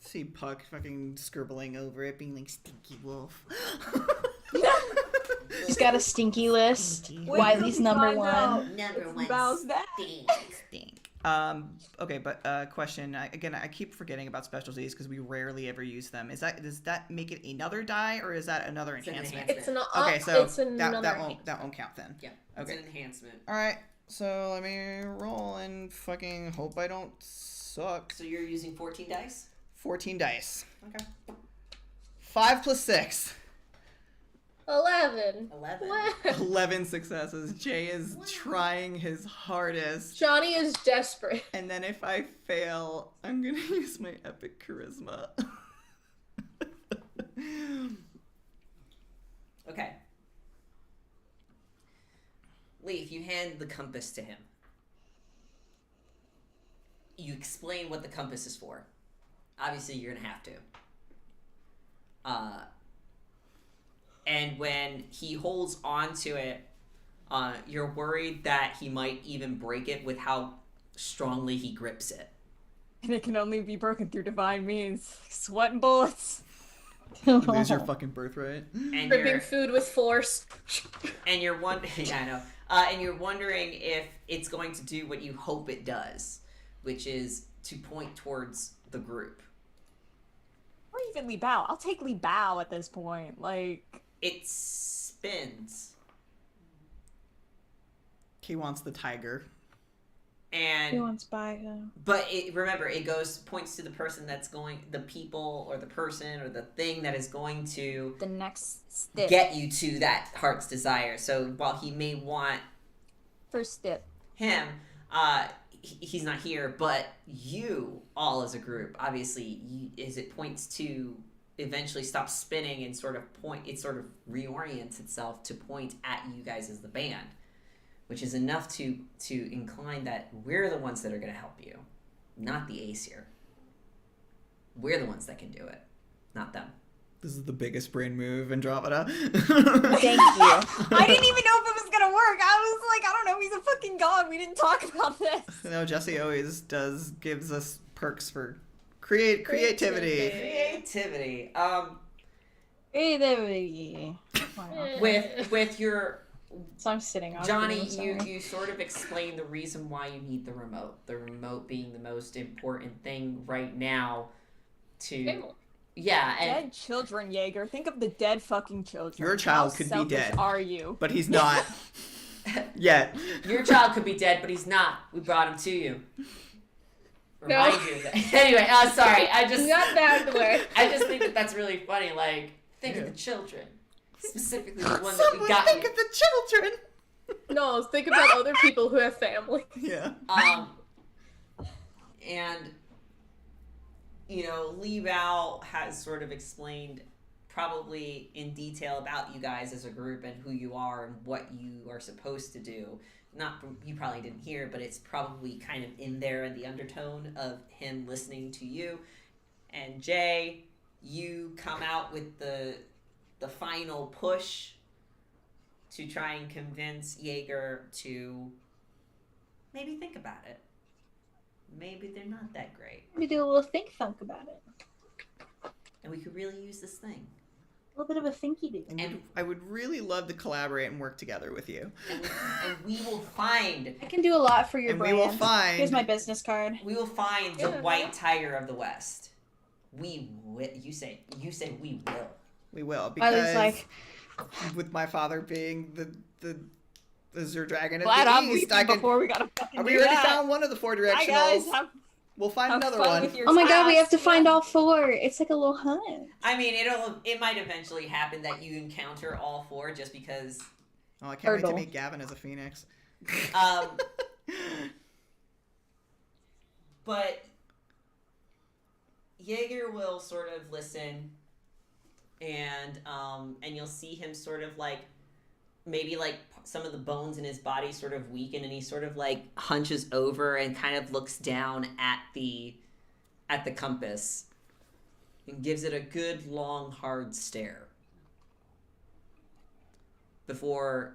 See Puck fucking scribbling over it, being like stinky wolf. He's got a stinky list. Stinky. Wiley's number Find out. 1. Number one How's that? Stink. Okay, but question. I keep forgetting about specialties because we rarely ever use them. Does that make it another die or is that another It's an enhancement? enhancement. It's an Okay, so it's another that won't count then. Yeah, it's Okay. an enhancement. All right. So let me roll and fucking hope I don't suck. So you're using 14 dice? 14 dice. Okay. 5 plus 6. 11. 11. What? 11 successes. Jay is trying his hardest. Johnny is desperate. And then if I fail, I'm gonna use my epic charisma. Okay. Leif, you hand the compass to him. You explain what the compass is for. Obviously, you're gonna have to. And when he holds on to it, you're worried that he might even break it with how strongly he grips it. And it can only be broken through divine means. Sweat and bullets. Lose your fucking birthright. And Gripping you're, food with force. and you're wondering, yeah, I know. And you're wondering if it's going to do what you hope it does, which is to point towards the group. Or even Li Bao. I'll take Li Bao at this point. Like, It spins, He wants the tiger. He and wants by him. but remember, it points to the person that's going, the people or the person or the thing that is going to the next step. get you to that heart's desire. So while he may want First step. him, he's not here, but you all as a group, obviously, as it points to eventually stop spinning and sort of it sort of reorients itself to point at you guys as the band, which is enough to incline that we're the ones that are going to help you, not the Aesir. We're the ones that can do it, not them. This is the biggest brain move, Andromeda. Thank you. I didn't even know if it was gonna work. I was like, I don't know, he's a fucking god. We didn't talk about this. No, Jesse always gives us perks for creativity. Creativity. Creativity. Wow. With your So I'm sitting on Johnny, it, I'm sorry. you sort of explain the reason why you need the remote. The remote being the most important thing right now to Family. yeah, and Dead children, Jaeger. Think of the dead fucking children. Your child How could be selfish dead. Are you? But he's not. Yet. your child could be dead, but he's not. We brought him to you. No. Remind you of that. Anyway, sorry. I just We got that out of the way. I just think that's really funny. Like, think of the children, specifically the one that we Someone got think you. of the children. No, think about other people who have family. Yeah. And you know, Li Bao has sort of explained probably in detail about you guys as a group and who you are and what you are supposed to do. Not from, you probably didn't hear, but it's probably kind of in there in the undertone of him listening to you. And Jay, you come out with the final push to try and convince Jaeger to maybe think about it. Maybe they're not that great. Maybe do a little think thunk about it. And we could really use this thing. A little bit of a thinky do. And I would really love to collaborate and work together with you. and we will find I can do a lot for your And brand. we will find Here's my business card. the Yeah. white tiger of the West. You say we will. We will, Riley's because like, with my father being the Azure Dragon of Glad the I'm East, leaving I can. before we gotta fucking We do already that. found one of the four Hi guys. directionals. We'll find Have another fun one. with your oh my god, we have to tasks. find all four. It's like a little hunt. I mean, it might eventually happen that you encounter all four just because. Oh, I can't wait to Hurdle. meet Gavin as a phoenix. But Jaeger will sort of listen, and you'll see him sort of like maybe like some of the bones in his body sort of weaken, and he sort of like hunches over and kind of looks down at the compass and gives it a good long hard stare before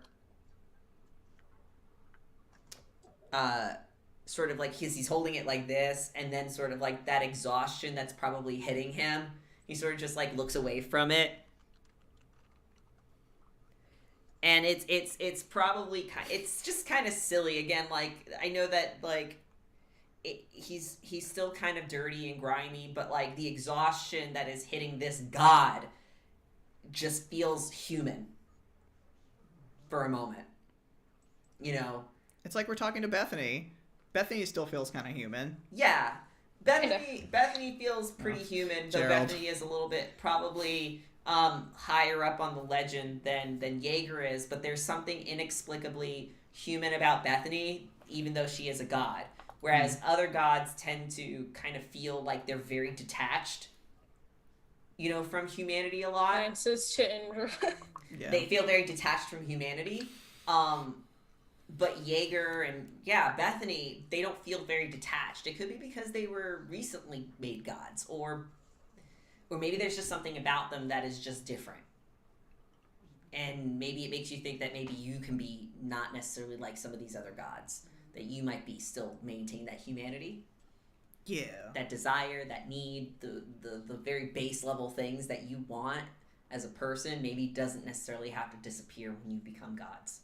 sort of like he's holding it like this, and then sort of like that exhaustion that's probably hitting him, he sort of just like looks away from it. And it's probably it's just kind of silly again. Like, I know that like he's still kind of dirty and grimy, but like the exhaustion that is hitting this god just feels human for a moment, you know. It's like we're talking to Bethany. Bethany still feels kind of human. Yeah, Bethany feels pretty human, though Gerald. Bethany is a little bit probably higher up on the legend than Jaeger is, but there's something inexplicably human about Bethany, even though she is a god. Whereas other gods tend to kind of feel like they're very detached, from humanity a lot. Answers to Yeah. They feel very detached from humanity. But Jaeger and Bethany, they don't feel very detached. It could be because they were recently made gods, or maybe there's just something about them that is just different. And maybe it makes you think that maybe you can be not necessarily like some of these other gods, that you might be still maintain that humanity. Yeah. That desire, that need, the very base level things that you want as a person maybe doesn't necessarily have to disappear when you become gods.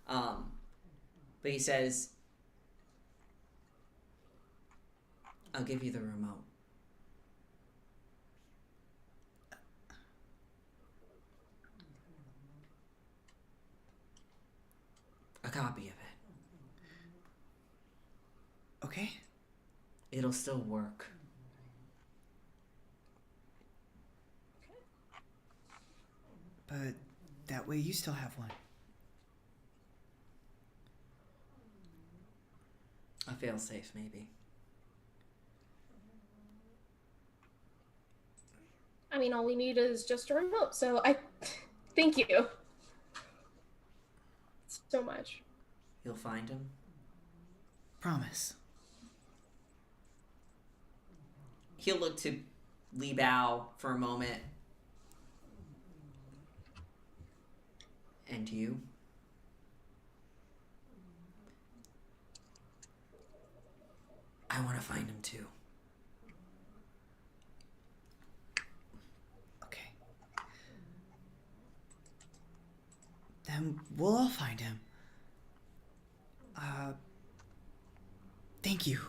But he says, I'll give you the remote. A copy of it. Okay. It'll still work. But that way you still have one. A failsafe, maybe. I mean, all we need is just a remote. So I thank you so much. You'll find him. Promise. He'll look to Li Bao for a moment. And you? I want to find him too. Okay. Then we'll all find him. Thank you.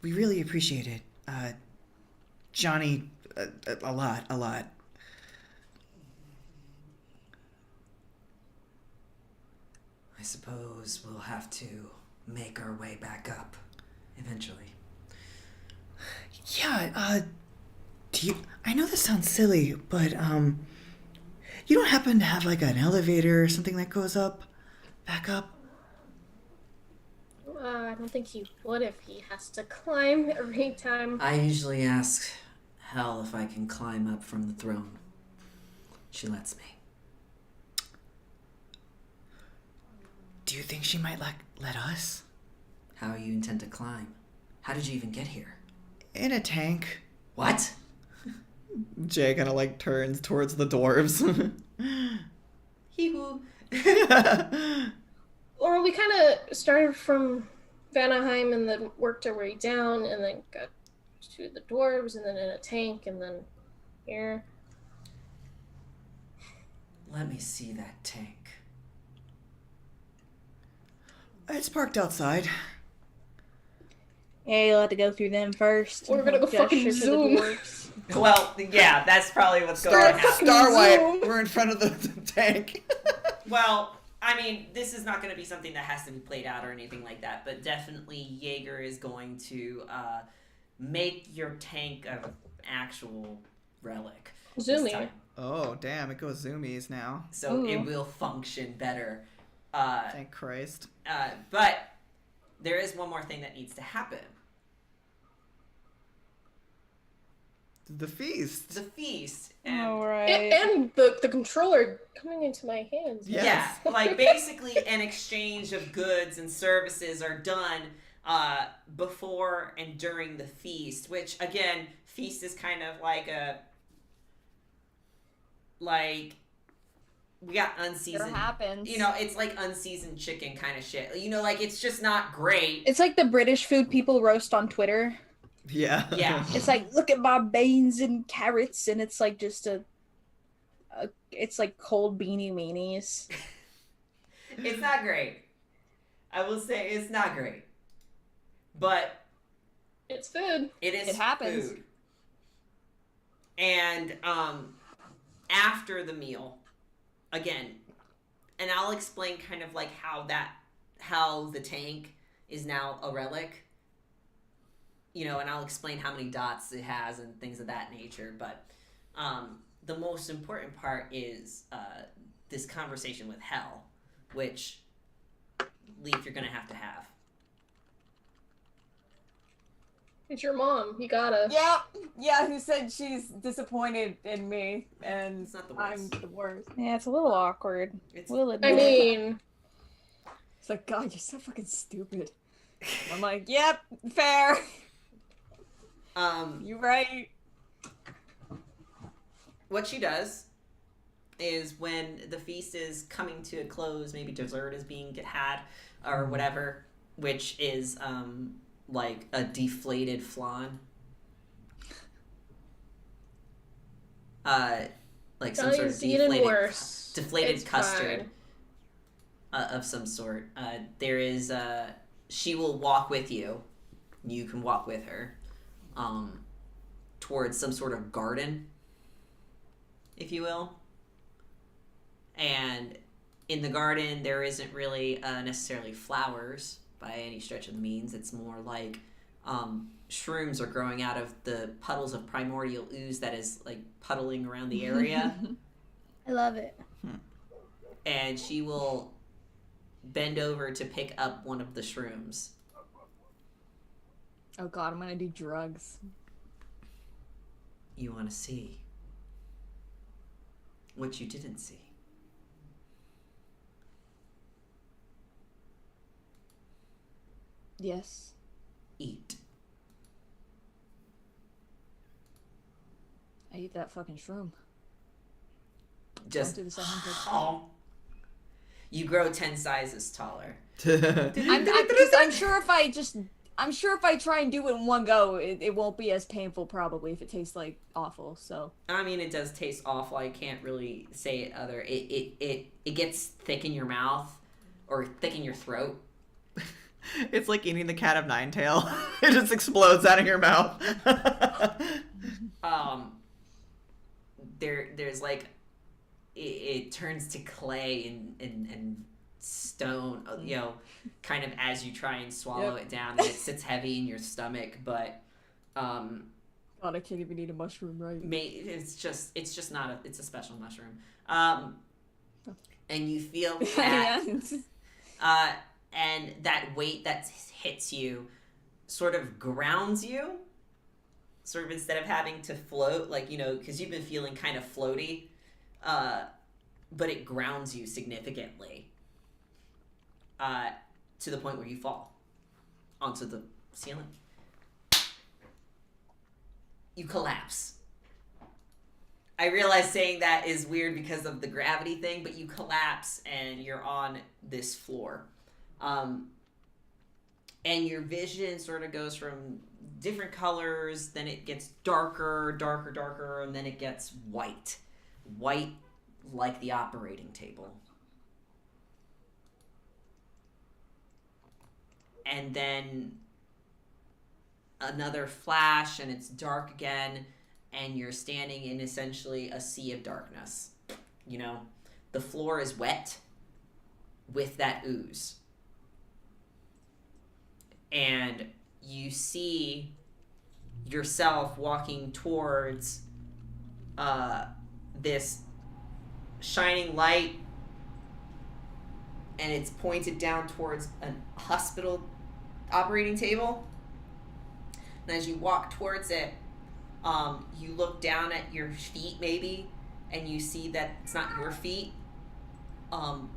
We really appreciate it. Johnny, a lot. I suppose we'll have to make our way back up eventually. Yeah, I know this sounds silly, but, you don't happen to have, like, an elevator or something that goes back up? I don't think he would if he has to climb every time. I usually ask Hel if I can climb up from the throne. She lets me. Do you think she might let us? How you intend to climb? How did you even get here? In a tank. What? Jay kind of turns towards the dwarves. Hee-hoo. Or we kind of started from Vanaheim and then worked our way down and then got to the dwarves and then in a tank and then here. Let me see that tank. It's parked outside. Yeah, you'll have to go through them first. We're gonna go fucking Gesture to the zoom. dwarves. Well, yeah, that's probably what's going to happen. Starwipe. We're in front of the tank. Well, I mean, this is not going to be something that has to be played out or anything like that, but definitely Jaeger is going to make your tank an actual relic. this Zoomy. time. Oh, damn. It goes zoomies now. So it Ooh. will function better. Thank Christ. But there is one more thing that needs to happen. The feast. The feast. And All right. And the controller coming into my hands. Yes. Yeah, like basically an exchange of goods and services are done before and during the feast, which again, feast is kind of like we got unseasoned. It happens. It's like unseasoned chicken kind of shit. It's just not great. It's like the British food people roast on Twitter. Yeah. Yeah. It's like, look at my beans and carrots, and it's like just it's like cold beanie weenies. It's not great. I will say it's not great. But It's food. it happens. food. And after the meal, again, and I'll explain kind of like how the tank is now a relic. And I'll explain how many dots it has and things of that nature. But The most important part is this conversation with Hell, which, Leif, you're going to have. It's your mom. You gotta. Yeah, who said she's disappointed in me, and It's not the I'm worst. the worst. Yeah, it's a little awkward. It's, We'll admit I mean, It's like, God, you're so fucking stupid. I'm like, yep, fair. You're right. What she does is when the feast is coming to a close, maybe dessert is being had or whatever, which is like a deflated flan. Like some sort of deflated It's custard of some sort. There is she will walk with you. You can walk with her towards some sort of garden, if you will. And in the garden, there isn't really necessarily flowers by any stretch of the means. It's more like shrooms are growing out of the puddles of primordial ooze that is like puddling around the area. I love it. And she will bend over to pick up one of the shrooms. Oh God, I'm gonna do drugs. You want to see what you didn't see. Yes. Eat. I eat that fucking shroom. Just Don't do the second good. oh. You grow 10 sizes taller. I'm sure if I try and do it in one go, it won't be as painful probably if it tastes like awful. So I mean, it does taste awful. I can't really say it other. It gets thick in your mouth or thick in your throat. It's like eating the cat of nine tail. It just explodes out of your mouth. There's like it turns to clay and stone, you know, kind of as you try and swallow it down, and it sits heavy in your stomach. But God, I can't even eat a mushroom, right? it's just not it's a special mushroom. And you feel that and that weight that hits you sort of grounds you, sort of instead of having to float, like, you know, because you've been feeling kind of floaty, but it grounds you significantly to the point where you fall onto the ceiling. You collapse. I realize saying that is weird because of the gravity thing, but you collapse and you're on this floor. And your vision sort of goes from different colors, then it gets darker, and then it gets white. White like the operating table. And then another flash, and it's dark again, and you're standing in essentially a sea of darkness. You know, the floor is wet with that ooze. And you see yourself walking towards this shining light, and it's pointed down towards a hospital operating table. And as you walk towards it, you look down at your feet maybe, and you see that it's not your feet.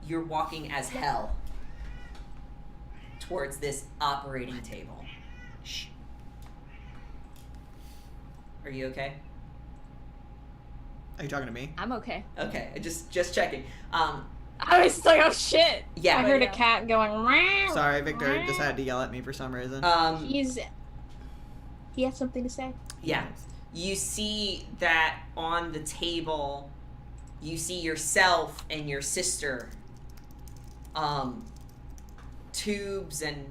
You're walking as Hell towards this operating table. Shh. Are you okay? Are you talking to me? I'm okay. Okay, just checking. I was like, oh shit. Yeah. I heard a cat going. Meow, Sorry, Victor just had to yell at me for some reason. He has something to say. Yeah. You see that on the table, you see yourself and your sister. Tubes and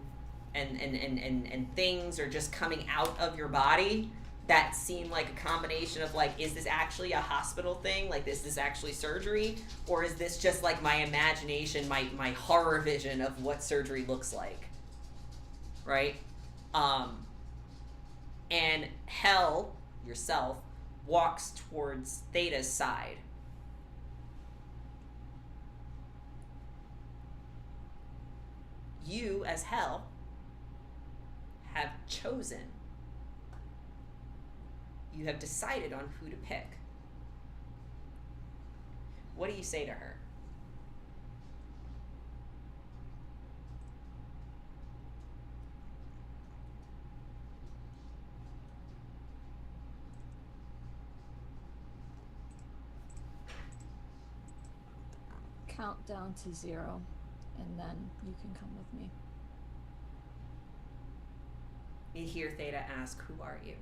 things are just coming out of your body that seem like a combination of like, is this actually a hospital thing? Like, is this actually surgery? Or is this just like my imagination, my horror vision of what surgery looks like? Right? And Hell, yourself, walks towards Theta's side. You, as Hell, have chosen. You have decided on who to pick. What do you say to her? Count down to 0, and then you can come with me. You hear Theta ask, "Who are you?"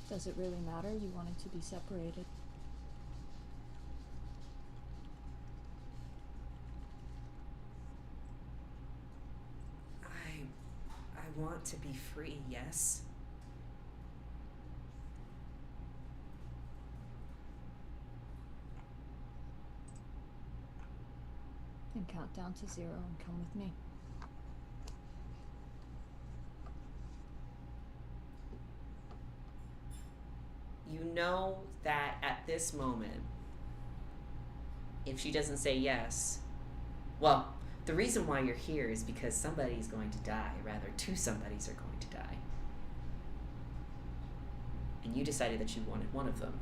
Does it really matter? You wanted to be separated. I want to be free, yes. Then count down to 0 and come with me. You know that at this moment, if she doesn't say yes, well, the reason why you're here is because somebody's going to die. Rather, 2 somebodies are going to die. And you decided that you wanted one of them.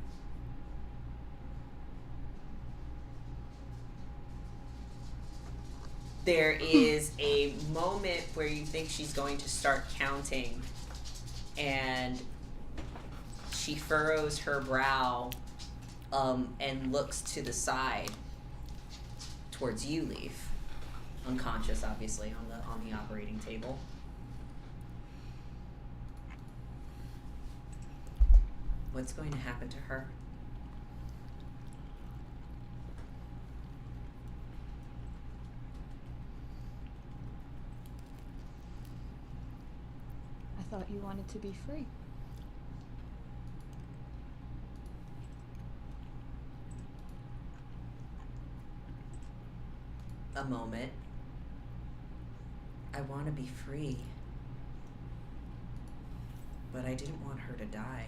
There is a moment where you think she's going to start counting, and she furrows her brow and looks to the side towards you, Leif. Unconscious, obviously, on the operating table. What's going to happen to her? I thought you wanted to be free. A moment. I want to be free. But I didn't want her to die.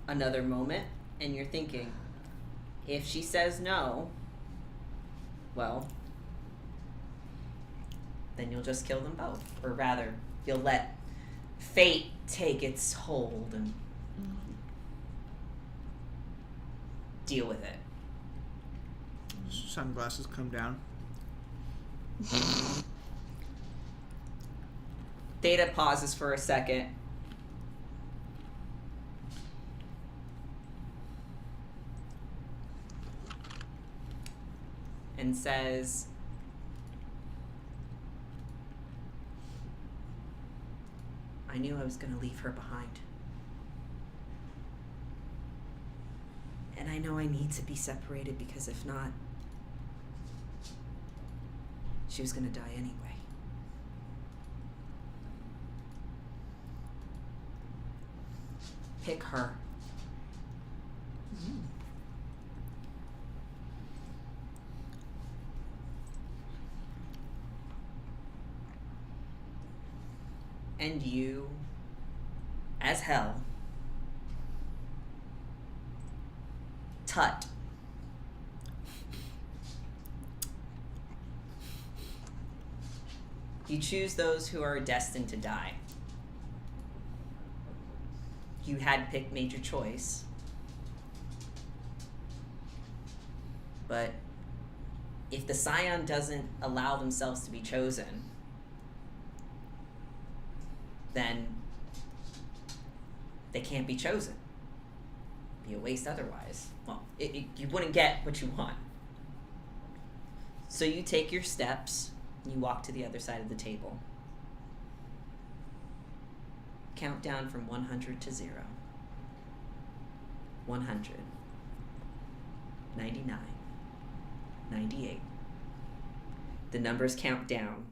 Another moment, and you're thinking, if she says no, well, then you'll just kill them both. Or rather, you'll let fate take its hold and deal with it. Sunglasses come down. Theta pauses for a second. And says, I knew I was going to leave her behind. And I know I need to be separated because if not, she was going to die anyway. Pick her. And you, as Hell, Tut. You choose those who are destined to die. You had made your choice. But if the Scion doesn't allow themselves to be chosen, then they can't be chosen. It'd be a waste otherwise. Well, you wouldn't get what you want. So you take your steps You walk to the other side of the table. Count down from 100 to 0. 100. 99. 98. The numbers count down.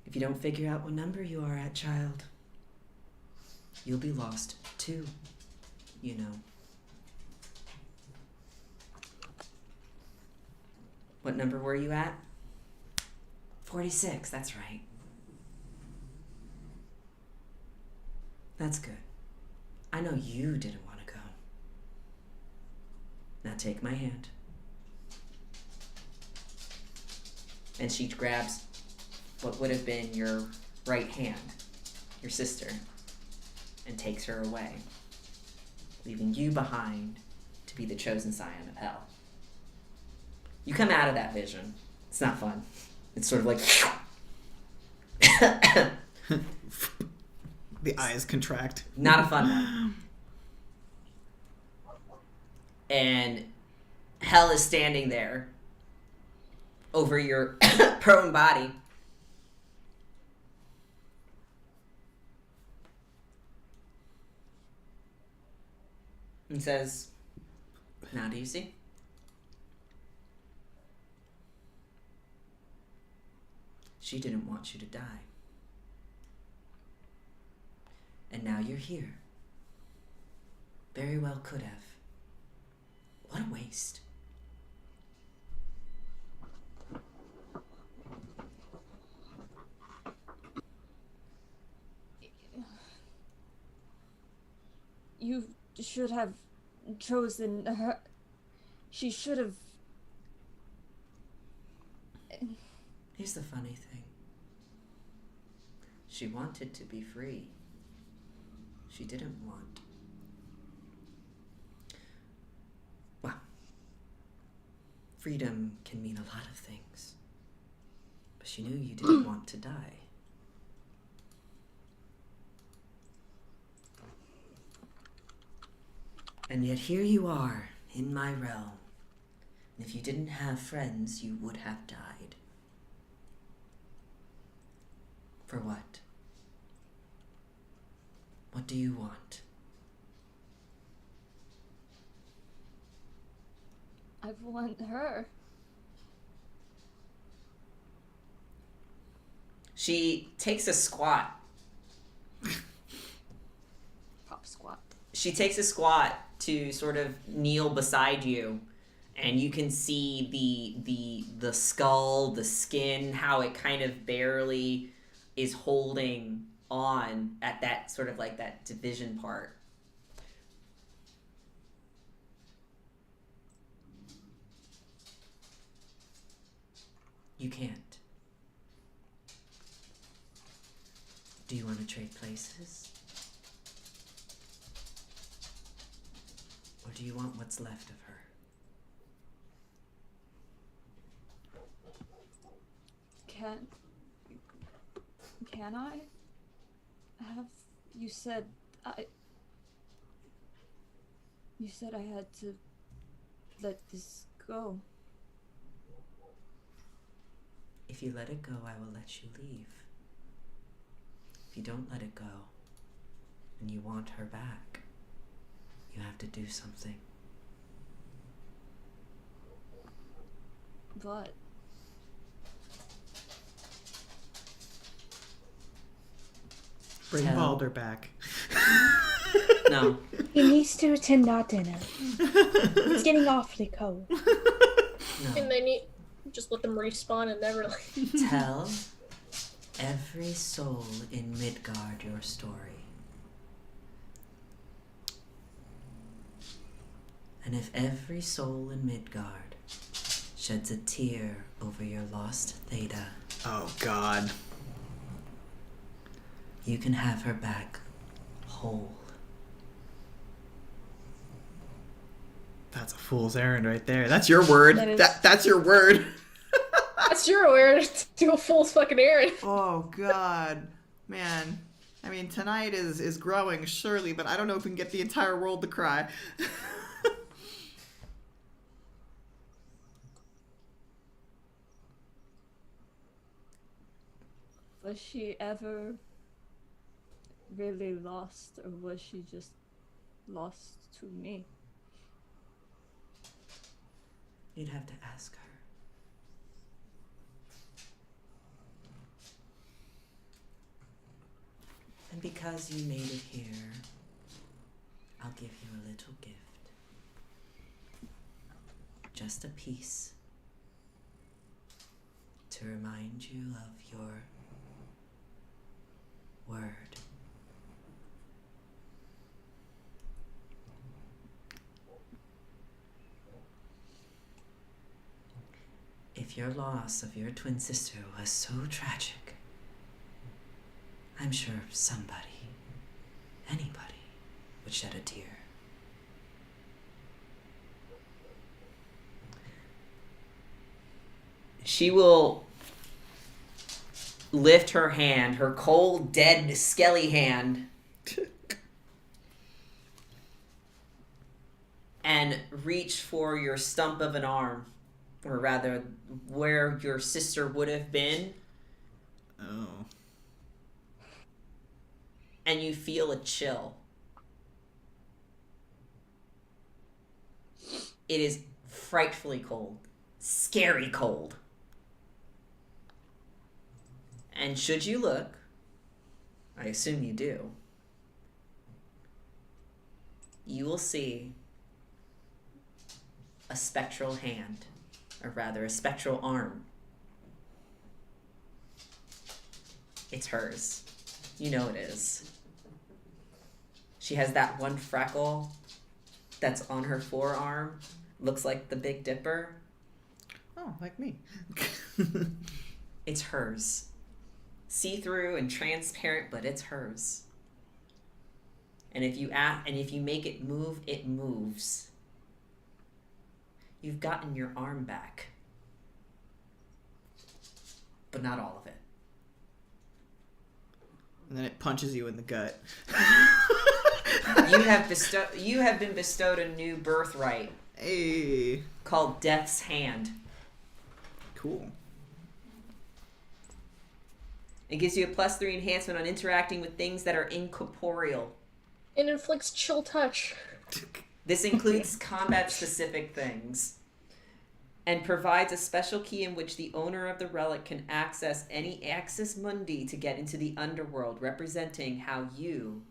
If you don't figure out what number you are at, child, you'll be lost too, you know. What number were you at? 46, that's right. That's good. I know you didn't want to go. Now take my hand. And she grabs what would have been your right hand, your sister, and takes her away, leaving you behind to be the chosen Scion of Hell. You come out of that vision. It's not fun. It's sort of like... The eyes contract. Not a fun one. And Hell is standing there over your prone body. And says, now do you see? She didn't want you to die. And now you're here. Very well could have. What a waste. You should have chosen her. She should have. Here's the funny thing. She wanted to be free. She didn't want. Well, freedom can mean a lot of things. But she knew you didn't want to die. And yet here you are, in my realm. And if you didn't have friends, you would have died. For what? What do you want? I want her. She takes a squat. Pop squat. She takes a squat to sort of kneel beside you, and you can see the skull, the skin, how it kind of barely is holding on at that sort of like that division part. You can't. Do you want to trade places? Or do you want what's left of her? Can I? Have you said You said I had to let this go. If you let it go, I will let you leave. If you don't let it go, and you want her back, you have to do something. But Bring Tell- Balder back. No. He needs to attend that dinner. It's getting awfully cold. And No. then you just let them respawn and never like. Tell every soul in Midgard your story. And if every soul in Midgard sheds a tear over your lost Theta, Oh, God. you can have her back whole. That's a fool's errand right there. That's your word. That is- That's your word. That's your awareness to do a fool's fucking errand. Oh, God. Man. I mean, tonight is growing, surely, but I don't know if we can get the entire world to cry. Was she ever really lost, or was she just lost to me? You'd have to ask her. And because you made it here, I'll give you a little gift. Just a piece to remind you of your word. If your loss of your twin sister was so tragic, I'm sure somebody, anybody, would shed a tear. She will lift her hand, her cold, dead, skelly hand, and reach for your stump of an arm, or rather, where your sister would have been. Oh. And you feel a chill. It is frightfully cold. Scary cold. And should you look, I assume you do, you will see a spectral hand, or rather a spectral arm. It's hers. You know it is. She has that one freckle that's on her forearm. Looks like the Big Dipper. Oh, like me. It's hers. See-through and transparent, but it's hers. And if you make it move, it moves. You've gotten your arm back. But not all of it. And then it punches you in the gut. You have been bestowed a new birthright. Hey. Called Death's Hand. Cool. It gives you a +3 enhancement on interacting with things that are incorporeal. It inflicts chill touch. This includes combat-specific things. And provides a special key in which the owner of the relic can access any Axis Mundi to get into the underworld, representing how you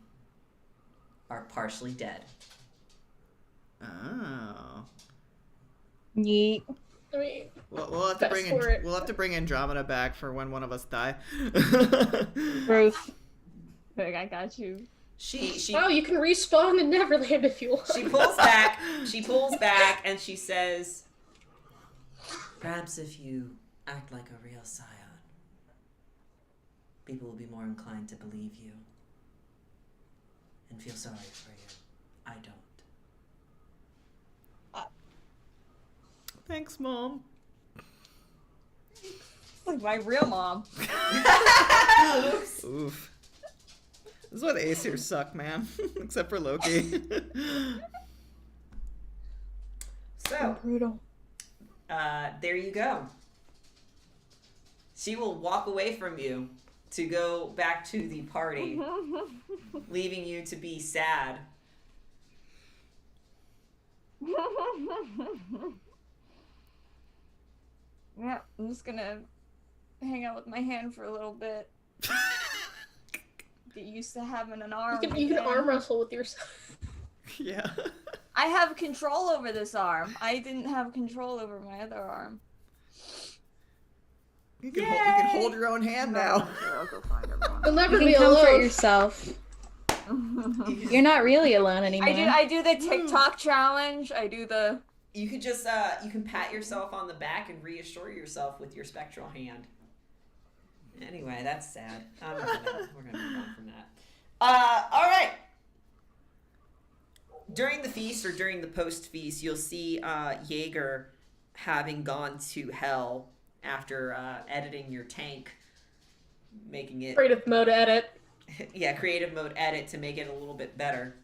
are partially dead. Oh. Yeet. I mean, We'll have to bring Andromeda back for when one of us die. Ruth. Like, I got you. She oh, you can respawn in Neverland if you want. She pulls back and she says, perhaps if you act like a real Scion, people will be more inclined to believe you and feel sorry for you. I don't. Thanks, Mom. It's like my real mom. Oof. This is why the Aesir suck, man. Except for Loki. So, Brutal. there you go. She will walk away from you to go back to the party, leaving you to be sad. Yeah, I'm just gonna hang out with my hand for a little bit. Get used to having an arm. You can arm wrestle with yourself. Yeah. I have control over this arm. I didn't have control over my other arm. You can hold your own hand now. I'll go find everyone. You'll never You be can comfort alone. yourself. You're not really alone anymore. I do the TikTok challenge. I do the. You could just you can pat yourself on the back and reassure yourself with your spectral hand. Anyway, that's sad. We're gonna move on from that. All right. During the feast or during the post-feast, you'll see Jaeger having gone to hell after editing your tank, making it Creative mode edit. yeah, creative mode edit to make it a little bit better.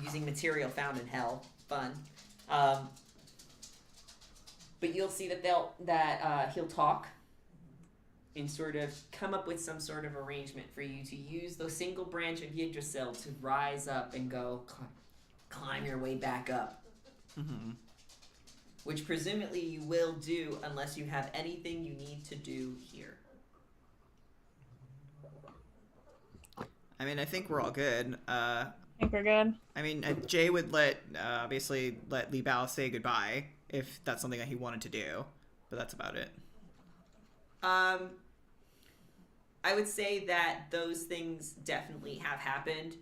Using material found in hell, fun. But you'll see that he'll talk and sort of come up with some sort of arrangement for you to use the single branch of Yggdrasil to rise up and go climb your way back up. Mm-hmm. Which presumably you will do unless you have anything you need to do here. I mean, I think we're all good. I think we're good. I mean, Jay would obviously let Li Bao say goodbye if that's something that he wanted to do, but that's about it. I would say that those things definitely have happened,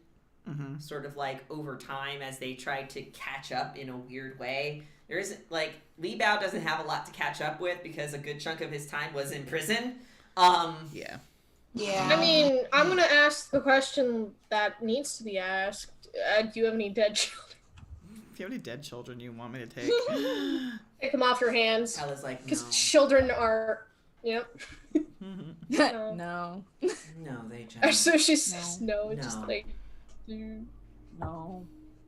sort of like over time as they tried to catch up in a weird way. There isn't, like, Li Bao doesn't have a lot to catch up with because a good chunk of his time was in prison. Yeah. Yeah. I mean, I'm gonna ask the question that needs to be asked. Do you have any dead children? If you have any dead children you want me to take, Take them off your hands. Ella's like, Because no. children are... Yep. No. No, they Or just... so she says no. It's just No. like... No.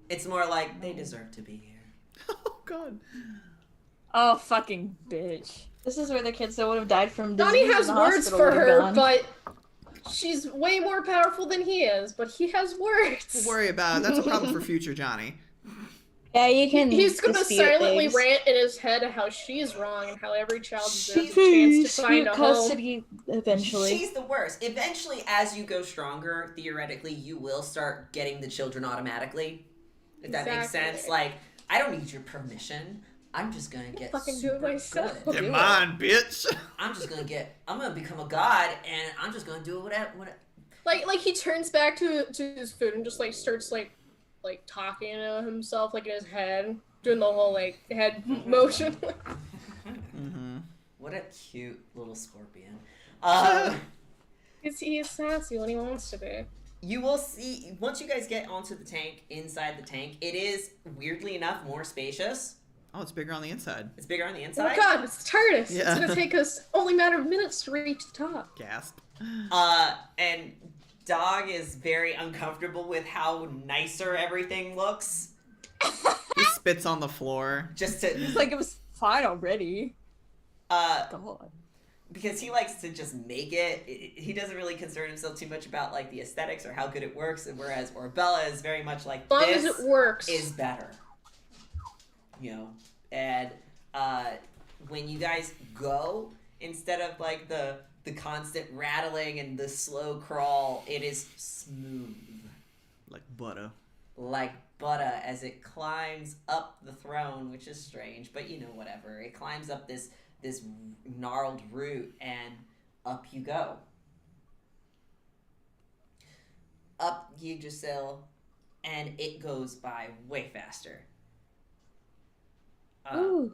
It's more like, they deserve to be here. oh god. Oh, fucking bitch. This is where the kids that would have died from disease Donnie in has the words hospital for would have her, gone. but she's way more powerful than he is, but he has words. Don't worry about it. That's a problem for future Johnny. Yeah, you can. He's gonna dispute silently things. rant in his head how she's wrong and how every child deserves a chance to find a home. custody eventually. She's the worst. Eventually, as you go stronger, theoretically, you will start getting the children automatically. If that makes Exactly. sense. Like, I don't need your permission. I'm just gonna get fucking do it super myself. good. Come on, bitch. I'm gonna become a god, and I'm just gonna do it whatever. Like he turns back to his food and just like starts like talking to himself like in his head, doing the whole like head motion. What a cute little scorpion. He's sassy when he wants to be. You will see, once you guys get onto the tank, inside the tank, it is, weirdly enough, more spacious. Oh, it's bigger on the inside. It's bigger on the Oh inside. my god, it's the TARDIS! Yeah. It's gonna take us only a matter of minutes to reach the top. Gasp. And Dog is very uncomfortable with how nicer everything looks. He spits on the floor. Just to, It's like it was fine already. God. because he likes to just make it. He doesn't really concern himself too much about like the aesthetics or how good it works. And whereas Orbella is very much like, As long this as it works. is better. You know, and when you guys go, instead of like the constant rattling and the slow crawl, it is smooth. Like butter. Like butter as it climbs up the throne, which is strange, but you know, whatever. It climbs up this gnarled route, and up you go. Up Yggdrasil, and it goes by way faster. Ooh.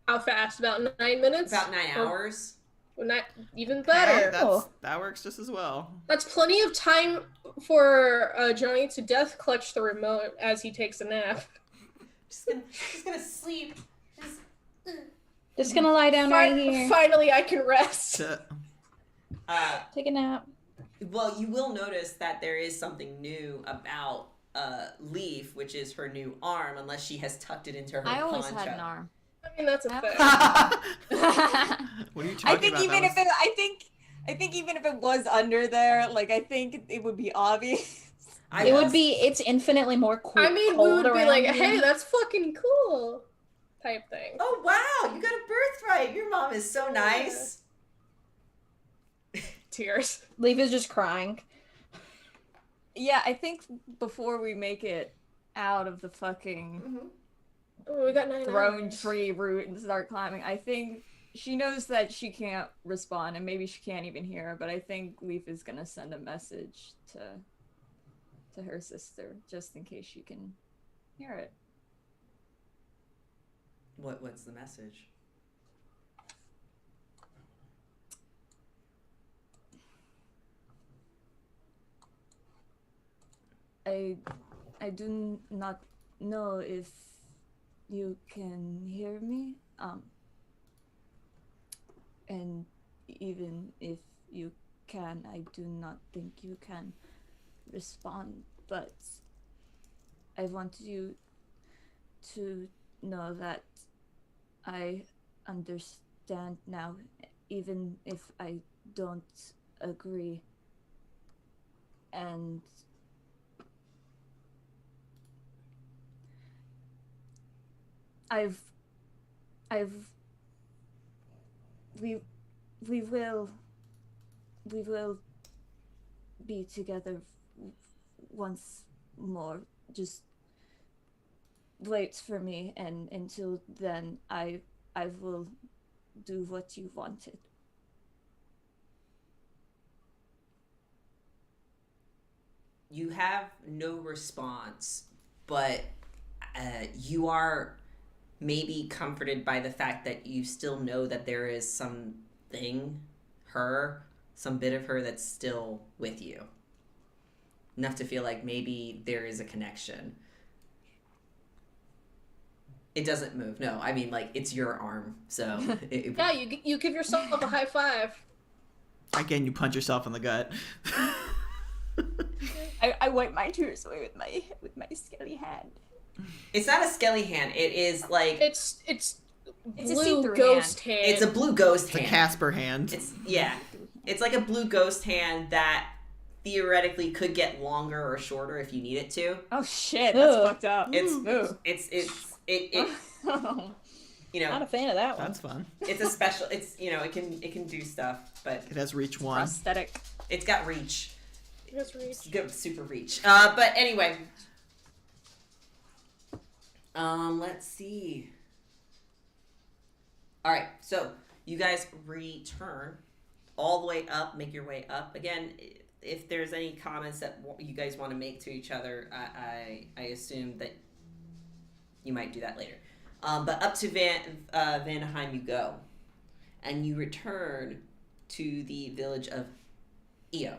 How fast? About 9 minutes? About 9 Or- hours. Well, not even Hey, better. that works just as well. That's plenty of time for Johnny to death clutch the remote as he takes a nap. Just gonna sleep. Just gonna lie down right here. Finally, I can rest. Take a nap. Well, you will notice that there is something new about Leif, which is her new arm, unless she has tucked it into her I always poncho. had an arm. I mean, that's a thing. What are you talking I think about? even That if it, I think even if it was under there, like I think it would be obvious. It would be. It's infinitely more cool. I mean, we cold would be around like, here. hey, that's fucking cool. Type thing. Oh wow, you got a birthright. Your mom is so nice. Tears. Leif is just crying. Yeah, I think before we make it out of the fucking Oh, we got 9 throne hours. tree route and start climbing, I think she knows that she can't respond, and maybe she can't even hear, but I think Leif is gonna send a message to her sister just in case she can hear it. What's the message? I do not know if you can hear me, and even if you can, I do not think you can respond, but I want you to know that I understand now, even if I don't agree. And we will be together once more. Just wait for me, and until then I will do what you wanted. You have no response, but you are maybe comforted by the fact that you still know that there is some bit of her that's still with you. Enough to feel like maybe there is a connection. It doesn't move. No, I mean, like, it's your arm, so... Yeah, you give yourself a high five. Again, you punch yourself in the gut. I wipe my tears away with my skelly hand. It's not a skelly hand. It is, like... It's a blue see-through ghost hand. It's a blue ghost It's a hand. Casper hand. It's like a blue ghost hand that theoretically could get longer or shorter if you need it to. Oh shit, that's Ugh. fucked up. It you know, Not a fan of that one. That's fun. it's a special. It's, you know, it can do stuff, but It has reach 1. Prosthetic. it's got reach. Yes, reach. It's good, super reach. But anyway, let's see. All right, so you guys return all the way up. Make your way up again. If there's any comments that you guys want to make to each other, I assume that you might do that later. But up to Vanaheim you go, and you return to the village of Io.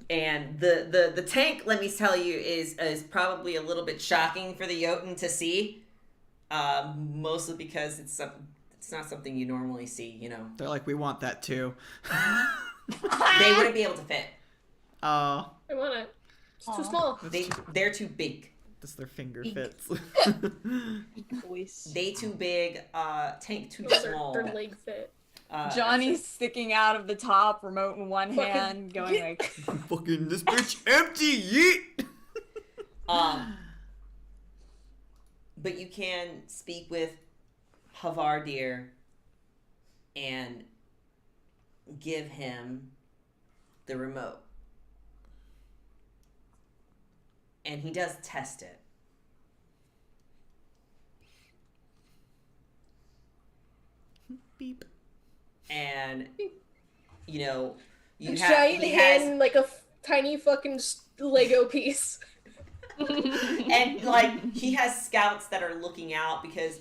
And the tank, let me tell you, is probably a little bit shocking for the Jotin to see, mostly because it's not something you normally see. You know, They're like, we want that too. they wouldn't be able to fit. Oh, I want it. It's too small. They're too big. just their finger fits. Voice. They too big. Tank too small. Their leg fit. Johnny's sticking out of the top, remote in one Fucking hand, going like, Fucking this bitch empty, yeet! But you can speak with Havardir and give him the remote. And he does test it. Beep. And, you know, A giant he hand, has, like a tiny fucking Lego piece. and like he has scouts that are looking out because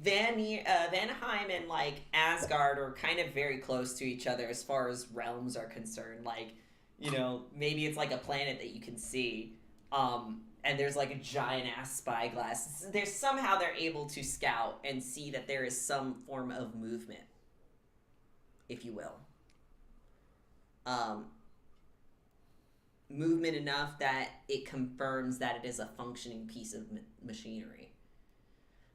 Vanaheim and like Asgard are kind of very close to each other as far as realms are concerned. Like, you know, maybe it's like a planet that you can see. And there's like a giant ass spyglass. Somehow they're able to scout and see that there is some form of movement, if you will. Movement enough that it confirms that it is a functioning piece of machinery.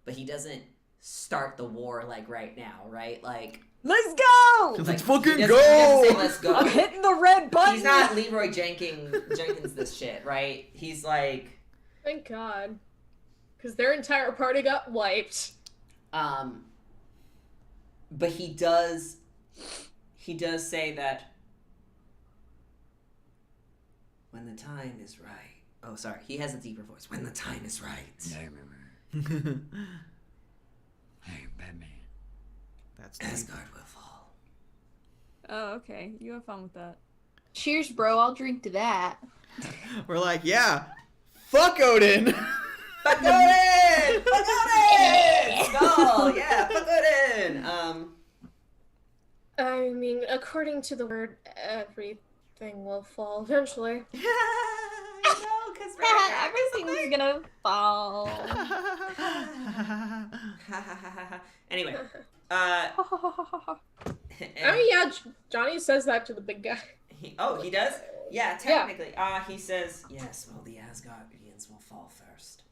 But he doesn't start the war like right now, right? Like, let's go! Let's like, fucking he go! doesn't say let's go. I'm hitting the red button! He's not Leroy Jenkins this shit, right? He's like, Thank God. Because their entire party got wiped. but he does say that when the time is right. Oh, sorry. He has a deeper voice. When the time is right. Hey, Batman. That's Asgard will fall. Oh, okay. You have fun with that. Cheers, bro. I'll drink to that. We're like, yeah, fuck Odin. Fuck Odin! Fuck Odin! Skull! Yeah, fuck Odin! I mean, according to the word, everything will fall eventually. No, because Everything's gonna fall. Anyway, I mean, yeah, Johnny says that to the big guy. he does? Yeah, technically. He says, yes, well, the Asgardians will fall first.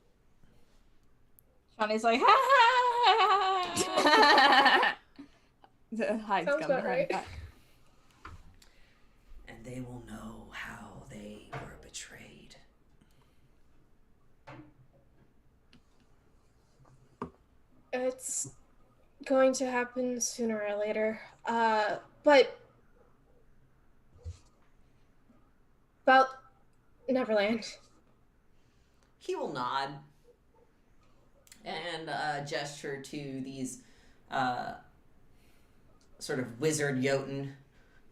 Johnny's like, ha ha ha. The hides Sounds come about behind right. back. And they will know how they were betrayed. It's going to happen sooner or later. But about Neverland. He will nod and gesture to these sort of wizard Jotin,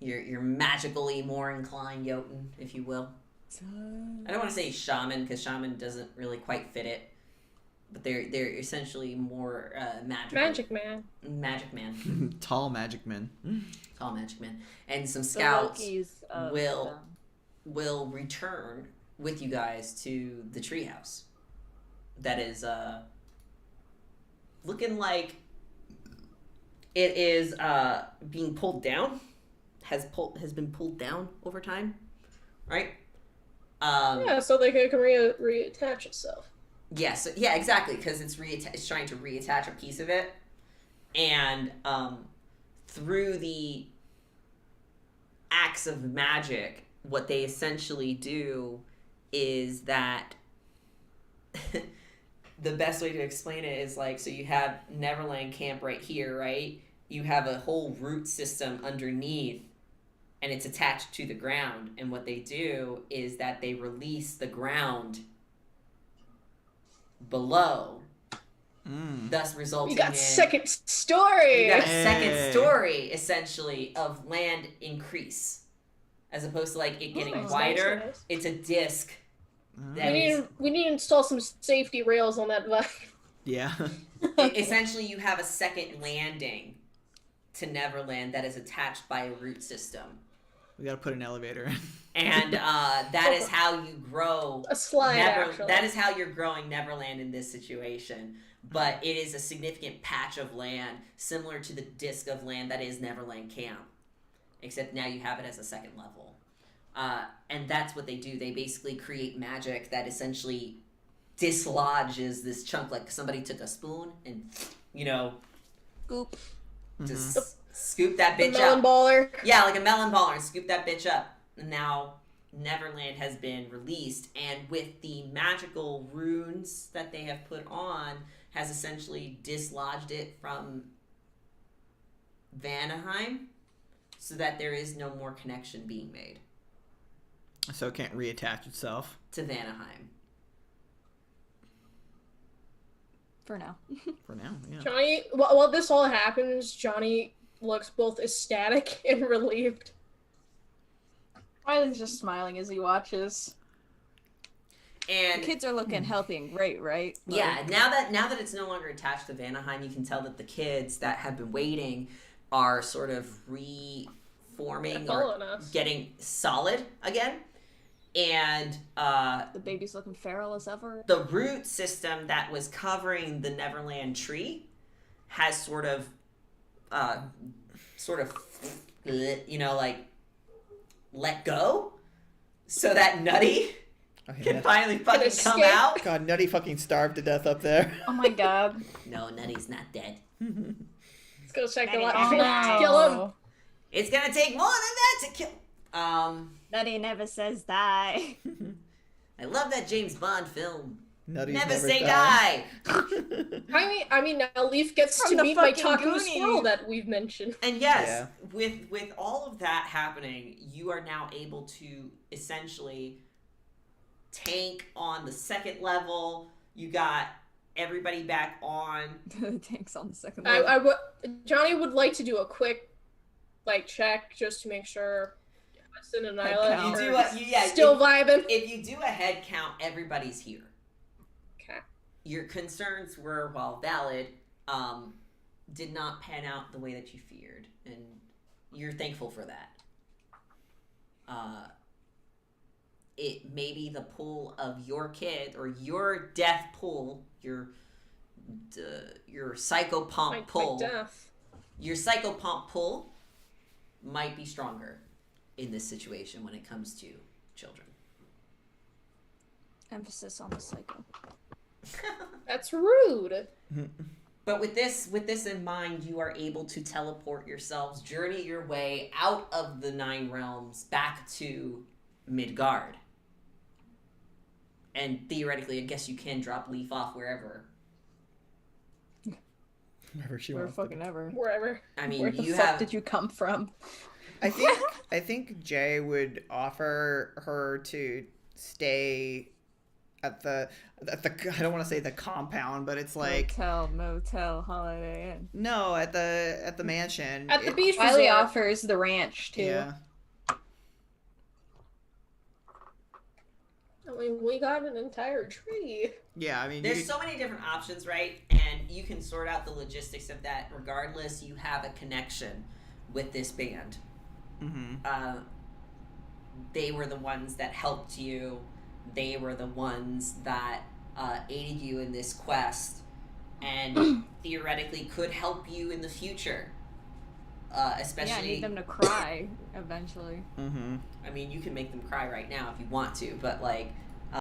your magically more inclined Jotin, if you will. I don't want to say shaman because shaman doesn't really quite fit it, but they're essentially more magic Man. magic man, Tall magic men. tall magic man, and some The scouts Lokis of will them. will return with you guys to the treehouse. That is looking like it is being pulled down. Has been pulled down over time, right? Yeah, so they can reattach itself. Yes, yeah, exactly, because it's trying to reattach a piece of it, and through the acts of magic, what they essentially do is that the best way to explain it is like, so you have Neverland Camp right here, right? You have a whole root system underneath, and it's attached to the ground, and what they do is that they release the ground below, thus resulting We got in second story. you got a Hey. second story essentially of land increase, as opposed to like it getting Nice, wider. nice, nice. It's a disc. That We is need to install some safety rails on that vibe. Yeah. essentially you have a second landing to Neverland that is attached by a root system, We gotta put an elevator in. and that is how you grow. A slide, actually. That is how you're growing Neverland in this situation. But it is a significant patch of land, similar to the disc of land that is Neverland Camp, except now you have it as a second level. And that's what they do. They basically create magic that essentially dislodges this chunk, like somebody took a spoon and, Goop. just scoop that The bitch melon up. baller. Yeah, like a melon baller, and scoop that bitch up. And now Neverland has been released, and with the magical runes that they have put on, has essentially dislodged it from Vanaheim, so that there is no more connection being made So it can't reattach itself. to Vanaheim. For now. For now, yeah. Johnny, while this all happens, Johnny looks both ecstatic and relieved. Riley's just smiling as he watches. And The kids are looking healthy and great, right? yeah, now that it's no longer attached to Vanaheim, you can tell that the kids that have been waiting are sort of reforming They're or following us. getting solid again. And The baby's looking feral as ever. the root system that was covering the Neverland tree has sort of like let go, so that Nutty can finally fucking come escape. out. God, Nutty fucking starved to death up there. Oh my god. No, Nutty's not dead. Let's go check the Daddy, light. Oh, Kill him. no. It's gonna take more than that to kill. Nutty never says die. I love that James Bond film. Nutty's Never say die. die. I mean, now Leif gets From to the meet my fucking taco Goonies. squirrel that we've mentioned. And yes, Yeah. with all of that happening, you are now able to essentially tank on the second level. You got everybody back on. The tank's on the second level. Johnny would like to do a quick, check just to make sure Hudson and Head Nyla count. You are do still vibing. if you do a head count, everybody's here. Okay. Your concerns were, while valid, did not pan out the way that you feared, and you're thankful for that. It may be the pull of your kid or your death pull, your psychopomp My pull. death. Your psychopomp pull might be stronger in this situation when it comes to children. Emphasis on the cycle. That's rude. But with this in mind, you are able to teleport yourselves, journey your way out of the 9 realms back to Midgard. And theoretically, I guess you can drop Leif off wherever. Wherever she Where wants. fucking ever. Wherever. I mean, Where the you fuck have. did you come from? I think Jay would offer her to stay at the I don't want to say the compound, but it's like Motel, Holiday Inn. no, at the mansion. At the beach Wiley resort. offers the ranch too. Yeah. I mean, we got an entire tree. Yeah, I mean, There's so many different options, right? And you can sort out the logistics of that. Regardless, you have a connection with this band. Mm-hmm. They were the ones that helped you. They were the ones that aided you in this quest, and theoretically could help you in the future. Especially, Yeah, I need them to cry eventually. Mm-hmm. I mean, you can make them cry right now if you want to, but like,